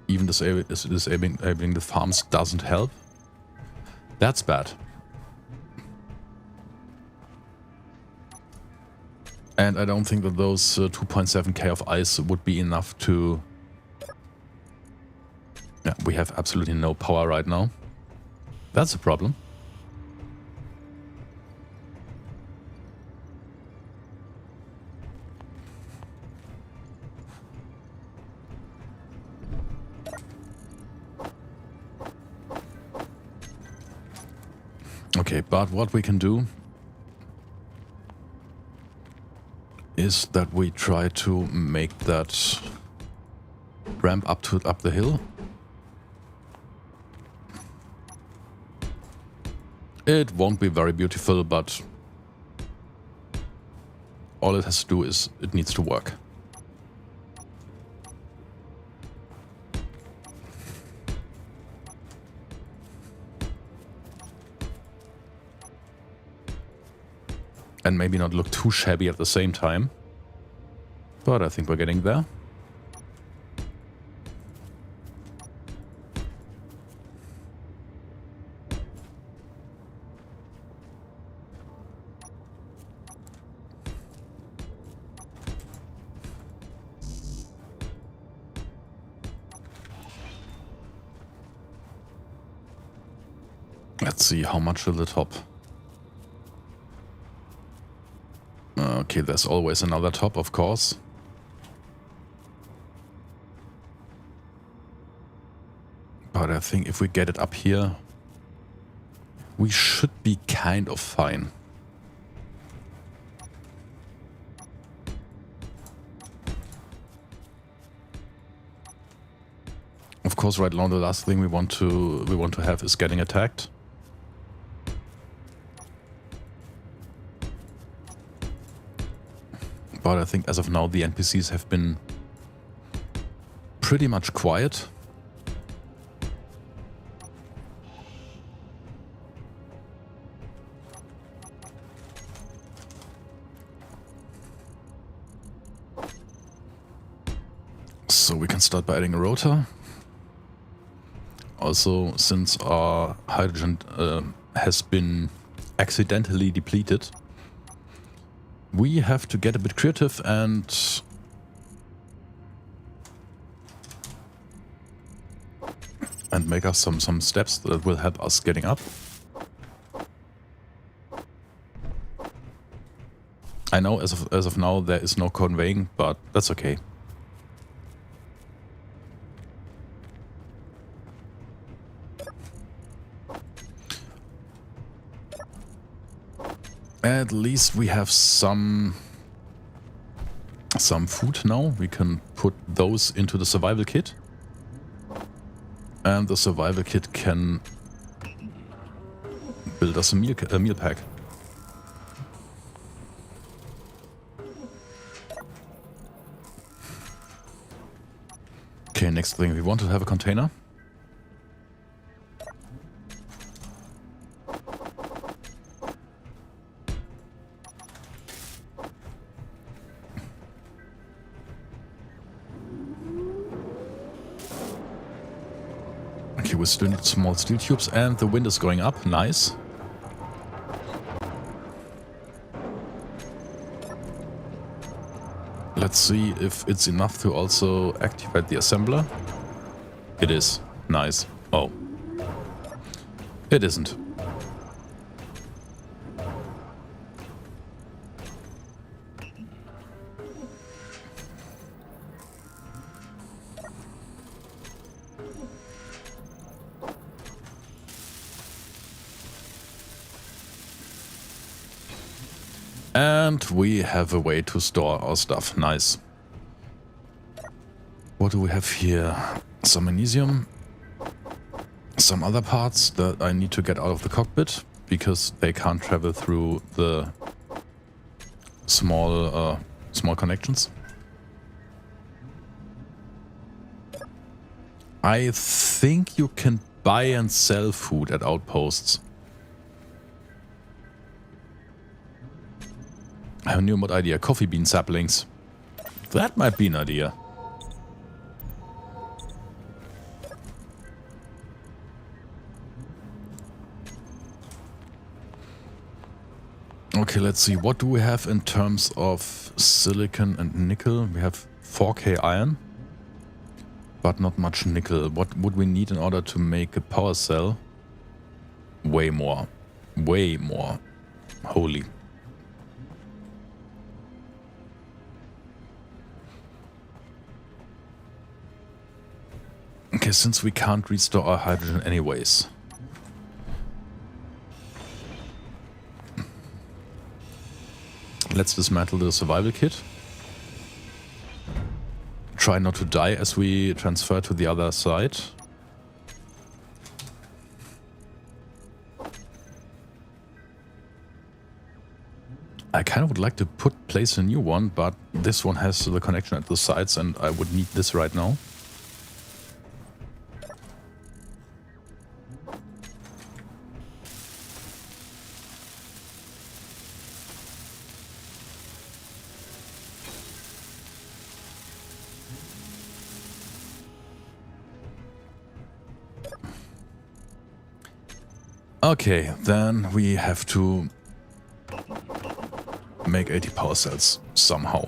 Even disabling the farms doesn't help. That's bad. And I don't think that those 2.7k of ice would be enough to... Yeah, we have absolutely no power right now. That's a problem. Okay, but what we can do is that we try to make that ramp up the hill. It won't be very beautiful, but all it has to do is it needs to work. And maybe not look too shabby at the same time. But I think we're getting there. Let's see, how much will the top? Okay, there's always another top, of course. But I think if we get it up here, we should be kind of fine. Of course, right now the last thing we want to have is getting attacked. But I think as of now the NPCs have been pretty much quiet. So we can start by adding a rotor. Also, since our hydrogen has been accidentally depleted, we have to get a bit creative and make us some steps that will help us getting up. I know as of now there is no conveying, but that's okay. At least we have some food now. We can put those into the survival kit. And the survival kit can build us a meal pack. Okay, next thing? We want to have a container. Okay, we still need small steel tubes and the wind is going up. Nice. Let's see if it's enough to also activate the assembler. It is. Nice. Oh. It isn't. And we have a way to store our stuff. Nice. What do we have here? Some magnesium. Some other parts that I need to get out of the cockpit because they can't travel through the small connections. I think you can buy and sell food at outposts. I have a new mod idea. Coffee bean saplings. That might be an idea. Okay, let's see. What do we have in terms of silicon and nickel? We have 4K iron, but not much nickel. What would we need in order to make a power cell? Way more. Way more. Holy. Okay, since we can't restore our hydrogen anyways. Let's dismantle the survival kit. Try not to die as we transfer to the other side. I kind of would like to place a new one, but this one has the connection at the sides and I would need this right now. Okay, then we have to make 80 power cells somehow.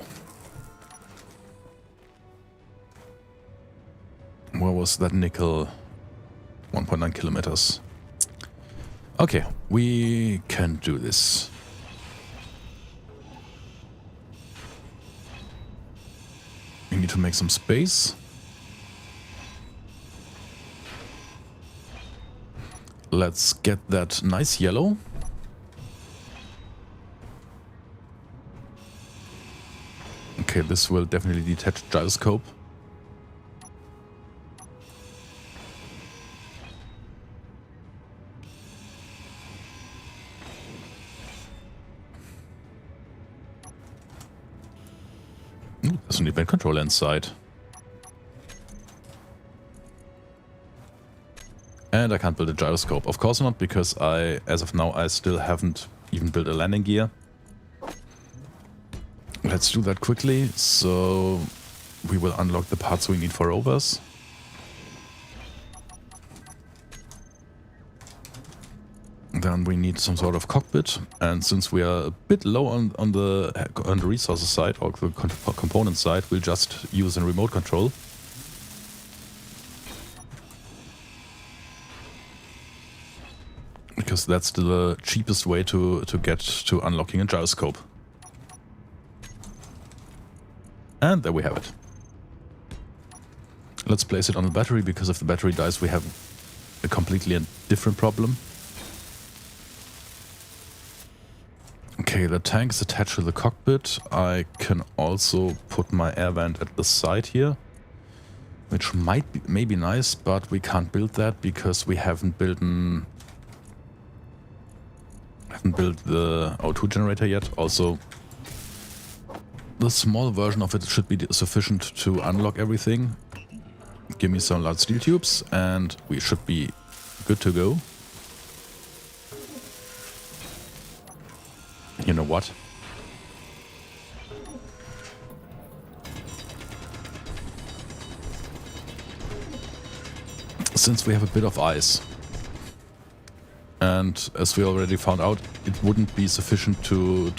Where was that nickel? 1.9 kilometers. Okay, we can do this. We need to make some space. Let's get that nice yellow. Okay, this will definitely detach gyroscope. Ooh, there's an event controller inside. And I can't build a gyroscope. Of course not, because as of now, I still haven't even built a landing gear. Let's do that quickly. So we will unlock the parts we need for rovers. Then we need some sort of cockpit. And since we are a bit low on the resources side or the component side, we'll just use a remote control. Because that's the cheapest way to get to unlocking a gyroscope. And there we have it. Let's place it on the battery, because if the battery dies we have a completely different problem. Okay, the tank is attached to the cockpit. I can also put my air vent at the side here, which might be maybe nice, but we can't build that because we haven't built the O2 generator yet. Also, the small version of it should be sufficient to unlock everything. Give me some large steel tubes and we should be good to go. You know what? Since we have a bit of ice, and as we already found out, it wouldn't be sufficient to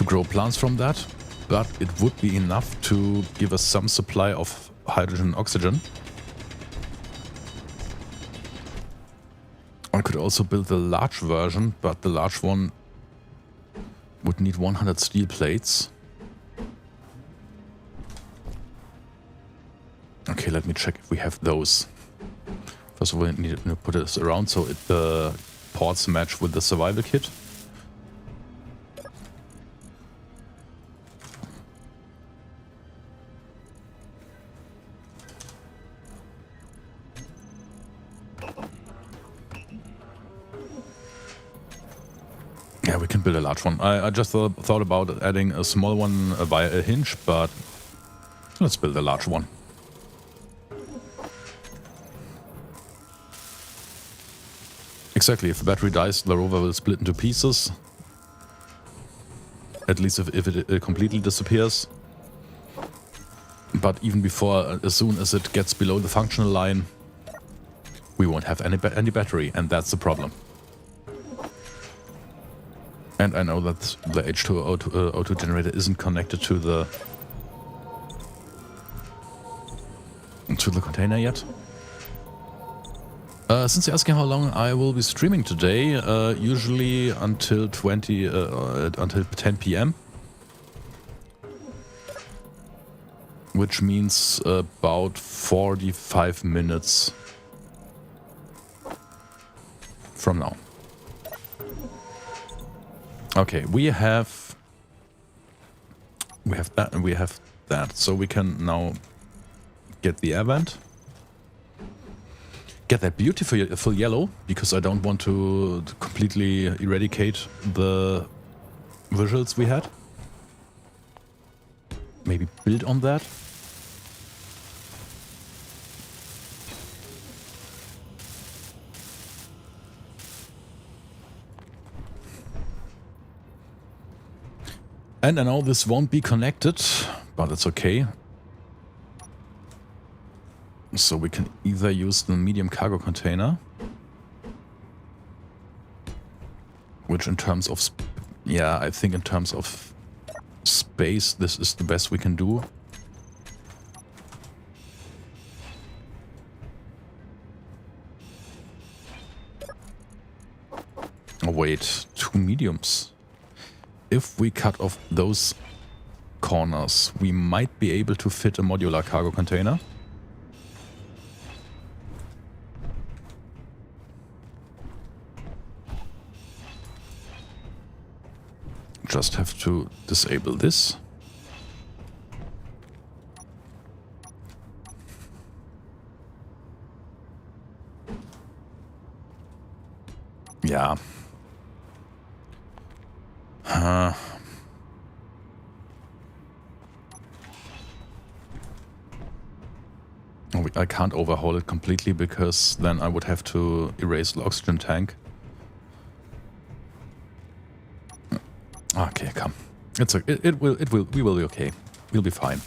grow plants from that, but it would be enough to give us some supply of hydrogen and oxygen. I could also build the large version, but the large one would need 100 steel plates. Okay, let me check if we have those. First of all, we need to put this around so the ports match with the survival kit. Yeah, we can build a large one. I just thought about adding a small one via a hinge, but let's build a large one. Exactly, if the battery dies, the rover will split into pieces. At least if it completely disappears. But even before, as soon as it gets below the functional line, we won't have any battery, and that's the problem. And I know that the H2O2 generator isn't connected to the container yet. Since you're asking how long I will be streaming today, usually until 10 p.m. Which means about 45 minutes from now. Okay, we have that and we have that, so we can now get the air vent. Get that beautiful yellow, because I don't want to completely eradicate the visuals we had. Maybe build on that. And I know this won't be connected, but it's okay. So we can either use the medium cargo container, which in terms of, I think in terms of space, this is the best we can do. Oh wait, 2 mediums. If we cut off those corners, we might be able to fit a modular cargo container. Just have to disable this. Yeah. I can't overhaul it completely because then I would have to erase the oxygen tank. Okay, come. It's okay. We will be okay. We'll be fine.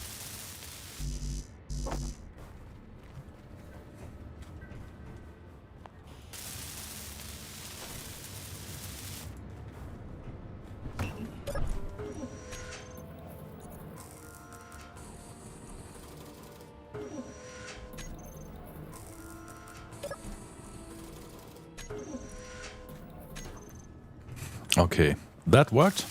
Okay, that worked.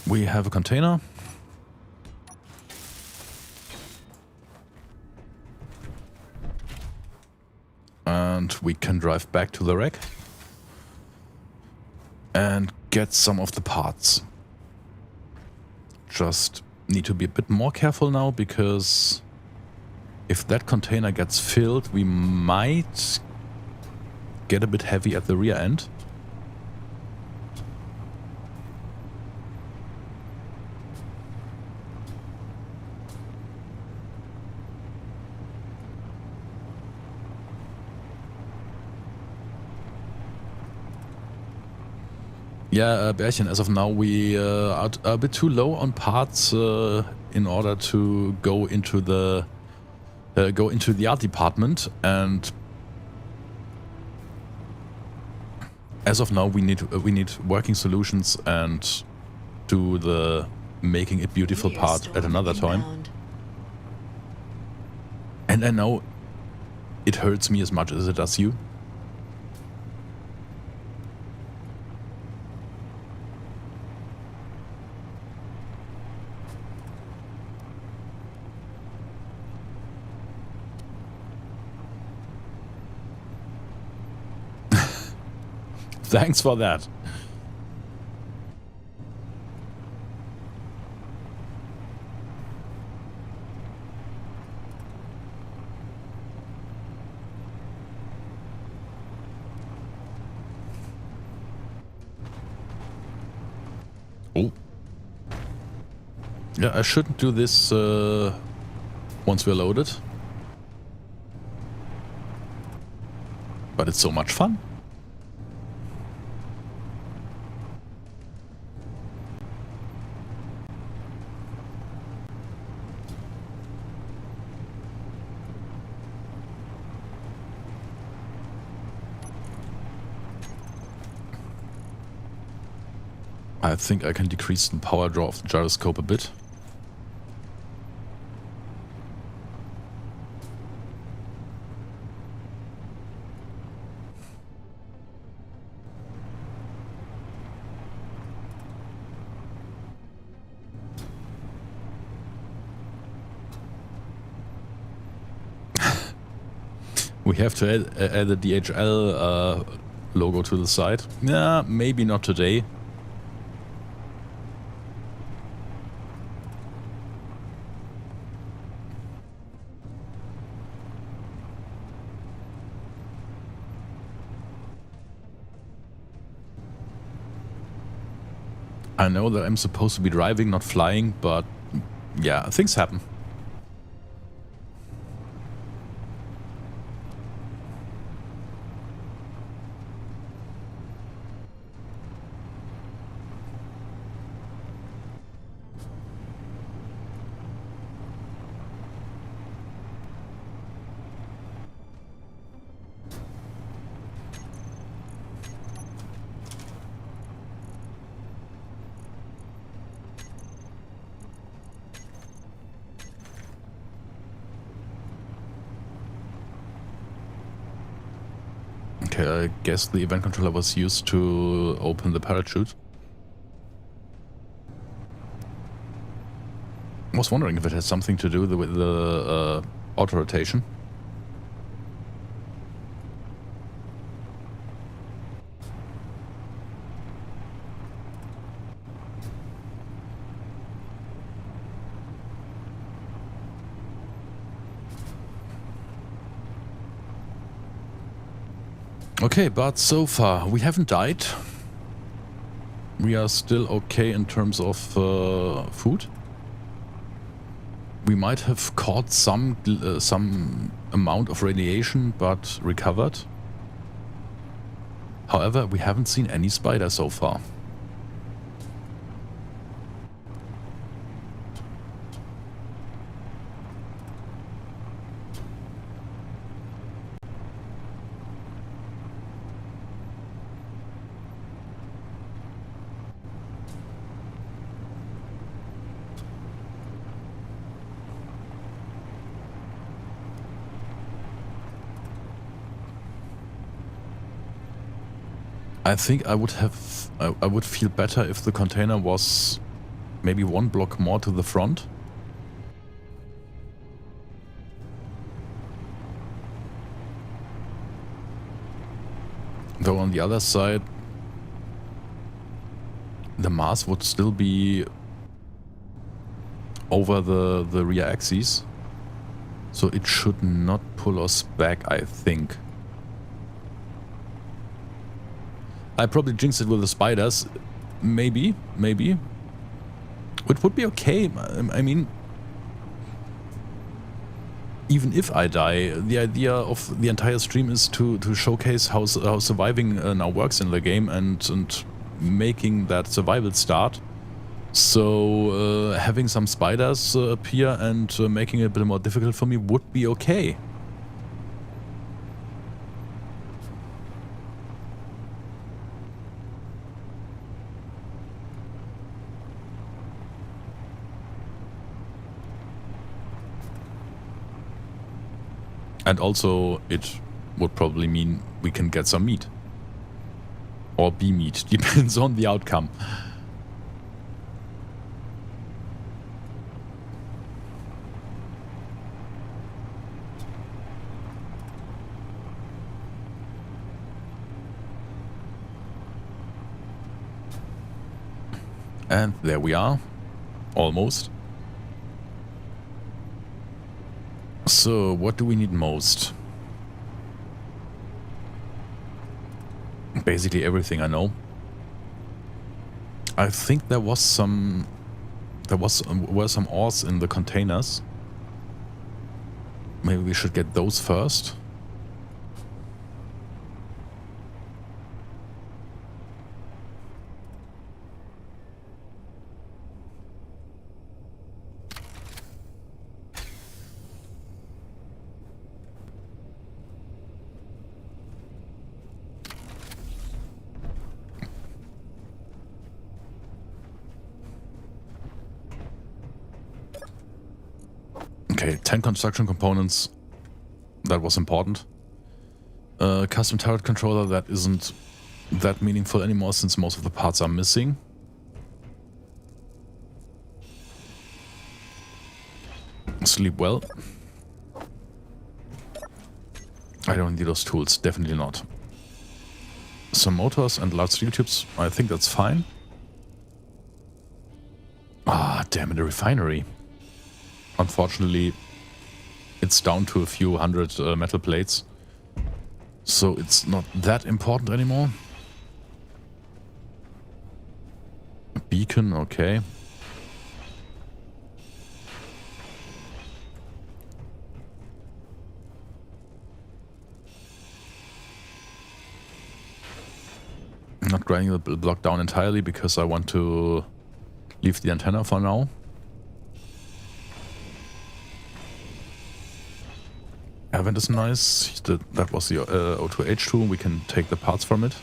We have a container. And we can drive back to the wreck and get some of the parts. Just need to be a bit more careful now, because if that container gets filled, we might get a bit heavy at the rear end. Yeah, Bärchen, as of now we are a bit too low on parts in order to go into the art department, and as of now we need working solutions and do the making it beautiful Meteor part storm at another time. inbound. And I know it hurts me as much as it does you. Thanks for that. Oh. Yeah, I shouldn't do this once we're loaded. But it's so much fun. I think I can decrease the power draw of the gyroscope a bit. We have to add a DHL logo to the side. Yeah, maybe not today. I know that I'm supposed to be driving, not flying, but yeah, things happen. Okay, I guess the event controller was used to open the parachute. I was wondering if it has something to do with the auto rotation. Okay, but so far we haven't died. We are still okay in terms of food. We might have caught some amount of radiation, but recovered. However, we haven't seen any spiders so far. I think I would feel better if the container was maybe one block more to the front. Though on the other side, the mass would still be over the rear axis. So it should not pull us back, I think. I probably jinxed it with the spiders. Maybe. It would be okay. I mean, even if I die, the idea of the entire stream is to showcase how surviving now works in the game, and making that survival start. So having some spiders appear and making it a bit more difficult for me would be okay. And also, it would probably mean we can get some meat. Or be meat. Depends on the outcome. And there we are. Almost. So, what do we need most? Basically everything, I know. I think there was some... were some ores in the containers. Maybe we should get those first. Okay, 10 construction components. That was important. Custom turret controller, that isn't that meaningful anymore since most of the parts are missing. Sleep well. I don't need those tools, definitely not. Some motors and large steel tubes, I think that's fine. Ah, damn it, a refinery. Unfortunately, it's down to a few hundred metal plates, so it's not that important anymore. A beacon, okay. I'm not grinding the block down entirely because I want to leave the antenna for now. Vent is nice. That was the O2H2. We can take the parts from it.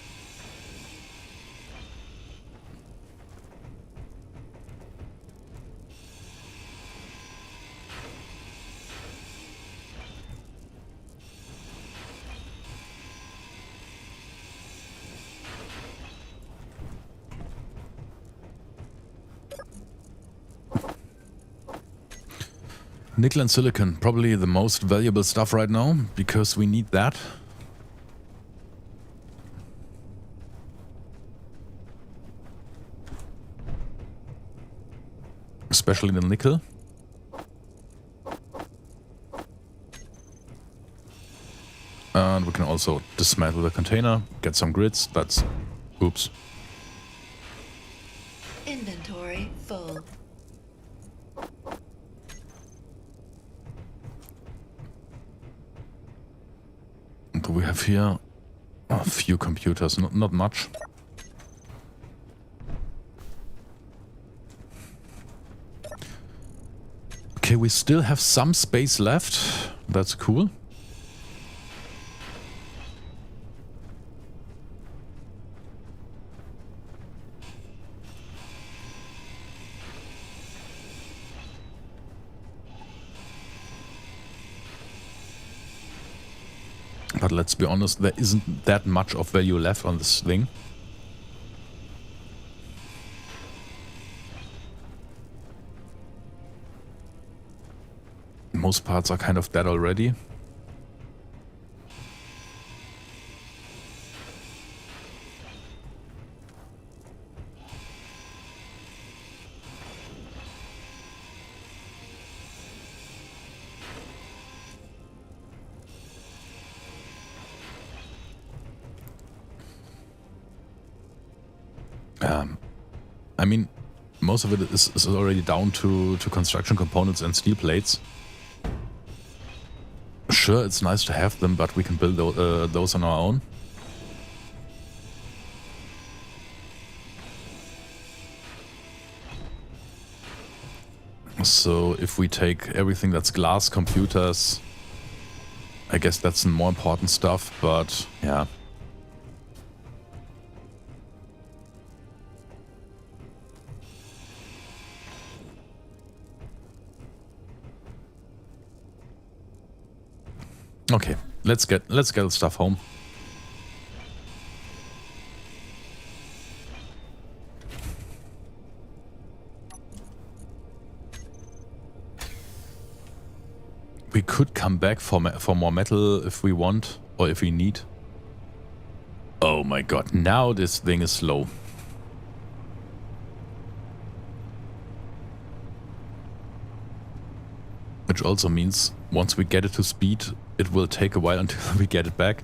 Nickel and silicon, probably the most valuable stuff right now, because we need that. Especially the nickel. And we can also dismantle the container, get some grids, that's... oops. Inventory full. Do we have here a few computers? Not much. Okay, we still have some space left. That's cool. But let's be honest, there isn't that much of value left on this thing. Most parts are kind of dead already. I mean, most of it is already down to construction components and steel plates. Sure, it's nice to have them, but we can build those on our own. So if we take everything that's glass, computers, I guess that's more important stuff, but yeah. Okay, let's get the stuff home. We could come back for more metal if we want, or if we need. Oh my god, now this thing is slow. Which also means once we get it to speed, it will take a while until we get it back.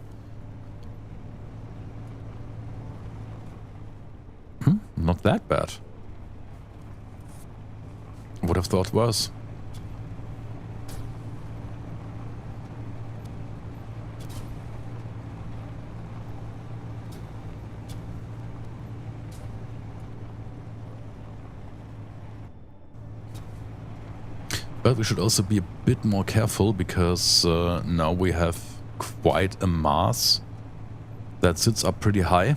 Not that bad. Would have thought worse. But we should also be a bit more careful because now we have quite a mass that sits up pretty high.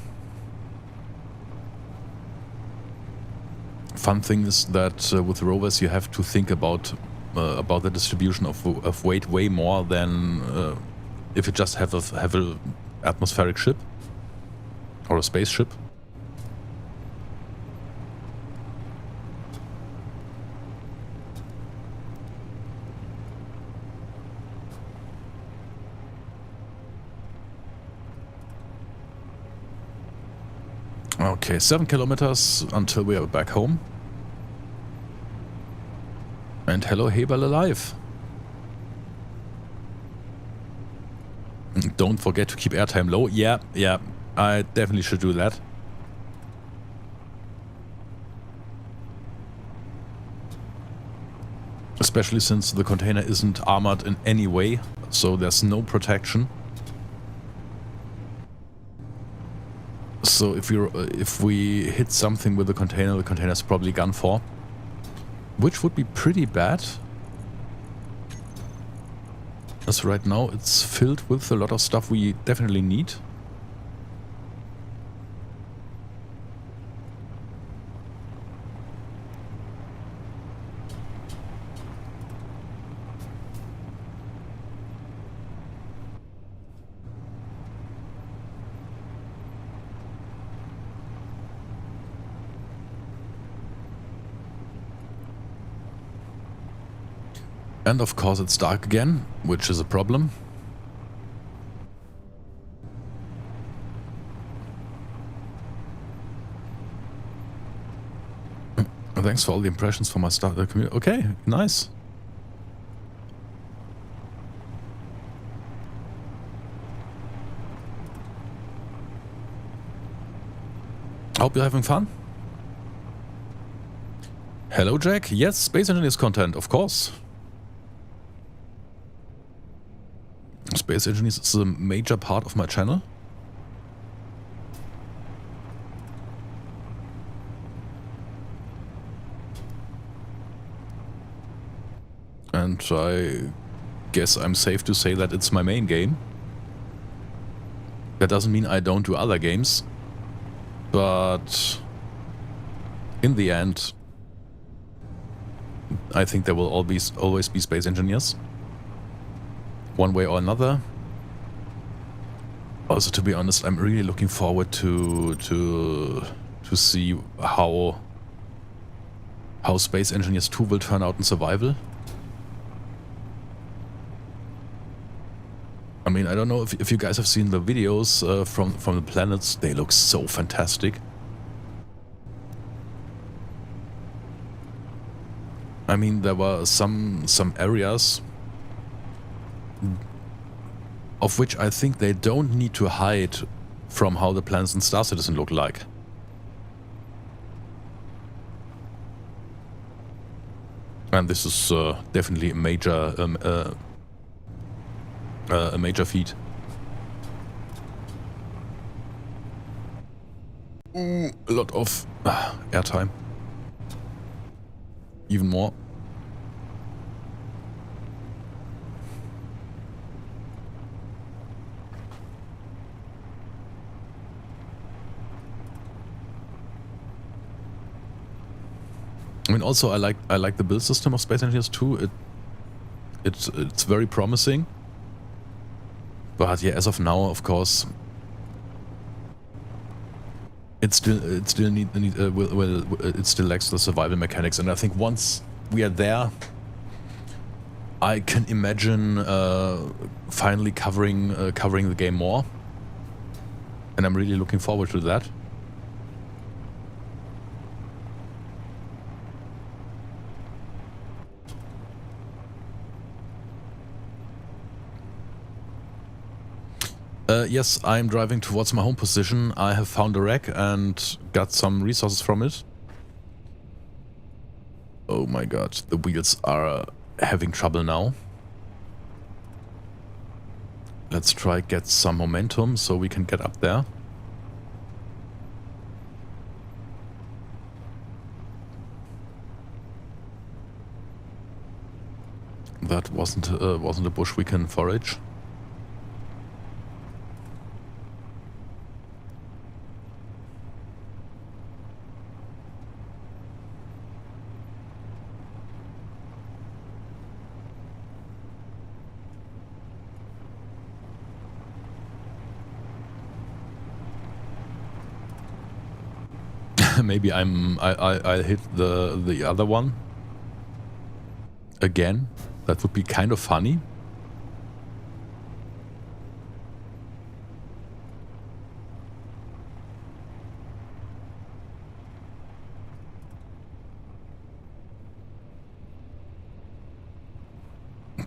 Fun thing is that with rovers you have to think about the distribution of weight way more than if you just have a atmospheric ship or a spaceship. Okay, 7 kilometers until we are back home. And hello, Hebel alive. Don't forget to keep airtime low. Yeah, I definitely should do that. Especially since the container isn't armored in any way, so there's no protection. So if we hit something with the container is probably gone for. Which would be pretty bad. As right now it's filled with a lot of stuff we definitely need. And of course it's dark again, which is a problem. Thanks for all the impressions for my community. Okay, nice. Hope you're having fun. Hello, Jack. Yes, Space Engineers content, of course. Space Engineers is a major part of my channel. And I guess I'm safe to say that it's my main game. That doesn't mean I don't do other games. But in the end, I think there will always be Space Engineers. One way or another. Also, to be honest, I'm really looking forward to see how Space Engineers 2 will turn out in survival. I mean, I don't know if you guys have seen the videos from the planets. They look so fantastic. I mean, there were some areas of which I think they don't need to hide from how the planets in Star Citizen look like. And this is definitely a major feat. A lot of airtime. Even more. I mean, also I like the build system of Space Engineers 2. It's very promising. But yeah, as of now, of course, it still lacks the survival mechanics. And I think once we are there, I can imagine finally covering the game more. And I'm really looking forward to that. Yes, I'm driving towards my home position. I have found a wreck and got some resources from it. Oh my god, the wheels are having trouble now. Let's try get some momentum so we can get up there. That wasn't a bush we can forage. Maybe I'll hit the other one again. That would be kind of funny.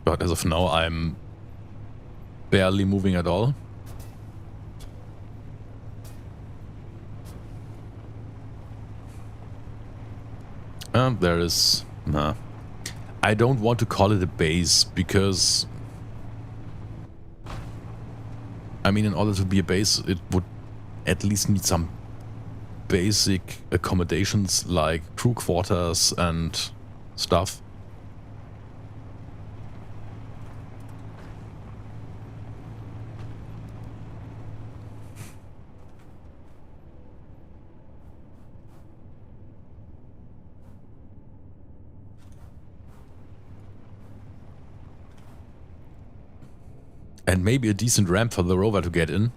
But as of now, I'm barely moving at all. There is... Nah. I don't want to call it a base, because... I mean, in order to be a base, it would at least need some basic accommodations like crew quarters and stuff. And maybe a decent ramp for the rover to get in.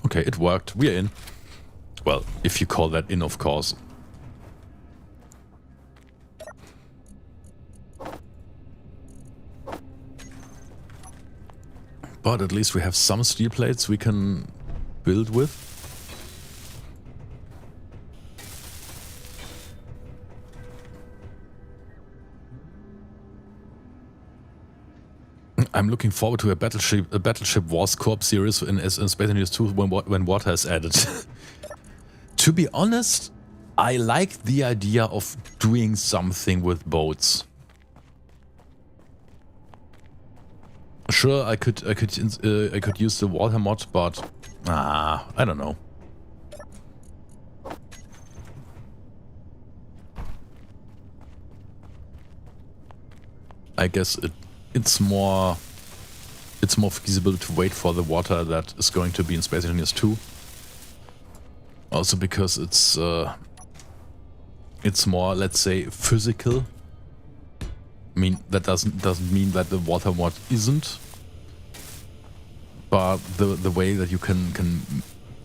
Okay, it worked. We're in. Well, if you call that in, of course. But at least we have some steel plates we can build with. I'm looking forward to a battleship Wars Corp series in Space Engineers 2 when water is added. To be honest, I like the idea of doing something with boats. Sure, I could use the water mod, but I don't know. I guess it's more feasible to wait for the water that is going to be in Space Engineers 2. Also because it's more, let's say, physical. I mean, that doesn't mean that the water mod isn't, but the way that you can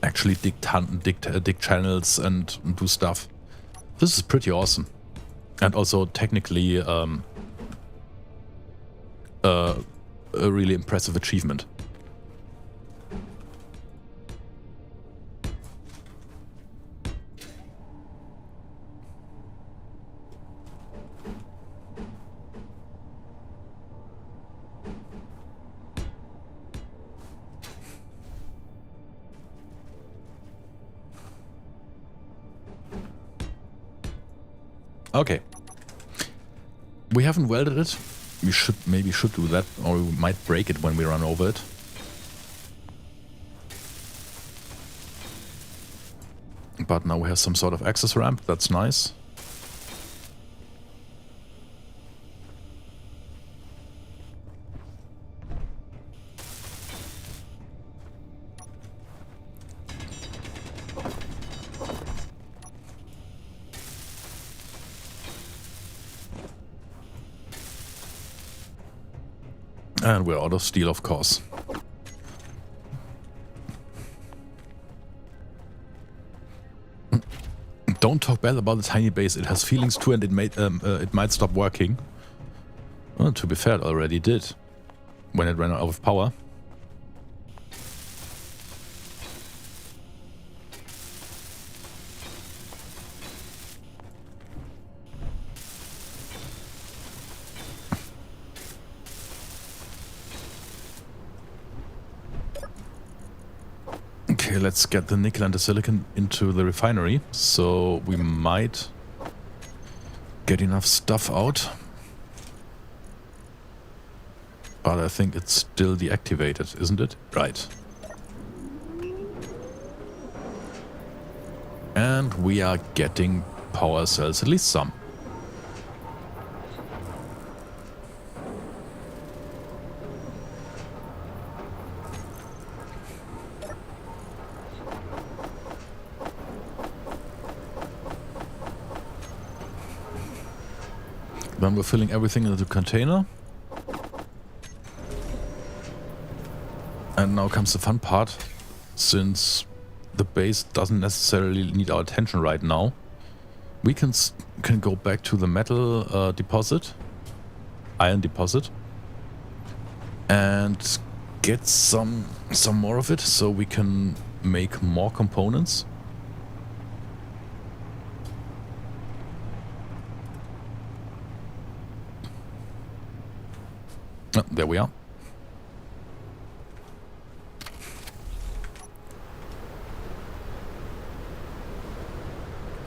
actually dig channels and do stuff. This is pretty awesome, and also technically a really impressive achievement. Okay. We haven't welded it. We maybe should do that, or we might break it when we run over it. But now we have some sort of access ramp. That's nice. And we're out of steel, of course. Don't talk bad about the tiny base. It has feelings too, and it might stop working. Well, to be fair, it already did when it ran out of power. Okay, let's get the nickel and the silicon into the refinery, so we might get enough stuff out. But I think it's still deactivated, isn't it? Right. And we are getting power cells, at least some. Then we're filling everything into the container. And now comes the fun part, since the base doesn't necessarily need our attention right now. We can go back to the metal deposit, iron deposit, and get some more of it, so we can make more components. Oh, there we are.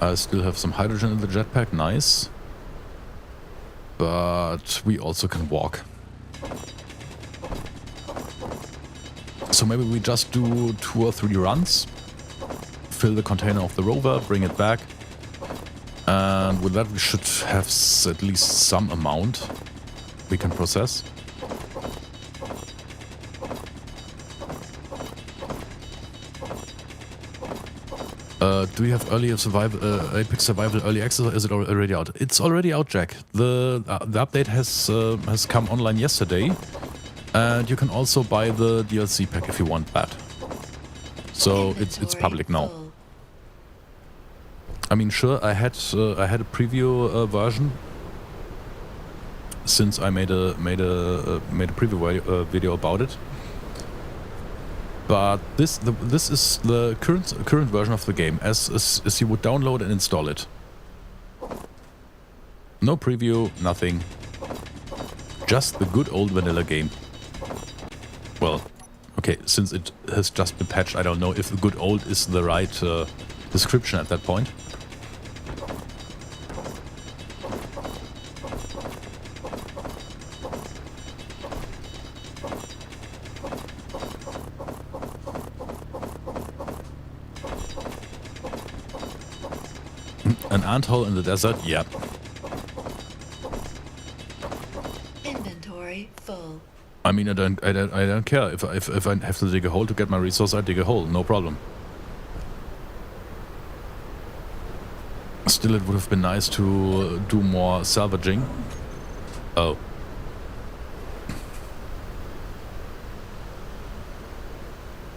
I still have some hydrogen in the jetpack, nice. But we also can walk. So maybe we just do 2 or 3 runs, fill the container of the Rover, bring it back, and with that we should have at least some amount we can process. Do we have early survival, Apex Survival Early Access, or is it already out? It's already out, Jack. The update has come online yesterday, and you can also buy the DLC pack if you want that. So it's public now. I mean, sure, I had a preview version, since I made a preview video about it. But this is the current version of the game, as you would download and install it. No preview, nothing. Just the good old vanilla game. Well, okay, since it has just been patched, I don't know if the good old is the right description at that point. An anthole in the desert, yeah. Inventory full. I mean, I don't care. If I have to dig a hole to get my resource, I dig a hole, no problem. Still, it would have been nice to do more salvaging. Oh.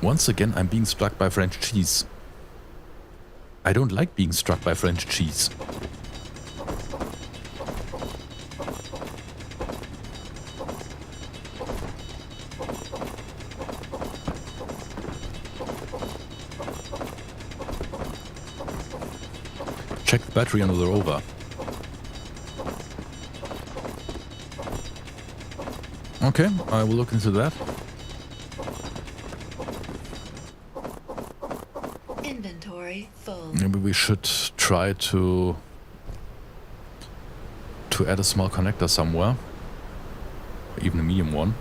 Once again, I'm being struck by French cheese. I don't like being struck by French cheese. Check the battery under the Rover. Okay, I will look into that. Inventory full. Maybe we should try to add a small connector somewhere, even a medium one.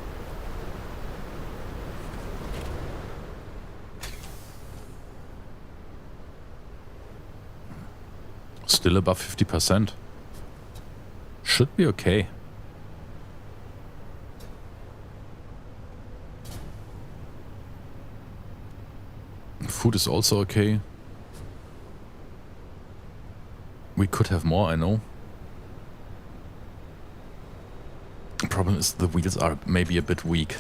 Still above 50%. Should be okay. Food is also okay. We could have more, I know. problem is the wheels are maybe a bit weak.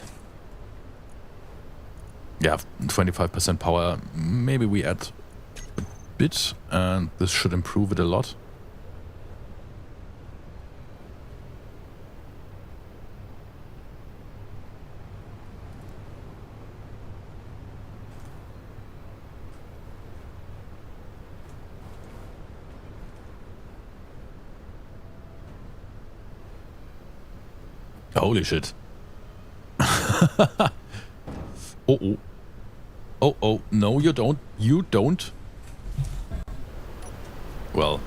Yeah, 25% power. Maybe we add a bit, and this should improve it a lot. Holy shit. Oh. Oh, no you don't. You don't. Well,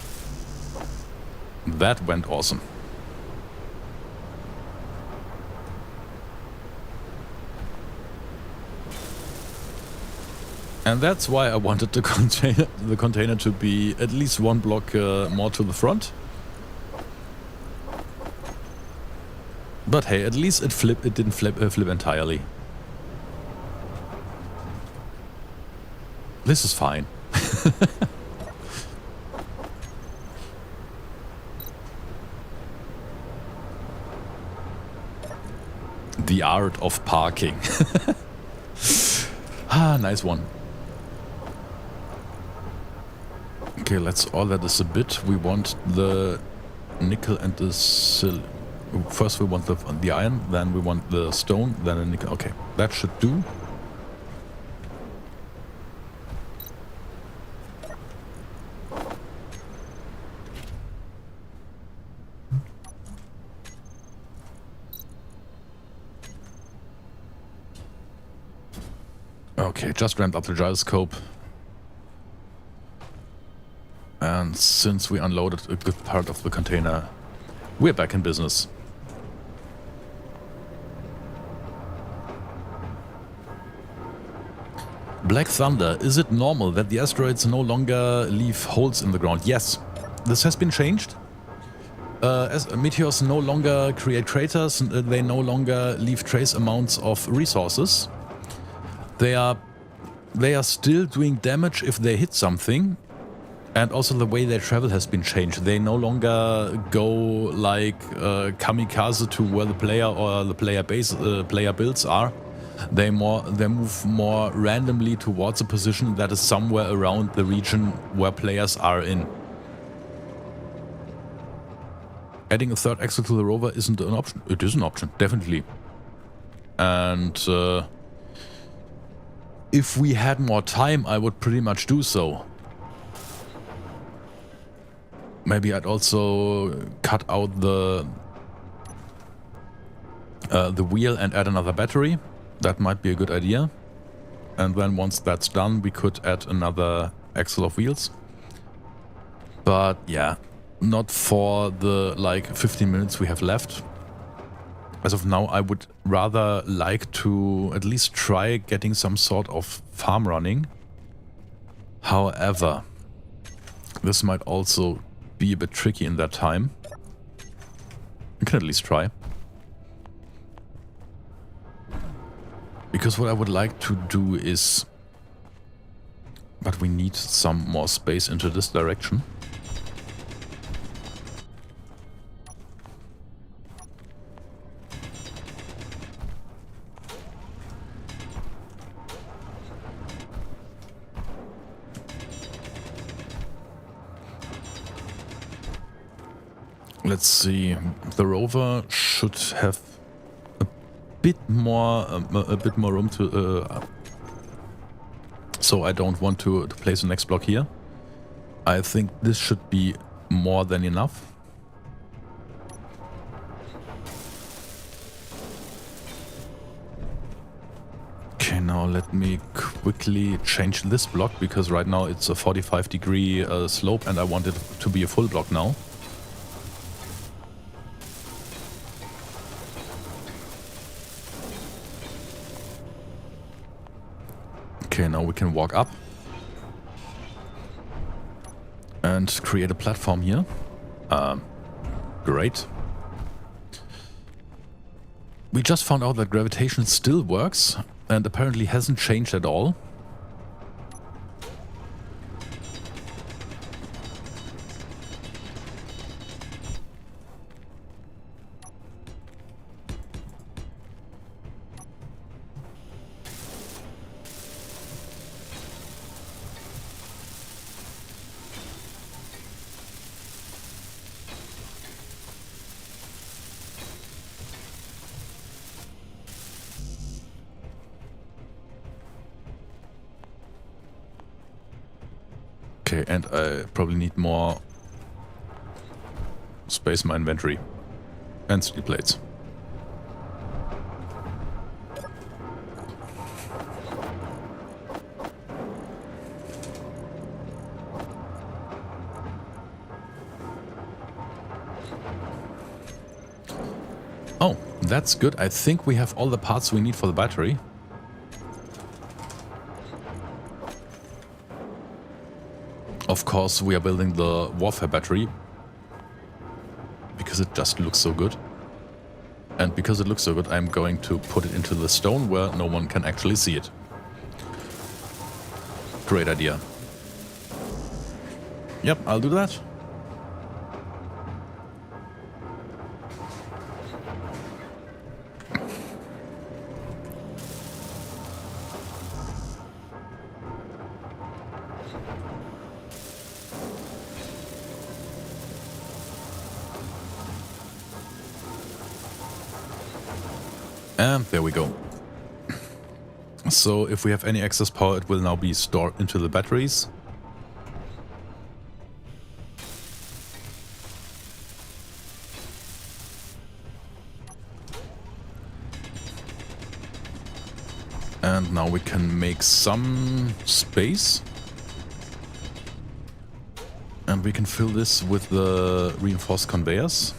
that went awesome. And that's why I wanted the container to be at least one block more to the front. But hey, at least it didn't flip entirely. This is fine. The art of parking. Nice one. Okay, let's order this a bit. We want the nickel and the silver. First we want the iron, then we want the stone, then the nickel. Okay, that should do. Okay, just ramped up the gyroscope. And since we unloaded a good part of the container, we're back in business. Black Thunder, is it normal that the asteroids no longer leave holes in the ground? Yes, this has been changed. As meteors no longer create craters, they no longer leave trace amounts of resources. They are still doing damage if they hit something, and also the way they travel has been changed. They no longer go like kamikaze to where the player or the player builds are. They move more randomly towards a position that is somewhere around the region where players are in. Adding a third axle to the rover isn't an option. It is an option, definitely. And if we had more time, I would pretty much do so. Maybe I'd also cut out the wheel and add another battery. That might be a good idea. And then once that's done, we could add another axle of wheels. But yeah, not for the like 15 minutes we have left. As of now, I would rather like to at least try getting some sort of farm running. However, this might also be a bit tricky in that time. We can at least try. Because what I would like to do is... But we need some more space into this direction. Let's see. The Rover should have a bit more room to. So I don't want to place the next block here. I think this should be more than enough. Okay, now let me quickly change this block, because right now it's a 45-degree slope and I want it to be a full block now. Okay, now we can walk up and create a platform here. Great. We just found out that gravitation still works and apparently hasn't changed at all. Okay, and I probably need more space in my inventory. And steel plates. Oh, that's good. I think we have all the parts we need for the battery. Of course, we are building the warfare battery because it just looks so good. And because it looks so good, I'm going to put it into the stone where no one can actually see it. Great idea. Yep, I'll do that. And there we go. So if we have any excess power, it will now be stored into the batteries. And now we can make some space. And we can fill this with the reinforced conveyors.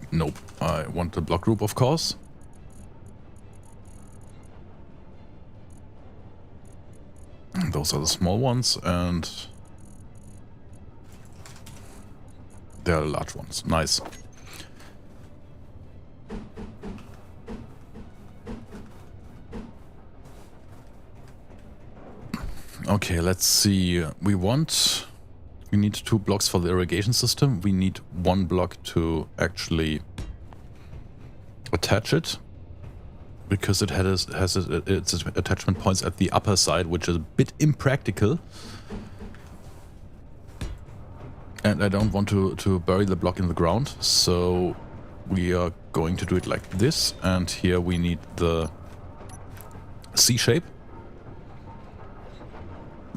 Nope, I want the block group, of course. Those are the small ones, and they are the large ones. Nice. Okay, let's see. We need 2 blocks for the irrigation system. We need 1 block to actually attach it, because it has its attachment points at the upper side, which is a bit impractical. And I don't want to bury the block in the ground, so we are going to do it like this. And here we need the C shape,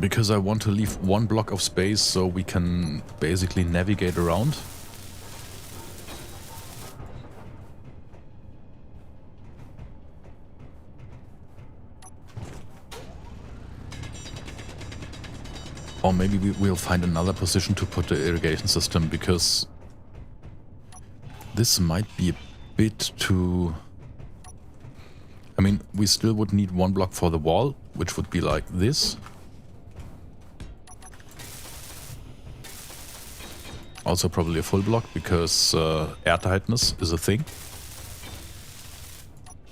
because I want to leave 1 block of space so we can basically navigate around. Or maybe we'll find another position to put the irrigation system, because this might be a bit too... I mean, we still would need 1 block for the wall, which would be like this. Also probably a full block, because air tightness is a thing.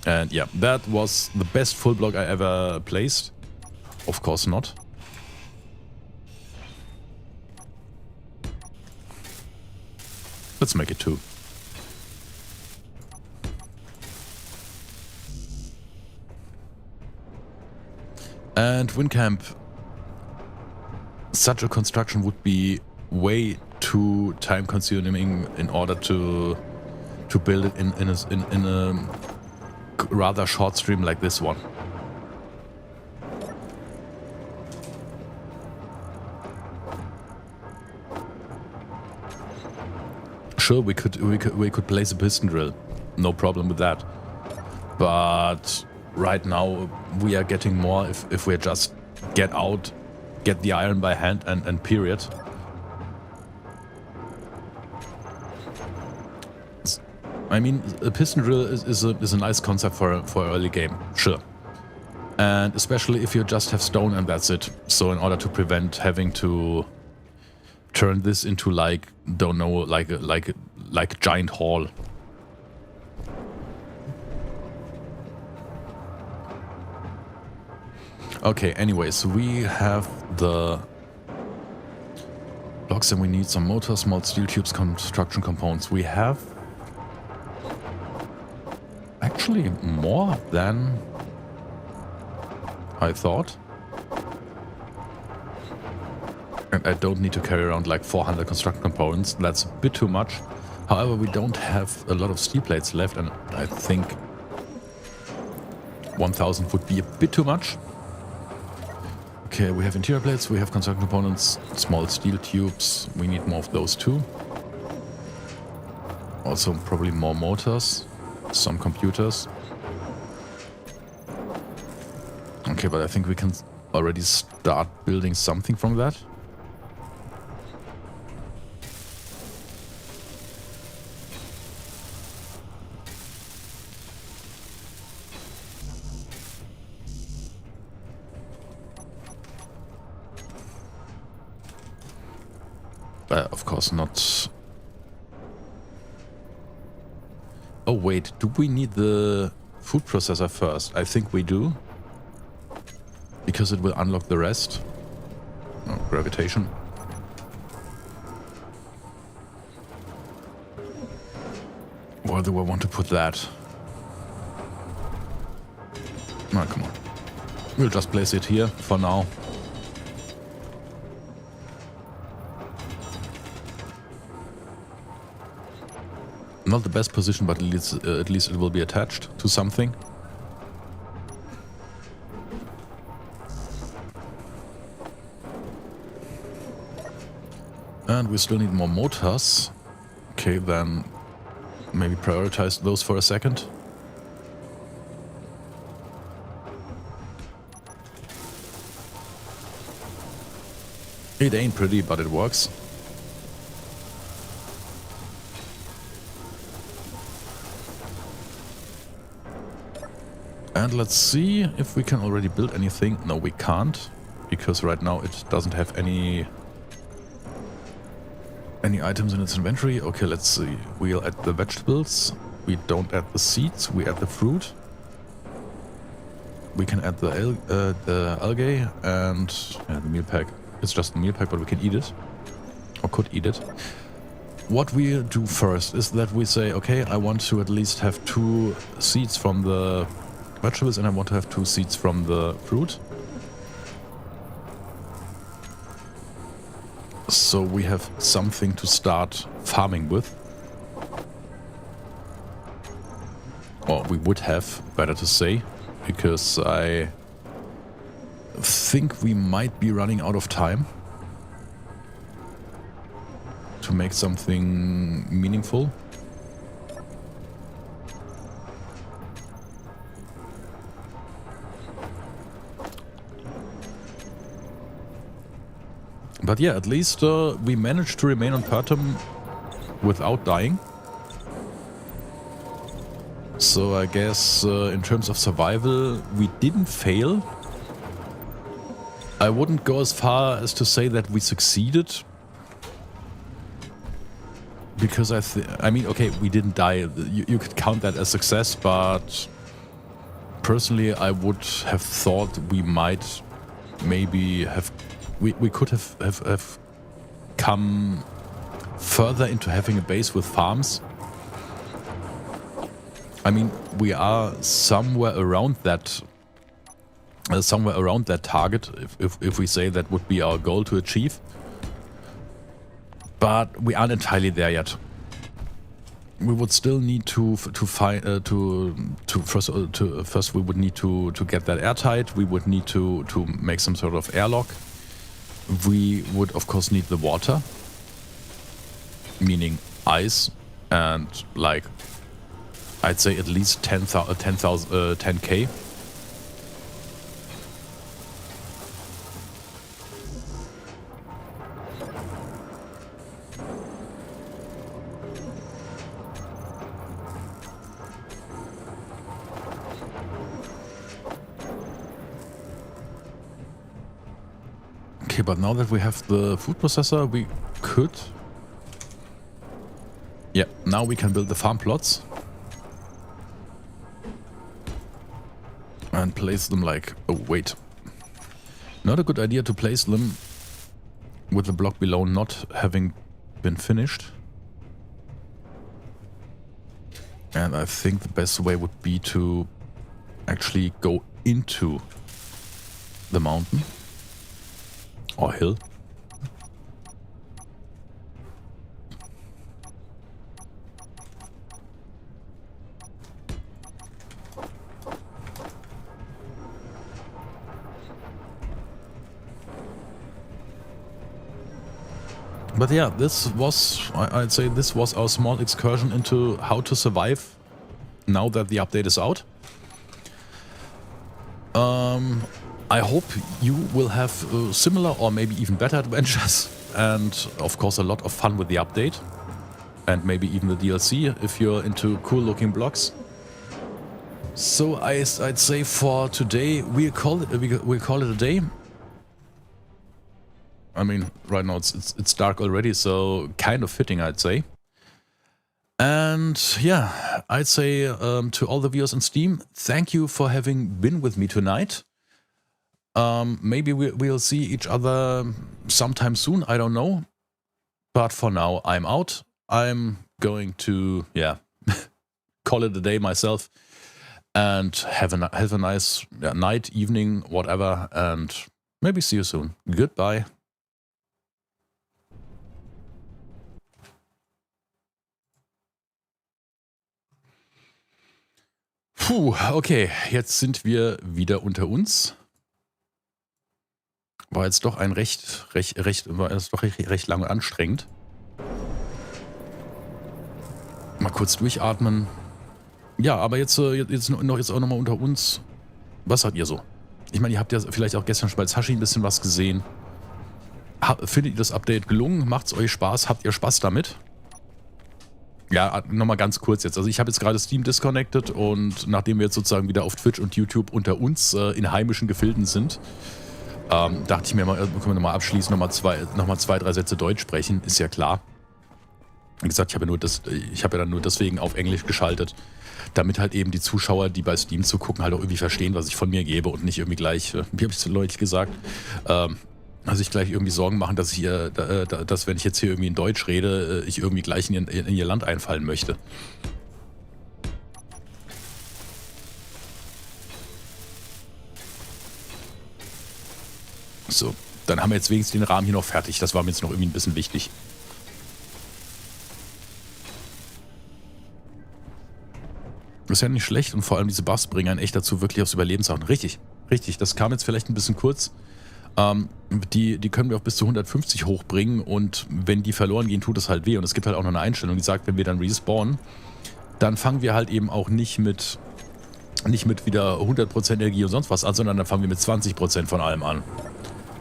And yeah, that was the best full block I ever placed. Of course not. Let's make it 2. And wind camp. Such a construction would be way too time consuming in order to build it in a rather short stream like this one. Sure, we could place a piston drill, no problem with that. But right now we are getting more if we just get the iron by hand and period. I mean, a piston drill is a nice concept for an early game, sure. And especially if you just have stone and that's it. So in order to prevent having to turn this into like, don't know, like a giant hall. Okay, anyways, we have the blocks and we need some motors, small steel tubes, construction components. We have actually more than I thought. And I don't need to carry around like 400 construction components. That's a bit too much. However, we don't have a lot of steel plates left, and I think 1,000 would be a bit too much. Okay, we have interior plates, we have construction components, small steel tubes. We need more of those too. Also probably more motors, some computers. Okay, but I think we can already start building something from that. Of course not. Oh wait, do we need the food processor first? I think we do. Because it will unlock the rest. No, gravitation. Where do I want to put that? No, come on. We'll just place it here for now. Not the best position, but at least it will be attached to something. And we still need more motors. Okay, then maybe prioritize those for a second. It ain't pretty, but it works. And let's see if we can already build anything. No, we can't, because right now it doesn't have any items in its inventory. Okay, let's see. We'll add the vegetables. We don't add the seeds. We add the fruit. We can add the algae and the meal pack. It's just a meal pack, but we can eat it, or could eat it. What we do first is that we say, okay, I want to at least have 2 seeds from the vegetables and I want to have 2 seeds from the fruit. So we have something to start farming with. Or we would have, better to say, because I think we might be running out of time to make something meaningful. But yeah, at least we managed to remain on Pertam without dying. So I guess in terms of survival, we didn't fail. I wouldn't go as far as to say that we succeeded. Because I mean, okay, we didn't die. You could count that as success, but personally I would have thought we might maybe have... We could have come further into having a base with farms. I mean, we are somewhere around that target, if we say that would be our goal to achieve. But we aren't entirely there yet. We would still need to first we would need to get that airtight. We would need to make some sort of airlock. We would of course need the water, meaning ice, and like I'd say at least 10K. Okay, but now that we have the food processor, we could... Yeah, now we can build the farm plots. And place them like... Oh, wait. Not a good idea to place them with the block below not having been finished. And I think the best way would be to actually go into the mountain. Or hill. But yeah, this was, I'd say this was our small excursion into how to survive now that the update is out. I hope you will have similar or maybe even better adventures, and of course a lot of fun with the update, and maybe even the DLC if you're into cool looking blocks. So I'd say for today we'll call it a day. I mean, right now it's dark already, so kind of fitting, I'd say. And yeah, I'd say to all the viewers on Steam, thank you for having been with me tonight. Maybe we'll see each other sometime soon, I don't know. But for now, I'm out. I'm going to, yeah, call it a day myself. And have a nice night, evening, whatever. And maybe see you soon. Goodbye. Puh, okay, jetzt sind wir wieder unter uns. War jetzt doch ein recht lang und anstrengend. Mal kurz durchatmen. Ja, aber jetzt auch nochmal unter uns. Was habt ihr so? Ich meine, ihr habt ja vielleicht auch gestern schon bei Zashi ein bisschen was gesehen. Findet ihr das Update gelungen? Macht's euch Spaß? Habt ihr Spaß damit? Ja, nochmal ganz kurz jetzt. Also ich habe jetzt gerade Steam disconnected und nachdem wir jetzt sozusagen wieder auf Twitch und YouTube unter uns in heimischen Gefilden sind, dachte ich mir mal, können wir nochmal abschließen, nochmal zwei, drei Sätze Deutsch sprechen, ist ja klar. Wie gesagt, ich habe ja dann nur deswegen auf Englisch geschaltet, damit halt eben die Zuschauer, die bei Steam zugucken, halt auch irgendwie verstehen, was ich von mir gebe und nicht irgendwie gleich, wie habe ich es deutlich gesagt, sich gleich irgendwie Sorgen machen, dass dass wenn ich jetzt hier irgendwie in Deutsch rede, ich irgendwie gleich in ihr Land einfallen möchte. So, dann haben wir jetzt wenigstens den Rahmen hier noch fertig. Das war mir jetzt noch irgendwie ein bisschen wichtig. Das ist ja nicht schlecht und vor allem diese Buffs bringen einen echt dazu, wirklich aufs Überleben zu achten. Richtig, das kam jetzt vielleicht ein bisschen kurz. Die können wir auch bis zu 150 hochbringen und wenn die verloren gehen, tut es halt weh. Und es gibt halt auch noch eine Einstellung, die sagt, wenn wir dann respawnen, dann fangen wir halt eben auch nicht mit wieder 100% Energie und sonst was an, sondern dann fangen wir mit 20% von allem an.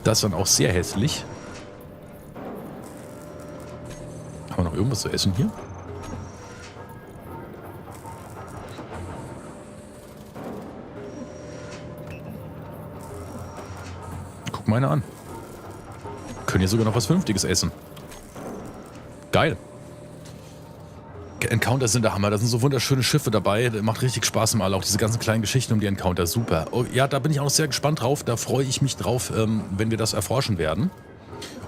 Das ist dann auch sehr hässlich. Haben wir noch irgendwas zu essen hier? Guck mal eine an. Können hier sogar noch was Vernünftiges essen. Geil. Encounters sind der Hammer. Da sind so wunderschöne Schiffe dabei. Das macht richtig Spaß im All. Auch diese ganzen kleinen Geschichten um die Encounter. Super. Oh, ja, da bin ich auch noch sehr gespannt drauf. Da freue ich mich drauf, wenn wir das erforschen werden.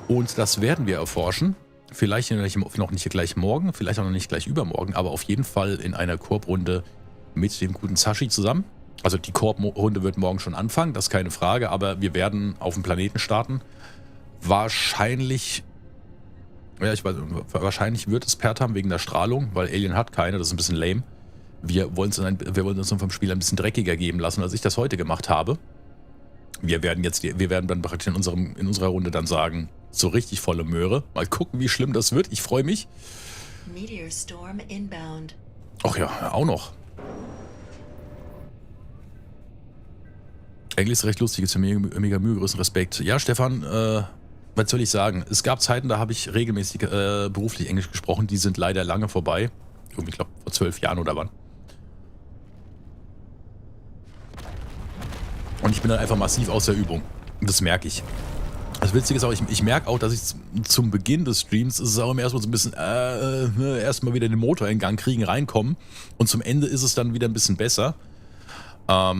Und das werden wir erforschen. Vielleicht noch nicht gleich morgen, vielleicht auch noch nicht gleich übermorgen, aber auf jeden Fall in einer Koop-Runde mit dem guten Zashi zusammen. Also die Koop-Runde wird morgen schon anfangen, das ist keine Frage, aber wir werden auf dem Planeten starten. Wahrscheinlich wird es Pertam wegen der Strahlung, weil Alien hat keine, das ist ein bisschen lame. Wir wollen uns vom Spiel ein bisschen dreckiger geben lassen, als ich das heute gemacht habe. Wir werden dann praktisch in unserer Runde dann sagen, so richtig volle Möhre. Mal gucken, wie schlimm das wird. Ich freue mich. Meteor storm inbound. Ach ja, auch noch. Eigentlich ist recht lustig, ist ja mega Mühe, größten Respekt. Ja, Stefan, was soll ich sagen? Es gab Zeiten, da habe ich regelmäßig beruflich Englisch gesprochen, die sind leider lange vorbei. Ich glaube, vor 12 Jahren oder wann. Und ich bin dann einfach massiv aus der Übung. Das merke ich. Das Witzige ist auch, ich merke auch, dass ich zum Beginn des Streams ist es auch immer erstmal so ein bisschen erstmal wieder den Motor in Gang kriegen, reinkommen. Und zum Ende ist es dann wieder ein bisschen besser. War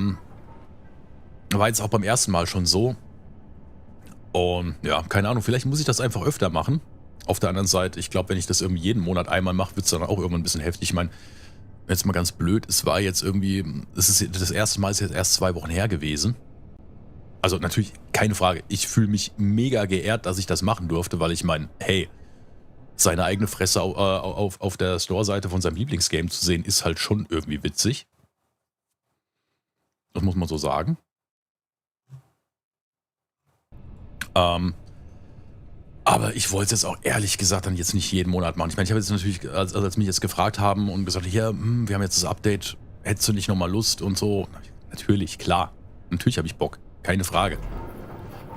jetzt auch beim ersten Mal schon so. Und ja, keine Ahnung, vielleicht muss ich das einfach öfter machen. Auf der anderen Seite, ich glaube, wenn ich das irgendwie jeden Monat einmal mache, wird es dann auch irgendwann ein bisschen heftig. Ich meine, jetzt mal ganz blöd, es war jetzt irgendwie, das erste Mal ist jetzt erst 2 Wochen her gewesen. Also natürlich, keine Frage, ich fühle mich mega geehrt, dass ich das machen durfte, weil ich meine, hey, seine eigene Fresse auf der Store-Seite von seinem Lieblingsgame zu sehen, ist halt schon irgendwie witzig. Das muss man so sagen. Aber ich wollte es jetzt auch ehrlich gesagt dann jetzt nicht jeden Monat machen. Ich meine, ich habe jetzt natürlich, als mich jetzt gefragt haben und gesagt, hier, wir haben jetzt das Update, hättest du nicht nochmal Lust und so. Natürlich, klar. Natürlich habe ich Bock. Keine Frage.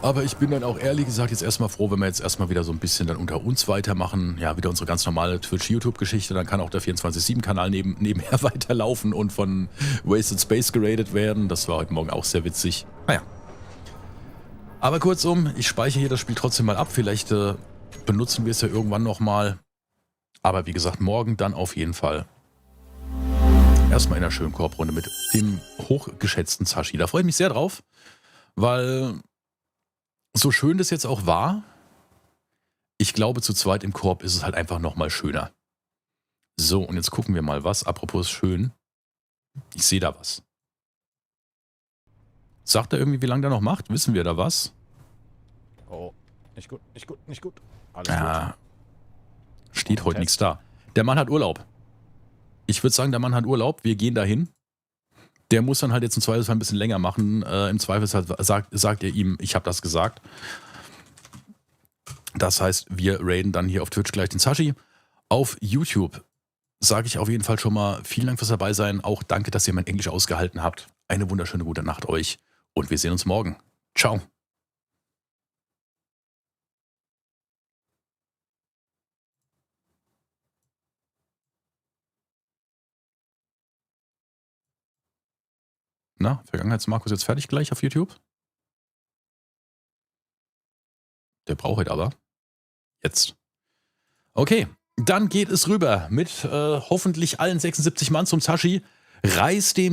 Aber ich bin dann auch ehrlich gesagt jetzt erstmal froh, wenn wir jetzt erstmal wieder so ein bisschen dann unter uns weitermachen. Ja, wieder unsere ganz normale Twitch-YouTube-Geschichte. Dann kann auch der 24/7-Kanal nebenher weiterlaufen und von Wasted Space geradet werden. Das war heute Morgen auch sehr witzig. Naja. Aber kurzum, ich speichere hier das Spiel trotzdem mal ab. Vielleicht benutzen wir es ja irgendwann nochmal. Aber wie gesagt, morgen dann auf jeden Fall. Erstmal in einer schönen Korbrunde mit dem hochgeschätzten Zashi. Da freue ich mich sehr drauf, weil so schön das jetzt auch war, ich glaube, zu zweit im Korb ist es halt einfach nochmal schöner. So, und jetzt gucken wir mal was. Apropos schön. Ich sehe da was. Sagt er irgendwie, wie lange der noch macht? Wissen wir da was? Oh, nicht gut, nicht gut, nicht gut. Alles Ja, steht Und heute Test. nichts da. Der Mann hat Urlaub. Ich würde sagen, der Mann hat Urlaub. Wir gehen dahin. Der muss dann halt jetzt im Zweifelsfall ein bisschen länger machen. Im Zweifelsfall sagt er ihm, ich habe das gesagt. Das heißt, wir raiden dann hier auf Twitch gleich den Zashi. Auf YouTube sage ich auf jeden Fall schon mal vielen Dank fürs Dabeisein. Auch danke, dass ihr mein Englisch ausgehalten habt. Eine wunderschöne gute Nacht euch. Und wir sehen uns morgen. Ciao. Na, Vergangenheitsmarkus jetzt fertig gleich auf YouTube? Der braucht halt aber. Jetzt. Okay, dann geht es rüber mit hoffentlich allen 76 Mann zum Zashi. Reiß dem